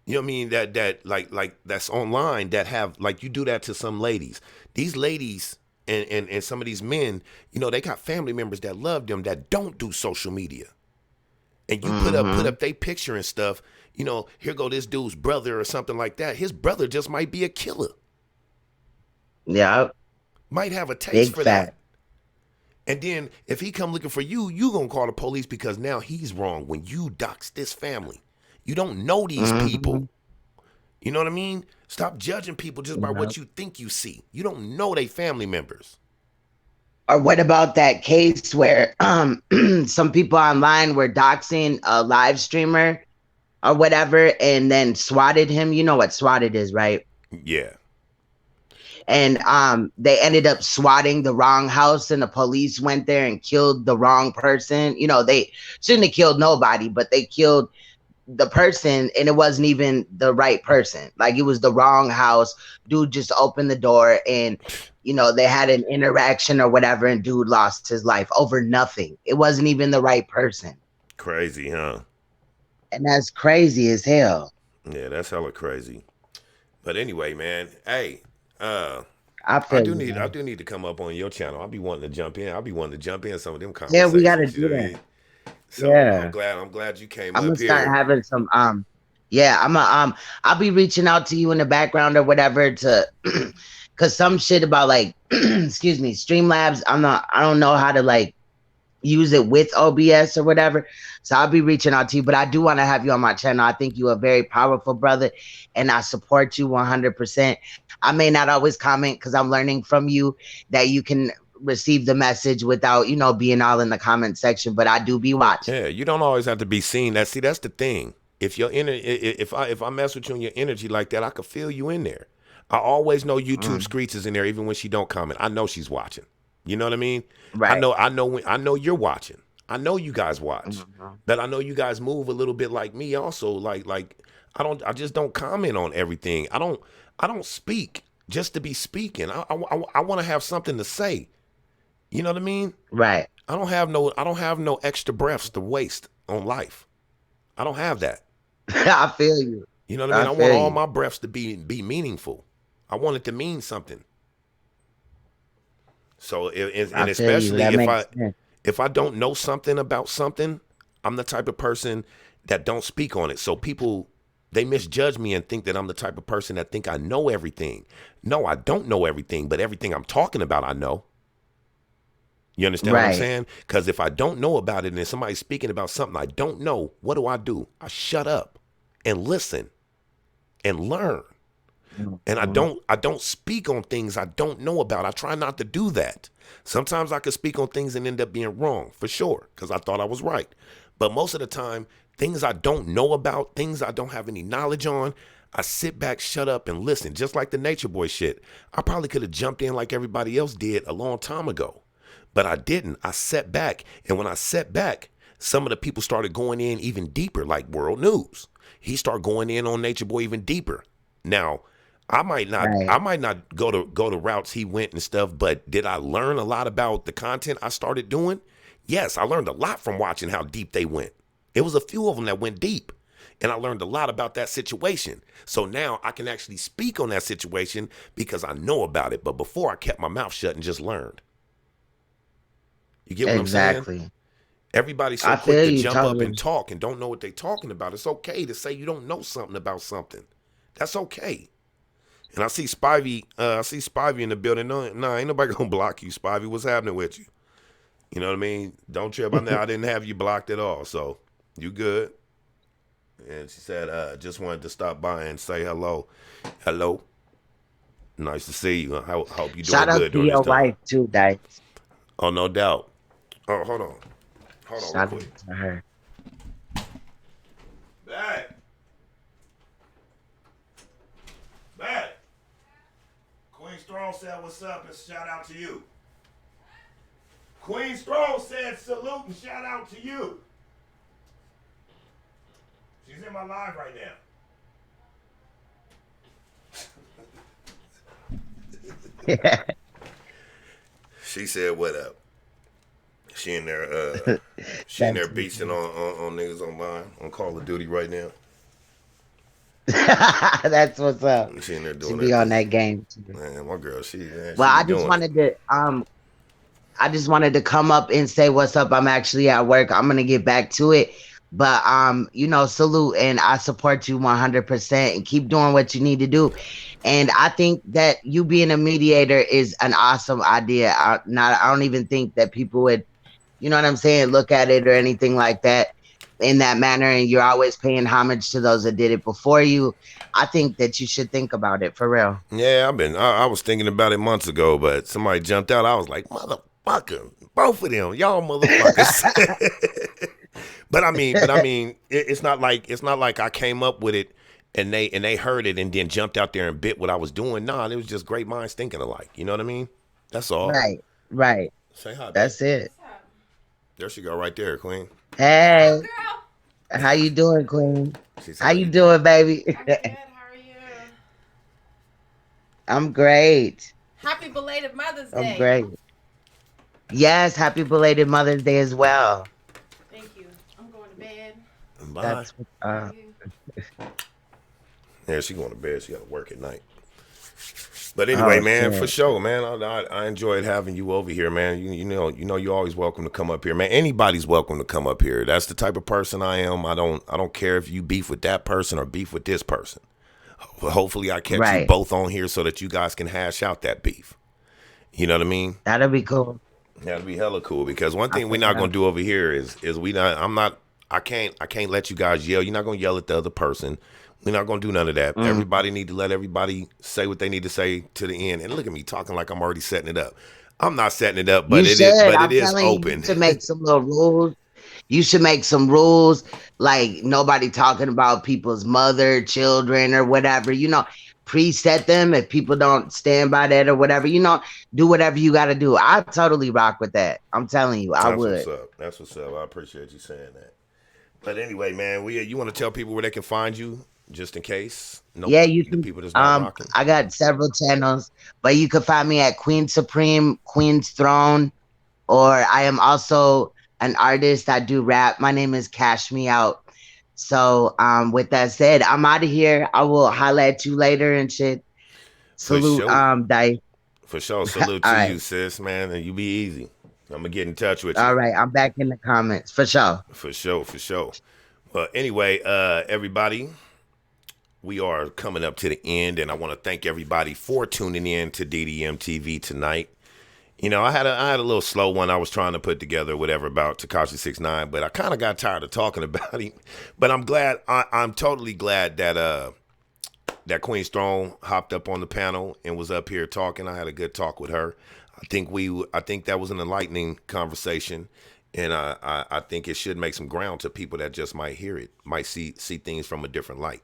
You know what I mean? That like that's online, that have, like, you do that to some ladies. These ladies and some of these men, they got family members that love them that don't do social media. And you put up their picture and stuff, here go this dude's brother or something like that. His brother just might be a killer. Yeah. Might have a taste for that. And then if he come looking for you, you gonna call the police because now he's wrong when you dox this family. You don't know these people. You know what I mean? Stop judging people just by what you think you see. You don't know they family members. Or what about that case where some people online were doxing a live streamer or whatever, and then swatted him? You know what swatted is, right? Yeah. And they ended up swatting the wrong house, and the police went there and killed the wrong person. They shouldn't have killed nobody, but they killed the person, and it wasn't even the right person. Like, it was the wrong house. Dude just opened the door, and they had an interaction or whatever, and dude lost his life over nothing. It wasn't even the right person. Crazy, huh? And that's crazy as hell. Yeah, that's hella crazy. But anyway, man, hey, I do need to come up on your channel. I'll be wanting to jump in. Some of them conversations. Yeah, we got to do that. So yeah. I'm glad you came up here. I'm gonna start having some I'll be reaching out to you in the background or whatever cause some shit about, like, excuse me, Streamlabs, I don't know how to, like, use it with OBS or whatever. So I'll be reaching out to you, but I do want to have you on my channel. I think you're a very powerful brother and I support you 100%. I may not always comment because I'm learning from you that you can receive the message without, you know, being all in the comment section, but I do be watching. Yeah, you don't always have to be seen. That's the thing. If your if I mess with you and your energy like that, I could feel you in there. I always know YouTube Screech is in there, even when she don't comment. I know she's watching. You know what I mean? Right. I know you're watching. I know you guys watch. But I know you guys move a little bit like me also. Like I just don't comment on everything. I don't speak just to be speaking. I want to have something to say. You know what I mean? Right. I don't have no extra breaths to waste on life. I don't have that. I feel you. You know what I mean? I want all my breaths to be meaningful. I want it to mean something. So, and especially if I don't know something about something, I'm the type of person that don't speak on it. So people, they misjudge me and think that I'm the type of person that think I know everything. No, I don't know everything, but everything I'm talking about, I know. You understand what I'm saying? Because if I don't know about it and somebody's speaking about something I don't know, what do? I shut up and listen and learn. And I don't speak on things I don't know about. I try not to do that. Sometimes I could speak on things and end up being wrong, for sure, because I thought I was right. But most of the time, things I don't know about, things I don't have any knowledge on, I sit back, shut up, and listen. Just like the Nature Boy shit. I probably could have jumped in like everybody else did a long time ago. But I didn't. I sat back. And when I sat back, some of the people started going in even deeper, like World News. He started going in on Nature Boy even deeper. Now, I might not go to routes he went and stuff, but did I learn a lot about the content I started doing? Yes, I learned a lot from watching how deep they went. It was a few of them that went deep. And I learned a lot about that situation. So now I can actually speak on that situation because I know about it. But before, I kept my mouth shut and just learned. You get what I'm saying? Everybody's so quick to jump up and talk and don't know what they're talking about. It's okay to say you don't know something about something. That's okay. And I see Spivey in the building. No, ain't nobody gonna block you, Spivey. What's happening with you? You know what I mean? Don't trip on that. I didn't have you blocked at all, so you good. And she said, just wanted to stop by and say hello. Hello. Nice to see you. I hope you're doing good. Shout out to your wife too, Dice. Oh, no doubt. Oh, hold on. Shout Real quick. out to her. Back. Queen Strong said what's up and shout out to you. Queen Strong said salute and shout out to you. She's in my live right now. She said what up. She in there beasting on niggas online on Call of Duty right now. That's what's up. She in there doing be on that game too. Man, my girl, well, I just wanted to come up and say what's up. I'm actually at work. I'm gonna get back to it. But you know, salute, and I support you 100% and keep doing what you need to do. And I think that you being a mediator is an awesome idea. I don't even think that people would, you know what I'm saying, look at it or anything like that in that manner. And you're always paying homage to those that did it before you. I think that you should think about it for real. Yeah, I was thinking about it months ago, but somebody jumped out. I was like, motherfucker, both of them, y'all motherfuckers. But I mean, it's not like I came up with it and they heard it and then jumped out there and bit what I was doing. Nah, it was just great minds thinking alike. You know what I mean? That's all. Right. Say hi. That's babe. it. There she go, right there, Queen. Hey, how you doing, Queen? How you doing, baby? I'm good. How are you? I'm great. Happy belated Mother's Day. I'm great. Yes, happy belated Mother's Day as well. Thank you. I'm going to bed. Bye. Yeah, she going to bed. She got to work at night. But anyway, man, for sure, man. I enjoyed having you over here, man. You know, you're always welcome to come up here, man. Anybody's welcome to come up here. That's the type of person I am. I don't care if you beef with that person or beef with this person. Hopefully, I catch you both on here so that you guys can hash out that beef. You know what I mean? That'll be cool. That'd be hella cool because one thing we're not gonna do over here is I can't let you guys yell. You're not gonna yell at the other person. We're not gonna do none of that. Everybody need to let everybody say what they need to say to the end. And look at me talking like I'm already setting it up. I'm not setting it up, but it is open. You should make some little rules. You should make some rules, like nobody talking about people's mother, children, or whatever. Preset them. If people don't stand by that or whatever, do whatever you got to do. I totally rock with that. I'm telling you, I would. That's what's up. I appreciate you saying that. But anyway, man, you want to tell people where they can find you, just in case? Yeah, you can. People that's not rocking. I got several channels, but you can find me at Queen Supreme, Queen's Throne, or I am also an artist. I do rap. My name is Cash Me Out. So with that said, I'm out of here. I will holler at you later and shit. Salute, Dice. For sure. Salute to you, sis, man. And you be easy. I'm gonna get in touch with you. All right, I'm back in the comments. For sure. For sure. Well, anyway, everybody, we are coming up to the end, and I want to thank everybody for tuning in to DDM TV tonight. I had a little slow one I was trying to put together, whatever, about Tekashi 6ix9ine, but I kind of got tired of talking about him. But I'm glad, I'm totally glad that that Queen Strong hopped up on the panel and was up here talking. I had a good talk with her. I think that was an enlightening conversation, and I think it should make some ground to people that just might hear it, might see things from a different light.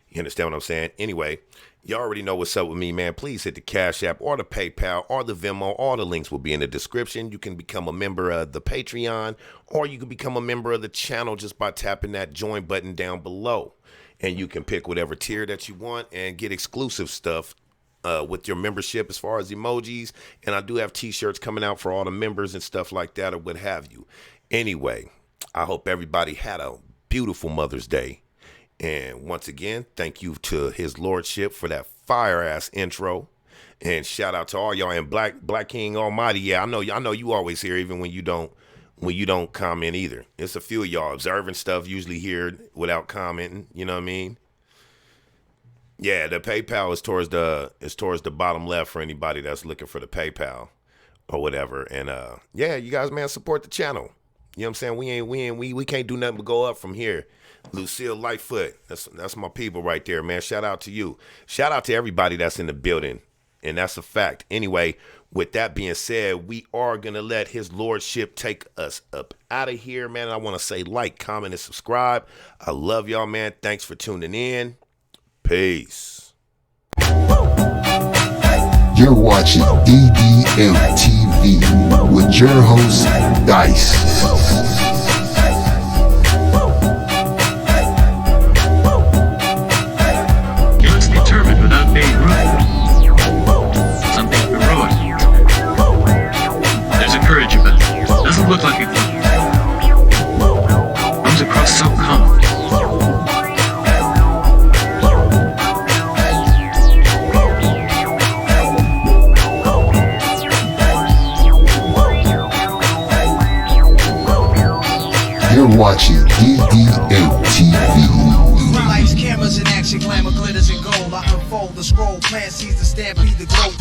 You understand what I'm saying? Anyway, you already know what's up with me, man. Please hit the Cash App or the PayPal or the Venmo. All the links will be in the description. You can become a member of the Patreon, or you can become a member of the channel just by tapping that join button down below. And you can pick whatever tier that you want and get exclusive stuff with your membership as far as emojis. And I do have t-shirts coming out for all the members and stuff like that, or what have you. Anyway, I hope everybody had a beautiful Mother's Day. And once again, thank you to His Lordship for that fire-ass intro. And shout out to all y'all. And Black King Almighty, yeah, I know you always here, even when you don't comment either. It's a few of y'all observing stuff, usually here without commenting. You know what I mean? Yeah, the PayPal is towards the bottom left for anybody that's looking for the PayPal or whatever. And yeah, you guys, man, support the channel. You know what I'm saying? We can't do nothing but go up from here. Lucille Lightfoot, that's my people right there, man. Shout out to you. Shout out to everybody that's in the building, and that's a fact. Anyway, with that being said, we are gonna let His Lordship take us up out of here, man. I want to say like, comment, and subscribe. I love y'all, man. Thanks for tuning in. Peace. You're watching DDM TV with your host, Dice. Determined without being rude. Something heroic. There's a courage about it. Doesn't look like it. Comes across so calm. You're watching DDM TV. Lights, cameras, and action, glamour, glitters, and gold. I unfold the scroll, plant seeds to stampede the globe.